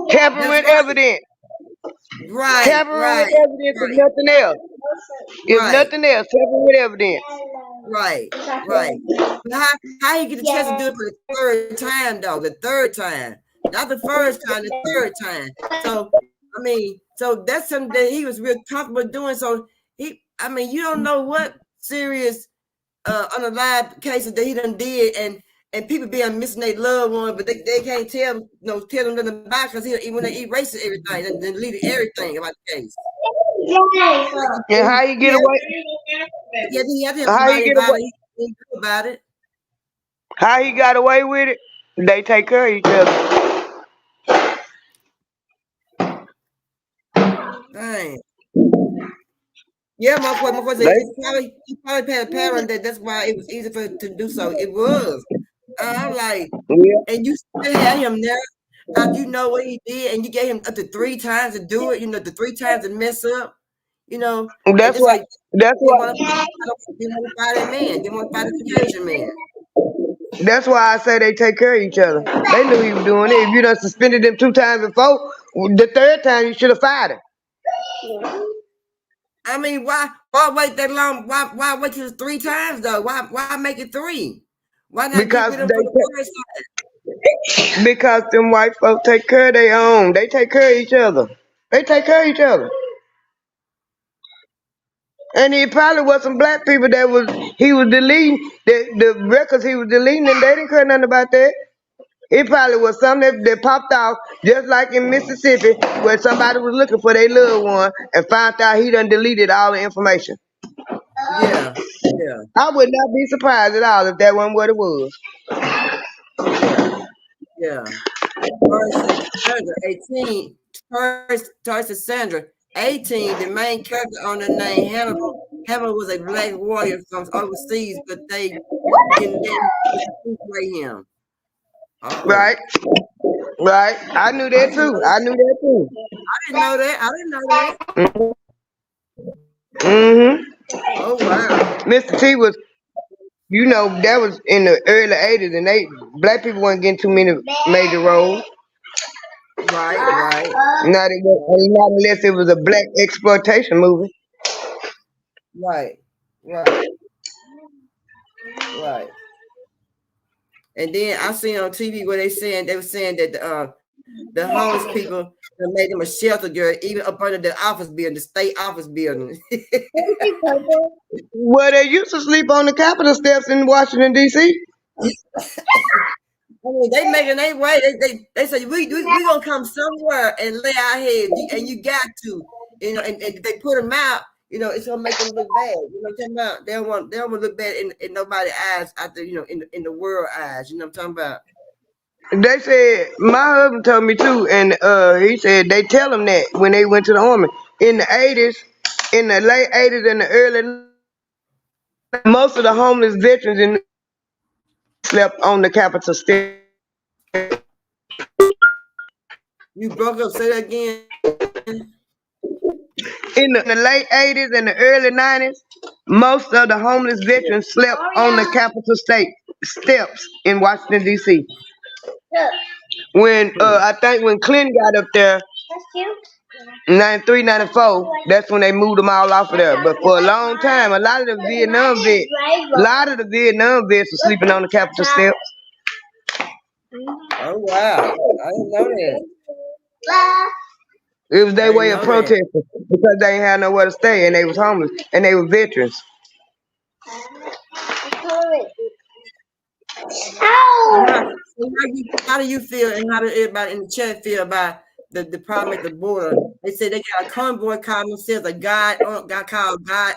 Tampering with evidence. Right. Tampering with evidence is nothing else. It's nothing else. Tampering with evidence. Right. But how he get the chance to do it for the third time though? The third time, not the first time, the third time. So I mean, so that's something that he was real comfortable doing. So you don't know what serious unalive cases that he done did, and people being missing their loved one, but they can't tell them nothing about because he when they erased everything and deleted everything about the case. And how you get away? Yeah, he had to have somebody about it. How he got away with it? They take care of each other. Dang. Yeah, my boy said he probably had a pattern that's why it was easy for him to do so. It was. I'm like, and you still had him there. You know what he did, and you gave him up to 3 times to do it. The 3 times to mess up. That's why. That's why. They want to fight that man. They want to fight the Caucasian man. That's why I say they take care of each other. They knew he was doing it. If you done suspended him 2 times before, the 3rd time you should have fired him. I mean, why wait that long? Why wait till 3 times though? Why make it 3? Why not because get rid of the first time? Because them white folks take care of their own. They take care of each other. They take care of each other. And it probably was some black people he was deleting the records he was deleting, and they didn't care nothing about that. It probably was something that popped off, just like in Mississippi, where somebody was looking for their little one and found out he done deleted all the information. Yeah. I would not be surprised at all if that wasn't what it was. Yeah. Sandra, 18. Tarsa Sandra, 18. The main character on the name Hannibal. Hannibal was a black warrior from overseas, but they didn't play him. Right. I knew that too. I didn't know that. Mm-hmm. Oh wow. Mr. T was, that was in the early 80s, and black people weren't getting too many major roles. Right. Not unless it was a black exploitation movie. Right. And then I seen on TV where they were saying that the homeless people made them a shelter, girl, even up under the office building, the state office building. Well, they used to sleep on the Capitol steps in Washington, D.C. I mean, they making their way. They say we gonna come somewhere and lay our heads, and you got to, and they put them out. It's gonna make them look bad. You know what I'm talking about? They don't want to look bad in nobody's eyes out there. In the world eyes. You know what I'm talking about? They said, my husband told me too, and he said they tell them that when they went to the army in the 80s, in the late 80s and the early 90s, most of the homeless veterans slept on the Capitol steps. You broke up. Say that again. In the late 80s and the early 90s, most of the homeless veterans slept on the Capitol steps in Washington, D.C. When I think when Clinton got up there, 93, 94, that's when they moved them all off of there. But for a long time, a lot of the Vietnam vets were sleeping on the Capitol steps. Oh wow, I didn't know that. It was their way of protesting because they ain't had nowhere to stay and they was homeless and they were veterans. How do you feel, and how do everybody in the chat feel about the problem at the border? They say they got a convoy called themselves a God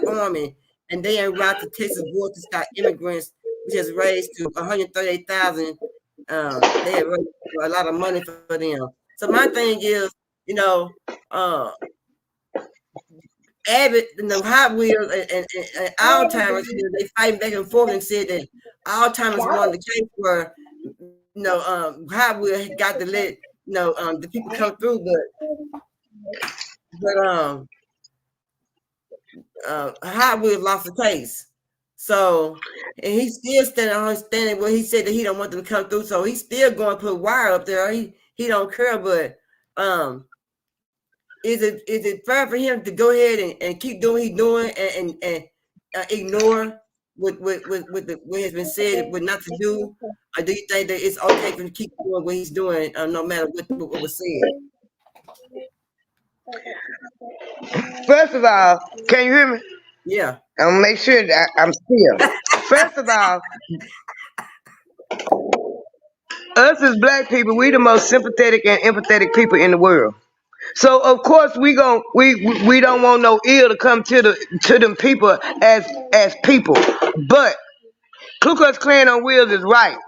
Army, and they en route to Texas border to stop immigrants, which has raised to 138,000. They have raised a lot of money for them. So my thing is, Abbott, Hot Wheels, and Alzheimer's, they fighting back and forth and said that Alzheimer's one of the case where, Hot Wheels got to let, the people come through, but Hot Wheels lost the case. So, and he's still standing where he said that he don't want them to come through. So he's still going to put wire up there. He don't care, but is it fair for him to go ahead and keep doing what he's doing and ignore what has been said, what not to do? Or do you think that it's okay for him to keep doing what he's doing, no matter what was said? First of all, can you hear me? Yeah. I'm gonna make sure that I'm still. First of all, us as black people, we the most sympathetic and empathetic people in the world. So of course we don't want no ill to come to them people as people. But Ku Klux Klan on wheels is right.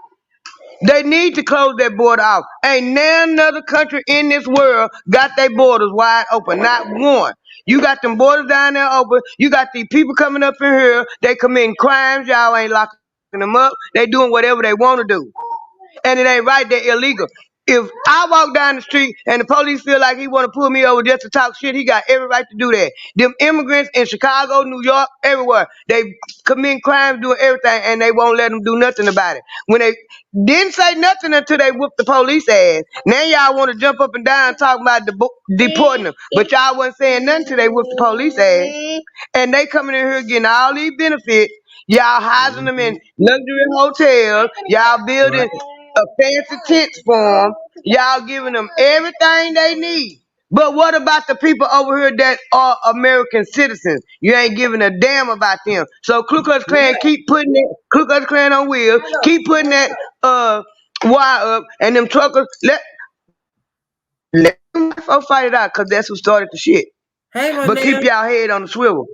They need to close their border off. Ain't now another country in this world got their borders wide open. Not one. You got them borders down there open. You got these people coming up in here. They committing crimes. Y'all ain't locking them up. They doing whatever they want to do. And it ain't right. They're illegal. If I walk down the street and the police feel like he want to pull me over just to talk shit, he got every right to do that. Them immigrants in Chicago, New York, everywhere, they commit crimes, doing everything, and they won't let them do nothing about it. When they didn't say nothing until they whooped the police ass. Now y'all want to jump up and down talking about deporting them, but y'all wasn't saying nothing until they whooped the police ass. And they coming in here getting all these benefits. Y'all housing them in luxury hotels. Y'all building a fancy tents for them. Y'all giving them everything they need. But what about the people over here that are American citizens? You ain't giving a damn about them. So Ku Klux Klan keep putting that Ku Klux Klan on wheels, keep putting that wire up, and them truckers let them fight it out, because that's who started the shit. Hey, but keep y'all head on the swivel.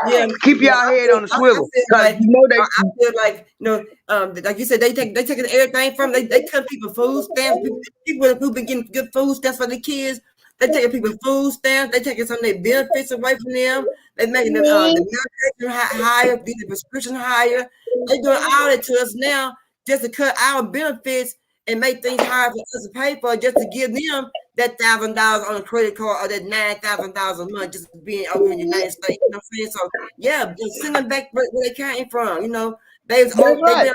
Yeah, Keep yeah. y'all head on the I swivel, feel cause like you know they. I feel like like you said, they taking everything from they cut people food stamps. People who've been getting good food stamps for the kids, they taking people food stamps. They taking some of their benefits away from them. They making the medication higher, the prescription higher. They doing all that to us now just to cut our benefits and make things hard for us to pay for, just to give them that $1,000 on a credit card or that $9,000 a month just being over in the United States. You know what I'm saying? So yeah, just send them back where they came from. You know, they was That's right.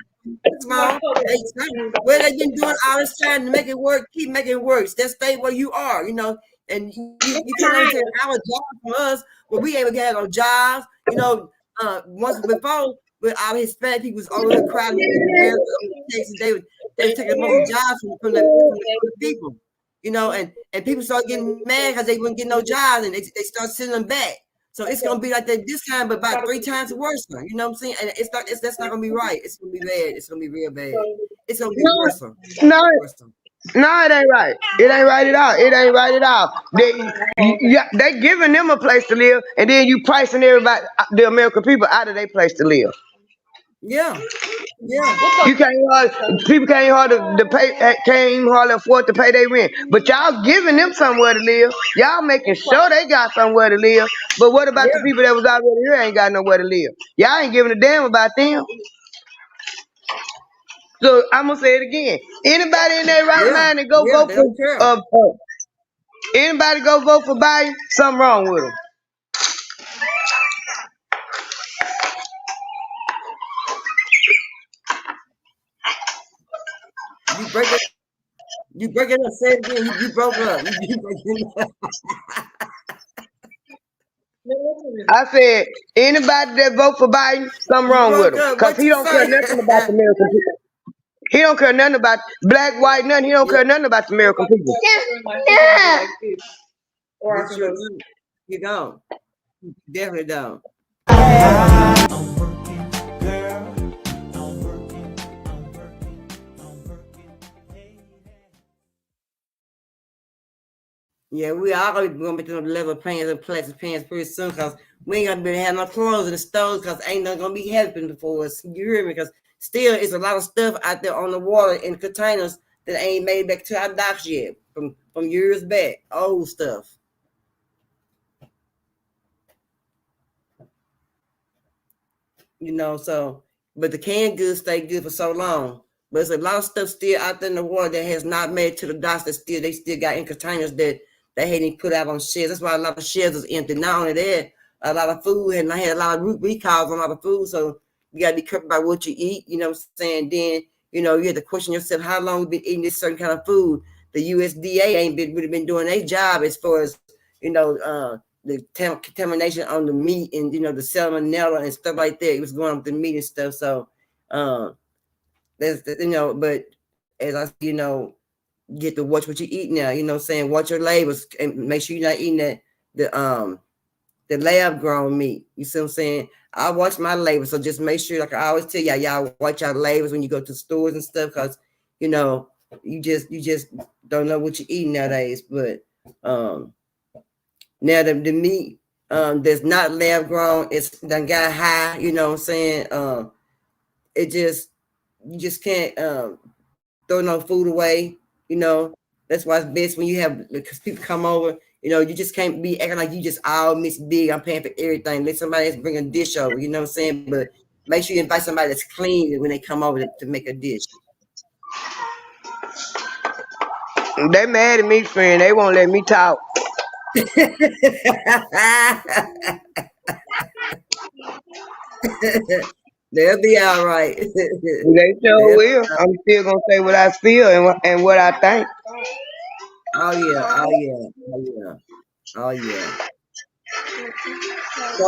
small. Where they been doing all this time to make it work, keep making it work. Just stay where you are, you know. And you can't take our job from us, but we ain't have no jobs. You know, once before, with our Hispanic people was over here crowding they were taking most of the jobs from the people. You know, and people start getting mad because they wouldn't get no jobs, and they start sending them back. So it's gonna be like that this time, but about 3 times worse. You know what I'm saying? And that's not gonna be right. It's gonna be bad. It's gonna be real bad. It's gonna be worse. No, it ain't right. It ain't right at all. It ain't right at all. They giving them a place to live, and then you pricing everybody, the American people, out of their place to live. Yeah. Yeah. You people can't even hardly afford to pay their rent. But y'all giving them somewhere to live. Y'all making sure they got somewhere to live. But what about the people that was already here ain't got nowhere to live? Y'all ain't giving a damn about them. So I'm gonna say it again. Anybody in their right mind and go vote for anybody go vote for Biden, something wrong with them. You break it up. Say it again. You broke up. You break it up. I said anybody that vote for Biden, something wrong with him, because he don't care nothing about the American people. He don't care nothing about black, white, nothing. He don't care nothing about the American people. You don't. You definitely don't. Yeah, we are gonna be doing level pants and plastic pants pretty soon, because we ain't gonna be having no clothes in the stores, because ain't nothing gonna be happening for us. You hear me? Because still, it's a lot of stuff out there on the water in containers that ain't made back to our docks yet from years back, old stuff. You know, so but the canned goods stay good for so long. But there's a lot of stuff still out there in the water that has not made it to the docks that they still got in containers that they hadn't put out on shelves. That's why a lot of shelves is empty. Not only that, a lot of food, and I had a lot of recalls on a lot of food. So you gotta be careful about what you eat, you know what I'm saying? Then, you know, you have to question yourself, how long you been eating this certain kind of food. The USDA ain't really been doing their job as far as, you know, the contamination on the meat and, you know, the salmonella and stuff like that. It was going on with the meat and stuff. So there's, you know, but as I, you know, you get to watch what you eat now, you know what I'm saying? Watch your labels and make sure you're not eating the lab grown meat. You see what I'm saying? I watch my labels. So just make sure, like I always tell y'all watch your labels when you go to stores and stuff, because, you know, you just don't know what you're eating nowadays. But now the meat that's not lab grown, it's done got high, you know what I'm saying? You just can't throw no food away, you know. That's why it's best when you have, because people come over, you know, you just can't be acting like you just all miss big. I'm paying for everything. Let somebody else bring a dish over, you know what I'm saying? But make sure you invite somebody that's clean when they come over to make a dish. They mad at me, friend. They won't let me talk. They'll be all right. They sure will. I'm still gonna say what I feel and what I think. Oh yeah. So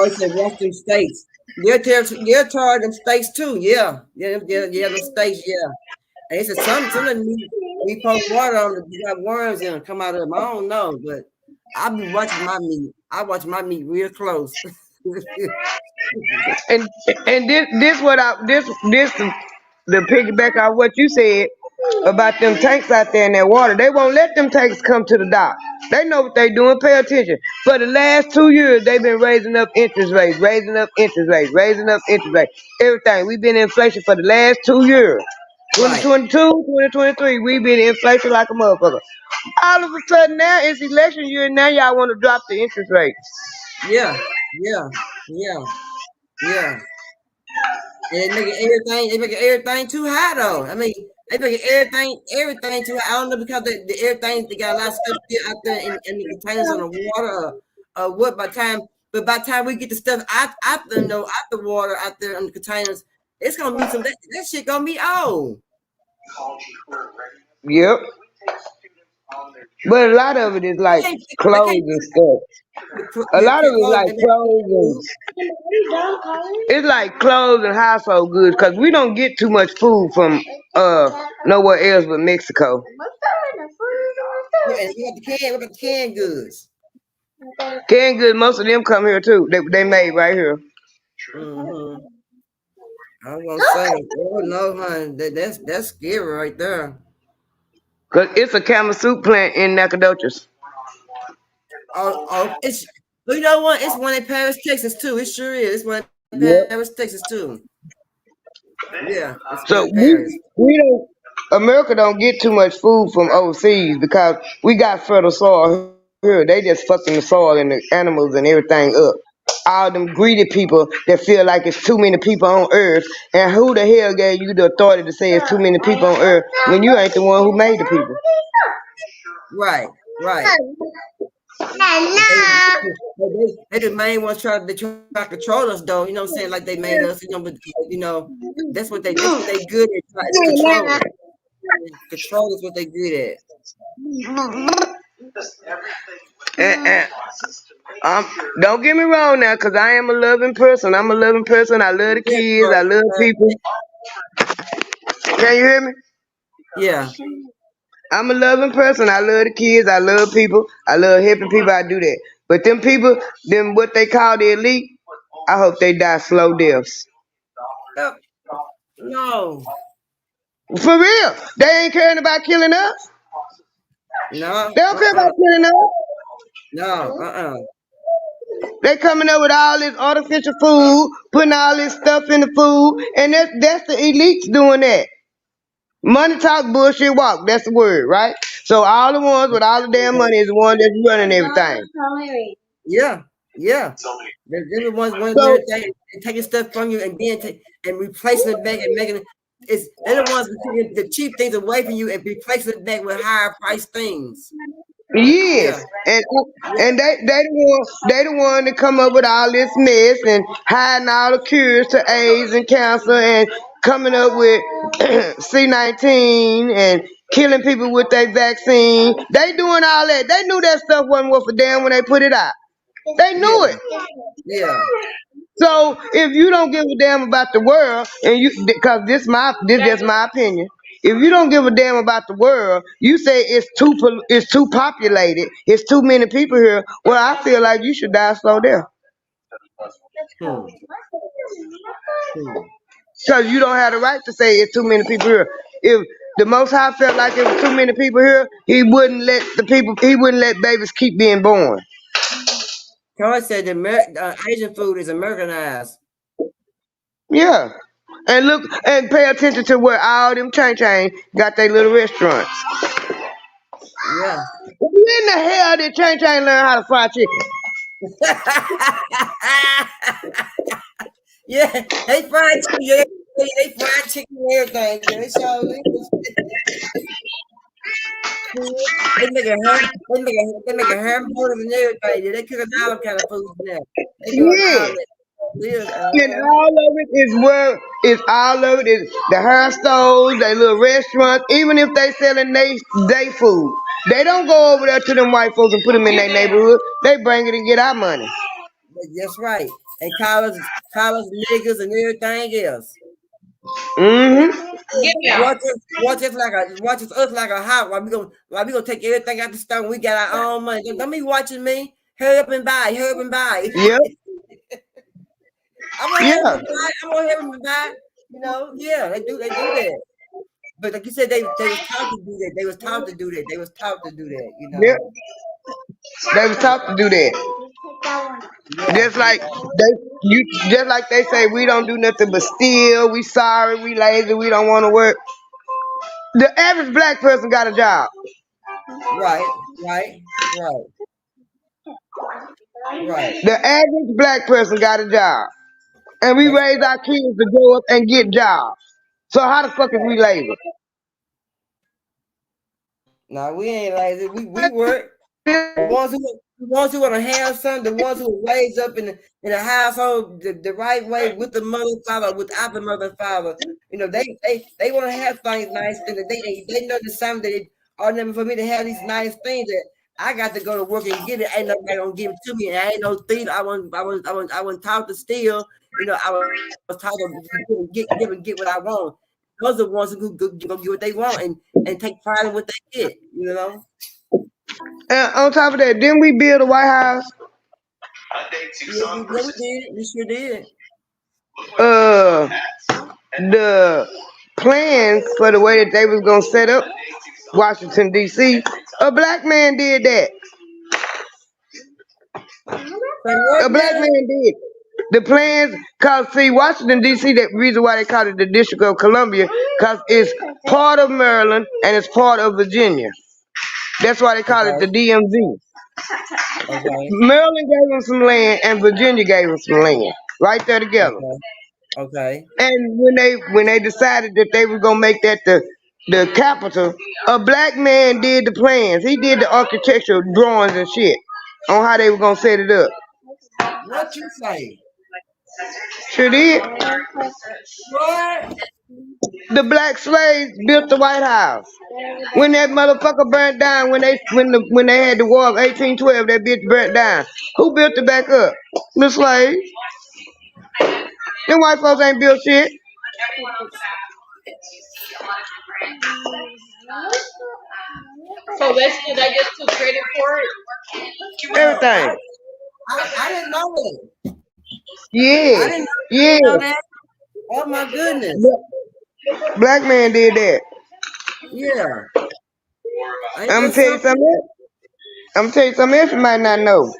it's the Western states. They're targeting them states too. Yeah, the states. Yeah. And it's some of them we pour water on them. You got worms in them come out of them. I don't know, but I've been watching my meat. I watch my meat real close. and this the piggyback off what you said about them tanks out there in that water. They won't let them tanks come to the dock. They know what they doing. Pay attention. For the last 2 years, they've been raising up interest rates, raising up interest rates, raising up interest rates. Everything. We've been in inflation for the last 2 years. Right. 2022, 2023, we've been in inflation like a motherfucker. All of a sudden now it's election year and now y'all want to drop the interest rates. Yeah. Yeah. Yeah. Yeah. And they making everything too high though. I mean, they making everything too high. I don't know because they got a lot of stuff still out there in the containers on the water or what by the time we get the stuff out the water out there in the containers, it's gonna be that shit gonna be old. Yep. But a lot of it is like clothes and stuff. A lot of it is like clothes and it's like clothes and household goods because we don't get too much food from nowhere else but Mexico. Yeah, and we got the canned goods. Canned goods, most of them come here too. They made right here. Mm-hmm. I was gonna say, oh no, honey, that's scary right there. Cause it's a camel soup plant in Nacogdoches. Oh, it's you know what? It's one in Paris, Texas too. It sure is. It's one in Paris, Texas too. Yeah. So we don't. America don't get too much food from overseas because we got fertile soil here. They just fucking the soil and the animals and everything up. All them greedy people that feel like it's too many people on earth. And who the hell gave you the authority to say it's too many people on earth when you ain't the one who made the people? Right. They the main ones try to control us though. You know what I'm saying? Like they made us. But that's what they good at. Control. Control is what they good at. Don't get me wrong now, because I am a loving person. I'm a loving person. I love the kids. I love people. Can you hear me? Yeah. I'm a loving person. I love the kids. I love people. I love helping people. I do that. But them people, what they call the elite, I hope they die slow deaths. No. For real. They ain't caring about killing us. No. They don't care about killing us. No. They coming up with all this artificial food, putting all this stuff in the food, and that's the elites doing that. Money talk, bullshit walk. That's the word, right? So all the ones with all the damn money is the one that's running everything. Yeah. They're the ones running everything and taking stuff from you and then replacing it back and making it. They're the ones taking the cheap things away from you and replacing it back with higher priced things. Yes, and they the one that come up with all this mess and hiding all the cures to AIDS and cancer and coming up with C-19 and killing people with their vaccine. They doing all that. They knew that stuff wasn't worth a damn when they put it out. They knew it. Yeah. So if you don't give a damn about the world, and because this just my opinion. If you don't give a damn about the world, you say it's too populated, it's too many people here. Well, I feel like you should die slow death. Because you don't have the right to say it's too many people here. If the Most High felt like it was too many people here, he wouldn't let babies keep being born. Carl said the Asian food is Americanized. Yeah. And look and pay attention to where all them chain got their little restaurants. Yeah. When in the hell did chain learn how to fry chicken? Yeah, they fried chicken. They fried chicken and everything. They make a hamburger and everything. They cook all kind of food now. Yeah. And all of it is the hair stores, their little restaurants, even if they selling they food. They don't go over there to them white folks and put them in their neighborhood. They bring it and get our money. That's right. And college niggas and everything else. Mm-hmm. Watch us like a hot. Why we gonna take everything out the store and we got our own money? Don't be watching me. Hurry up and buy. Yep. I'm gonna have them buy. Yeah, they do that. But like you said, they was taught to do that. They was taught to do that. Yep. They was taught to do that. Yeah, Just like just like they say, we don't do nothing but steal. We sorry, we lazy, we don't want to work. The average black person got a job. right. The average black person got a job, and we That's raise our kids to grow up and get jobs. So how the fuck is we lazy? No, we ain't lazy. We work. The ones who want to have something, the ones who were raised up in the household the right way with the mother and father, without the mother and father, they want to have things nice, and they know the same that are never for me to have these nice things that I got to go to work and get it. Ain't nobody gonna give it to me. And I ain't no thief. I wasn't taught to steal. I was taught to get what I want. Those are the ones who go get what they want and take pride in what they get. And on top of that, didn't we build a White House? Yeah, we did. We sure did. The plans for the way that they was gonna set up Washington D.C. A black man did that. A black man did. The plans, cause see, Washington D.C. that reason why they call it the District of Columbia, cause it's part of Maryland and it's part of Virginia. That's why they call it the DMV. Maryland gave them some land and Virginia gave them some land, right there together. Okay. And when they decided that they were gonna make that the capital, a black man did the plans. He did the architectural drawings and shit on how they were gonna set it up. What you say? Sure did. What? The black slaves built the White House. When that motherfucker burnt down, when they had the war of 1812, that bitch burnt down. Who built it back up? The slaves. Them white folks ain't built shit. So basically, they just took credit for it. Everything. I didn't know that. Yeah. I didn't know that. Oh my goodness. Black man did that. Yeah. I'm gonna tell you something else you might not know.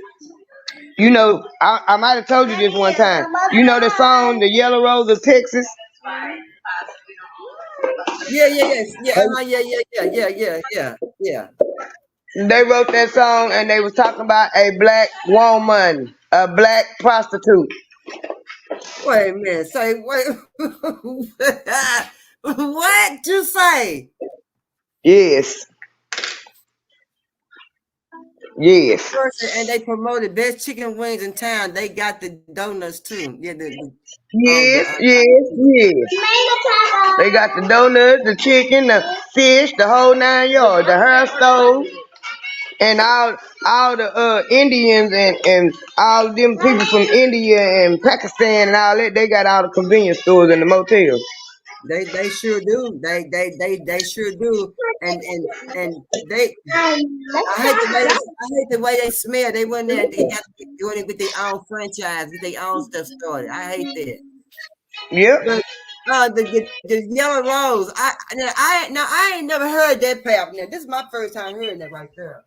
I might have told you this one time. You know the song, The Yellow Rose of Texas? Yeah. They wrote that song and they was talking about a black woman, a black prostitute. Wait a minute. Say wait. What you say? Yes. And they promoted best chicken wings in town. They got the donuts too. Yeah. Yes. They got the donuts, the chicken, the fish, the whole 9 yards, the hair stove, and all the Indians and all them people from India and Pakistan and all that. They got all the convenience stores and the motels. They sure do. They sure do. And they I hate the way they smell. They went there. They got to doing it with their own franchise, with their own stuff started. I hate that. Yep. But the Yellow Rose. I ain't never heard that path. Now this is my first time hearing that right there.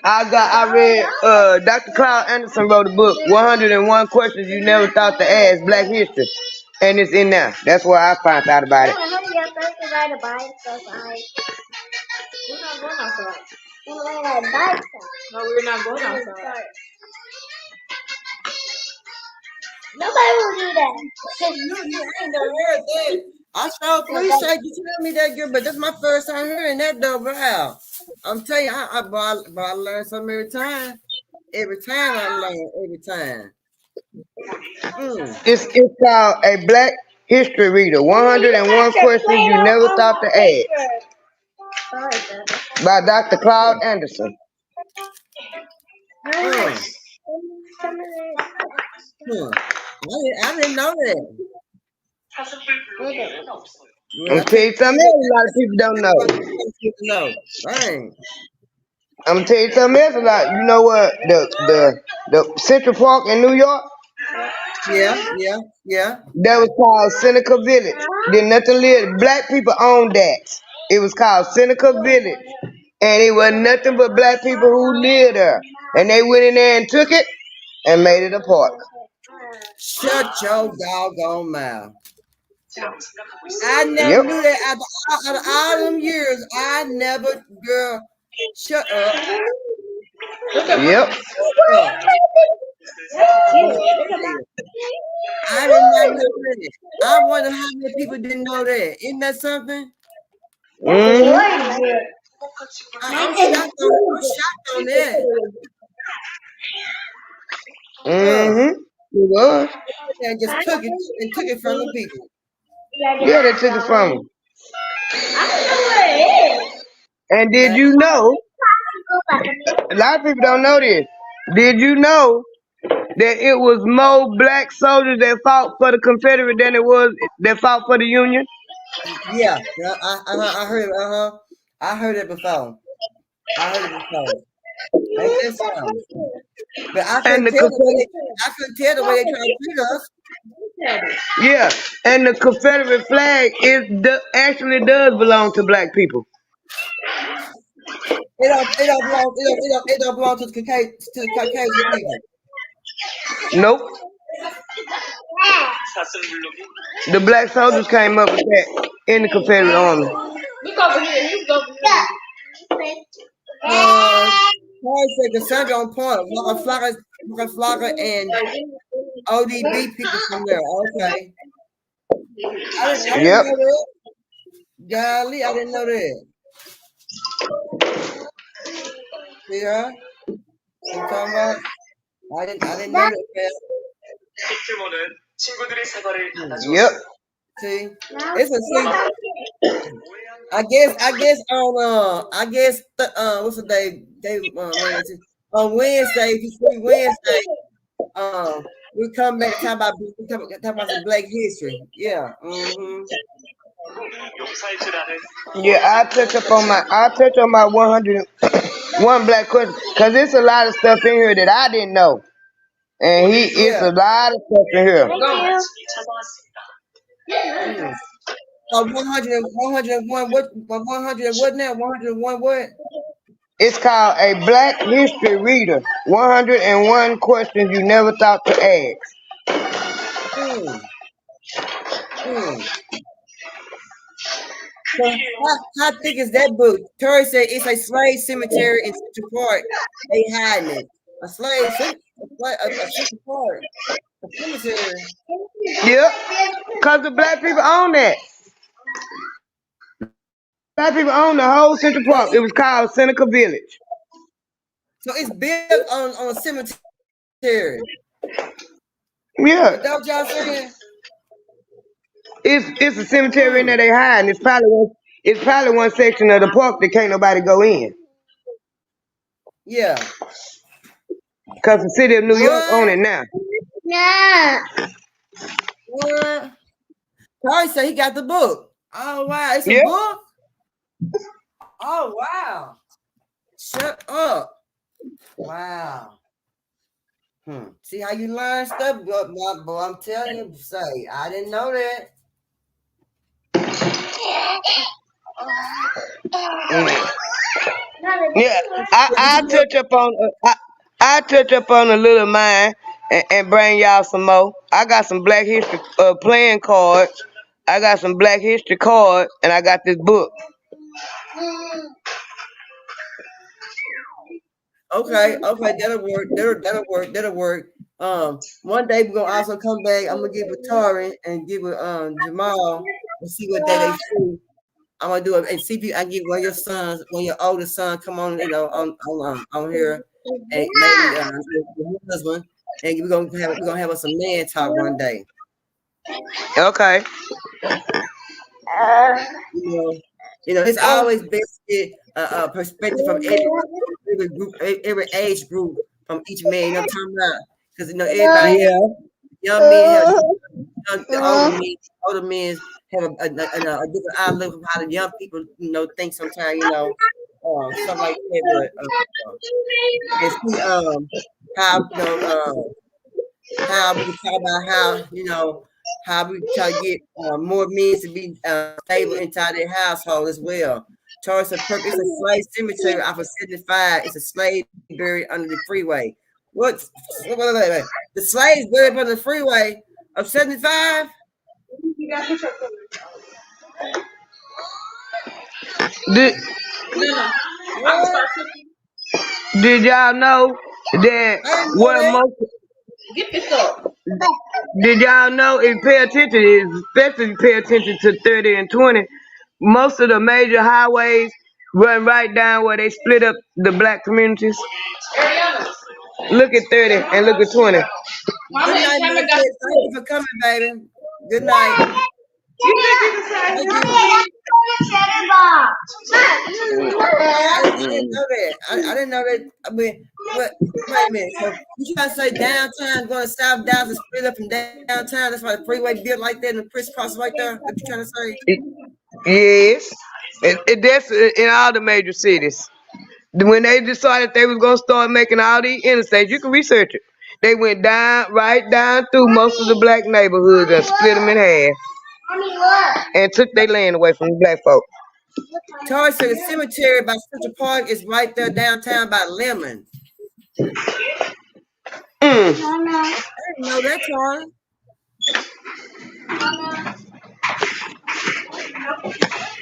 I read Dr. Claude Anderson wrote a book, 101 Questions You Never Thought to Ask, Black History. And it's in there. That's where I found out about it. We're not going outside. No, we're not going outside. Nobody will do that. I ain't never heard that. I sure appreciate you telling me that, girl, but that's my first time hearing that, though, bro. I'm telling you, I learn something every time. Every time I learn, every time. It's called A Black History Reader, 101 Questions You Never Thought to Ask, by Dr. Claude Anderson. I didn't know that. I'm gonna tell you something else a lot of people don't know. I'm gonna tell you something else a lot. You know what? The Central Park in New York? Yeah. That was called Seneca Village. Then nothing lived. Black people owned that. It was called Seneca Village. and it was nothing but black people who lived there. And they went in there and took it and made it a park. Shut your doggone mouth. I never knew that out of all them years. I never, girl, shut up. Yep. I did not know that. I wonder how many people didn't know that. Isn't that something? Mm-hmm. I'm shocked on that. Mm-hmm. It was. And just took it from the people. Yeah, they took it from them. And did you know? A lot of people don't know this. Did you know that it was more black soldiers that fought for the Confederate than it was that fought for the Union? Yeah, I heard. I heard it before. Ain't that something? But I couldn't tell the way they trying to treat us. Yeah, and the Confederate flag actually does belong to black people. It don't belong to the Caucasian people. Nope. The black soldiers came up with that in the Confederate Army. Cassandra on point. Flocka and ODB people from there. Okay. I didn't know that. Golly, I didn't know that. See her? I'm talking about? I didn't know that. Yep. See, it's a see. I guess on what's the day? On Wednesday, we come back and talk about some Black history. Yeah. Mm-hmm. Yeah, I'll touch on my 101 black question, because there's a lot of stuff in here that I didn't know. And it's a lot of stuff in here. 101 what now? 101 what? It's called a Black History Reader. 101 questions you never thought to ask. So how thick is that book? Tori said it's a slave cemetery in Central Park. They hiding it. A Central Park. A cemetery. Yep. Because the black people own that. Black people own the whole Central Park. It was called Seneca Village. So it's built on a cemetery. Yeah. Is that what y'all saying? It's a cemetery in there they hiding. It's probably one section of the park that can't nobody go in. Yeah. Because the city of New York own it now. No. What? Tori said he got the book. Oh wow, it's a book? Oh wow. Shut up. Wow. See how you learn stuff, boy. I'm telling you, say I didn't know that. Yeah, I touch up on a little mine and bring y'all some more. I got some Black History playing cards. I got some Black History cards, and I got this book. Okay, that'll work. One day we're gonna also come back. I'm gonna get with Tori and get with Jamal and see what day they see. I'm gonna do it and see if I get one of your oldest son come on, on here and maybe your husband, and we're gonna have us a man talk one day. Okay. It's always best to get a perspective from every group, every age group from each man. You know what I'm talking about? Because everybody, young men, older men have a different outlook of how the young people, think sometimes, stuff like that. But and see how we talk about how we try to get more men to be stable inside their household as well. Charles of Purpose. It's a slave cemetery off of 75. It's a slave buried under the freeway. Wait. The slaves buried under the freeway of 75? Did y'all know that where most did y'all know if you pay attention, especially pay attention to 30 and 20, most of the major highways run right down where they split up the black communities. Look at 30 and look at 20. Good night, my kids. Thank you for coming, baby. Good night. I didn't know that. I didn't know that. I mean, wait a minute. So you trying to say downtown going south down to split up from downtown? That's why the freeway built like that and the crisscross right there. What you trying to say? Yes, that's in all the major cities. When they decided they was gonna start making all these interstates, you can research it. They went right down through most of the black neighborhoods and split them in half, and took their land away from the black folk. Tori said the cemetery by Central Park is right there downtown by Lemon. I didn't know that, Tori.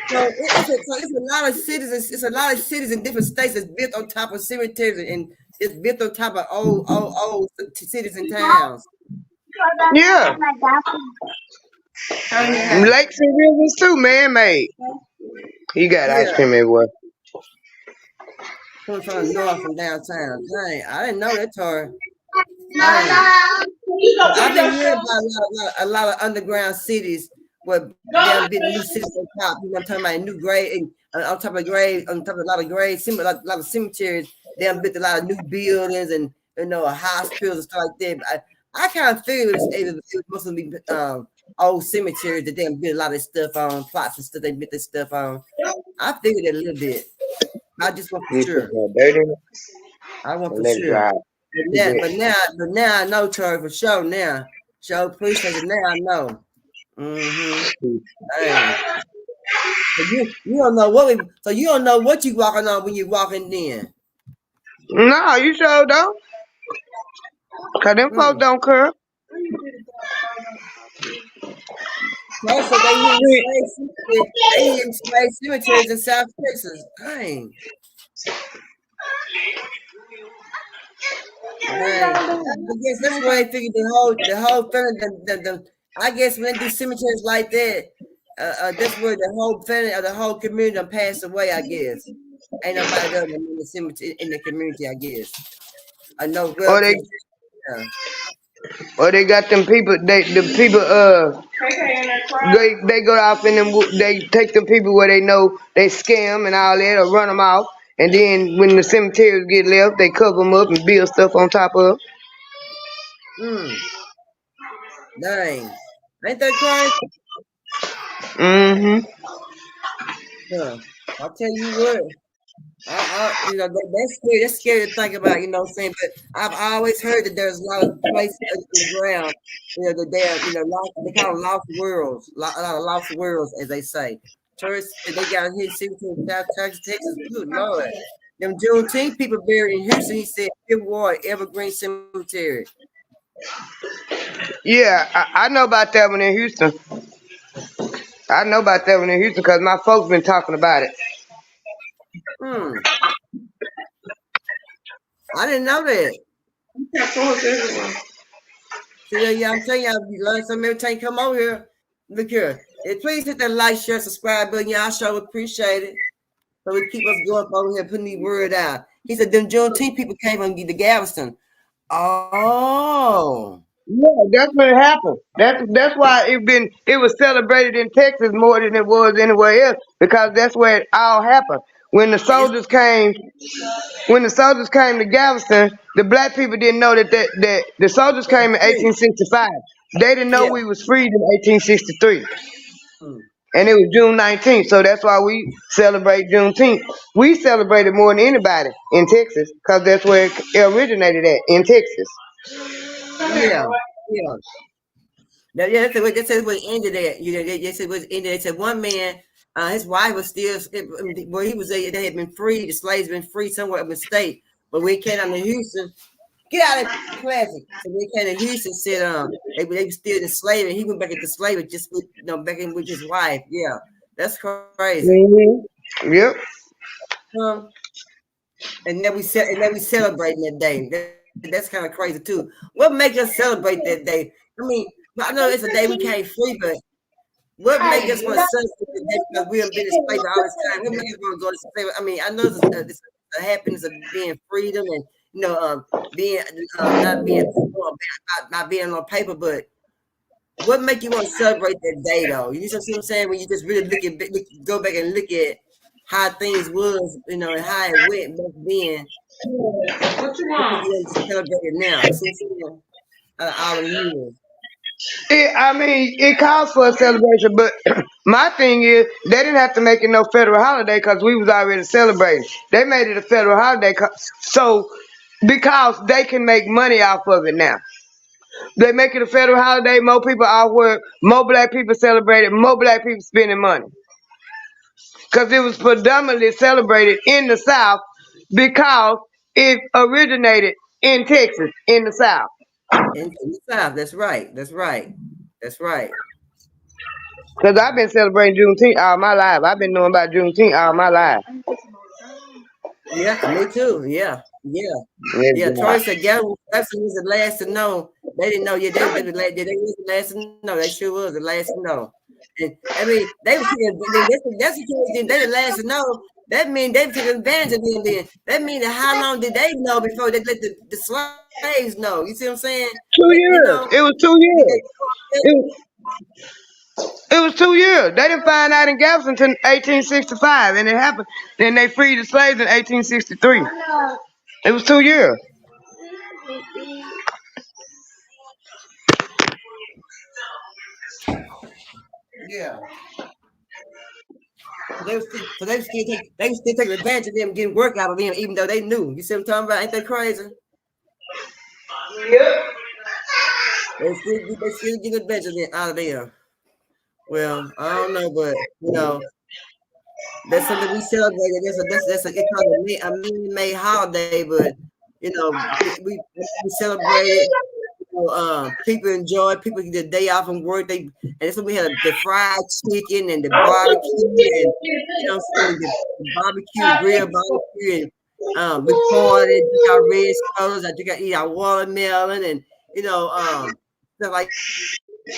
So it's a lot of cities. It's a lot of cities in different states that's built on top of cemeteries, and it's built on top of old cities and towns. Yeah. Lakes and rivers too, man-made. You got ice cream everywhere. Coming from the north from downtown. Dang, I didn't know that, Tori. I've been hearing about a lot of underground cities where there been new cities on top. You know, I'm talking about new grave on top of a lot of graves, a lot of cemeteries. They have built a lot of new buildings and hospitals and stuff like that. But I kind of figured it was supposed to be old cemeteries that they built a lot of stuff on, plots and stuff they built this stuff on. I figured it a little bit. I just want for sure. I want for sure. But now I know, Tori, for sure now. So appreciate it now, I know. So you don't know what you walking on when you walking in. No, you sure don't. Cause them folks don't care. Also, they in slave cemeteries in South Texas. Dang. I guess that's why they figured the whole thing. I guess when they do cemeteries like that, that's where the whole family or the whole community passed away. I guess ain't nobody else in the cemetery in the community. I guess I know. Or they got them people. They go off in them. They take the people where they know they scam and all that, or run them off. And then when the cemeteries get left, they cover them up and build stuff on top of. Dang, ain't that crazy? Yeah, I'll tell you what. That's scary to think about, you know what I'm saying? But I've always heard that there's a lot of places in the ground, that they call them lost worlds, a lot of lost worlds, as they say. Tourists, they got here in South Texas, good Lord. Them Juneteenth people buried in Houston, he said, Fifth Ward, Evergreen Cemetery. Yeah, I know about that one in Houston. I know about that one in Houston because my folks been talking about it. I didn't know that. See, I'm telling y'all, you learn something every time you come over here. Look here. Please hit that like, share, subscribe button. Y'all sure appreciate it. So we keep us going over here, putting the word out. He said, them Juneteenth people came from the Galveston. Oh. Yeah, that's what happened. That's why it was celebrated in Texas more than it was anywhere else, because that's where it all happened. When the soldiers came to Galveston, the black people didn't know that the soldiers came in 1865. They didn't know we was freed in 1863. And it was June 19th, so that's why we celebrate Juneteenth. We celebrate it more than anybody in Texas, because that's where it originated at, in Texas. Yeah. That's what it ended at. They said it was ended. They said one man His wife was still where he was. They had been freed. The slaves been freed somewhere up in state. But when he came down to Houston, get out of classic. So when he came to Houston, said they were still enslaved, and he went back into slavery just with back in with his wife. Yeah, that's crazy. Mm-hmm. Yep. And then we celebrating that day. That's kind of crazy too. What makes us celebrate that day? I mean, I know it's a day we can't free, but what makes us want to celebrate the day because we have been enslaved all this time? What makes us want to go to slavery? I mean, I know it's a happiness of being freedom and being not being on paper, but what make you want to celebrate that day though? You see what I'm saying? When you just really go back and look at how things was, and how it went back then. What you want to celebrate it now? All the years. It calls for a celebration, but my thing is they didn't have to make it no federal holiday because we was already celebrating. They made it a federal holiday, so because they can make money off of it now. They make it a federal holiday. More people off work. More black people celebrate it. More black people spending money. Because it was predominantly celebrated in the South because it originated in Texas, in the South. In the South, that's right. That's right. That's right. Because I've been celebrating Juneteenth all my life. I've been knowing about Juneteenth all my life. Yeah, me too. Yeah. Tori said Gavin Jackson was the last to know. They didn't know. Yeah, they was the last to know. They sure was the last to know. And I mean, they was that's the they the last to know. That means they took advantage of them. Then that means how long did they know before they let the slaves know? You see what I'm saying? 2 years. It was 2 years. It was 2 years. They didn't find out in Galveston until 1865, and it happened. Then they freed the slaves in 1863. It was 2 years. Yeah. They still take advantage of them, getting work out of them, even though they knew. You see what I'm talking about? Ain't that crazy? Yep. They still get advantage out of them. Well, I don't know, but that's something we celebrate. That's a man-made holiday, but we celebrate it. People enjoy. People get the day off from work. And that's when we had the fried chicken and the barbecue and the barbecue, grill barbecue, and we party, drink our red sodas. I eat our watermelon and stuff like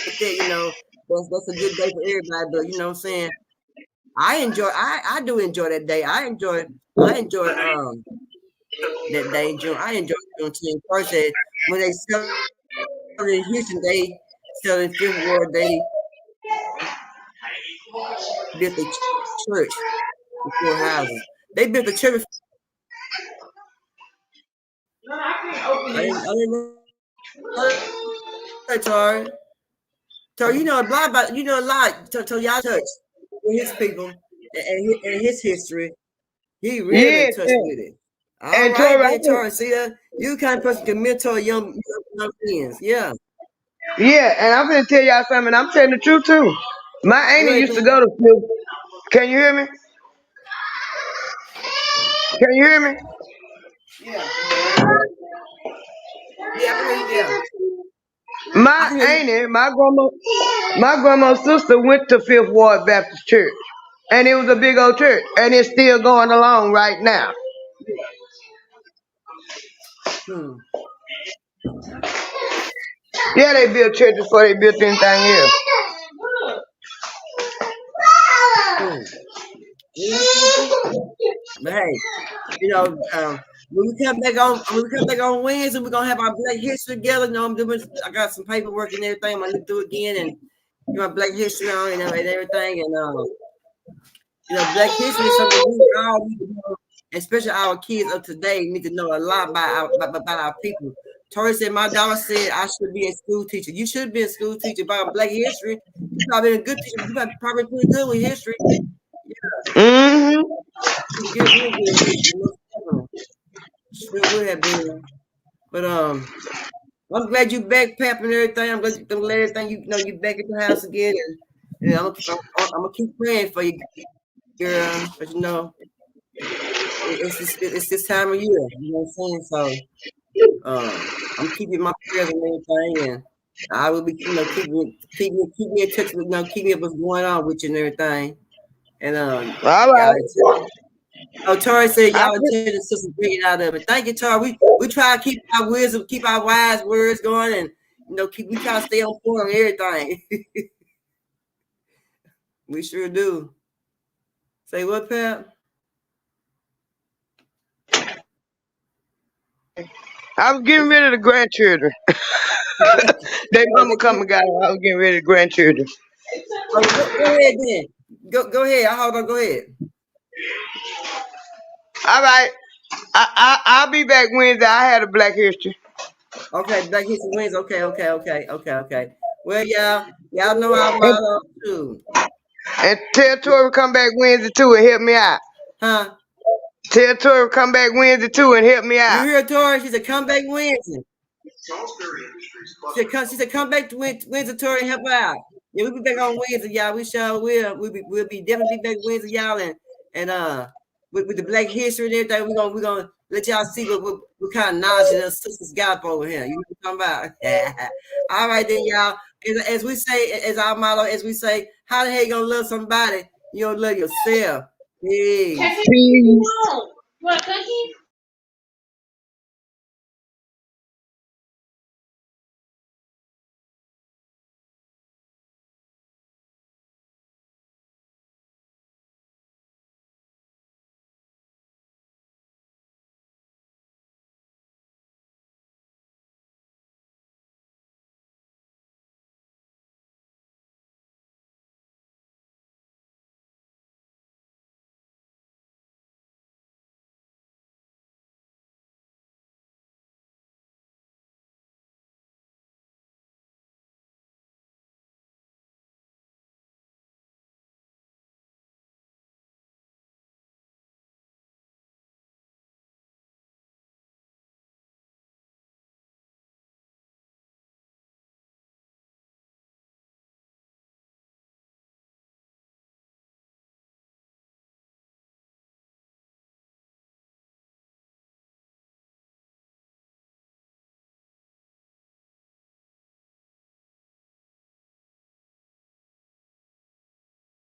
that. That's a good day for everybody. But you know what I'm saying? I do enjoy that day. I enjoy that day in June. I enjoy Juneteenth. First, when they sell in Houston, they sell in Fifth Ward. They built a church with 4 houses. They built a church. I didn't know. Tori, you know a lot. To y'all church with his people and his history. He really touched with it. All right, Tori. See that? You kind of person can mentor young friends. Yeah. Yeah, and I'm gonna tell y'all something. I'm telling the truth too. My auntie used to go to school. Can you hear me? Can you hear me? Yeah. Yeah. My auntie, my grandma's sister went to Fifth Ward Baptist Church, and it was a big old church, and it's still going along right now. Yeah, they built churches before they built anything here. But hey, when we come back on Wednesday, we're gonna have our Black History together. I got some paperwork and everything. I'm gonna look through again and do my Black History on and everything. And Black History is something we all need to know, especially our kids of today need to know a lot about our people. Tori said, my daughter said I should be a school teacher. You should be a school teacher about Black history. You've probably been a good teacher. You're probably pretty good with history. Yeah. Sure would have been. But I'm glad you back, Pap, and everything. I'm glad everything you back at the house again. And I'm gonna keep praying for you, girl. But you know, it's this time of year. You know what I'm saying? So I'm keeping my prayers and everything, and I will be, you know, keep me in touch with, you know, keep me up what's going on with you and everything. And all right. Tori said y'all intended the sister bring it out of it. Thank you, Tori. We try to keep our wisdom, keep our wise words going, and you know, we try to stay on point and everything. We sure do. Say what, Pep? I was getting rid of the grandchildren. They mama come and got it. I was getting rid of the grandchildren. Go ahead then. Go ahead. Hold on. Go ahead. All right. I'll be back Wednesday. I had a Black History. Okay, Black History Wednesday. Okay. Well, y'all know our motto too. And tell Tori come back Wednesday too and help me out. Huh? Tell Tori come back Wednesday too and help me out. You hear Tori? She said come back Wednesday. She said come back to Wednesday, Tori, and help her out. Yeah, we'll be back on Wednesday, y'all. We sure will. We'll be definitely back Wednesday, y'all, and with the Black History and everything, we're gonna let y'all see what kind of knowledge the sisters got up over here. You know what I'm talking about? All right then, y'all. As we say, as our motto, as we say, how the hell you gonna love somebody? You don't love yourself. Peace. Peace. You want a cookie?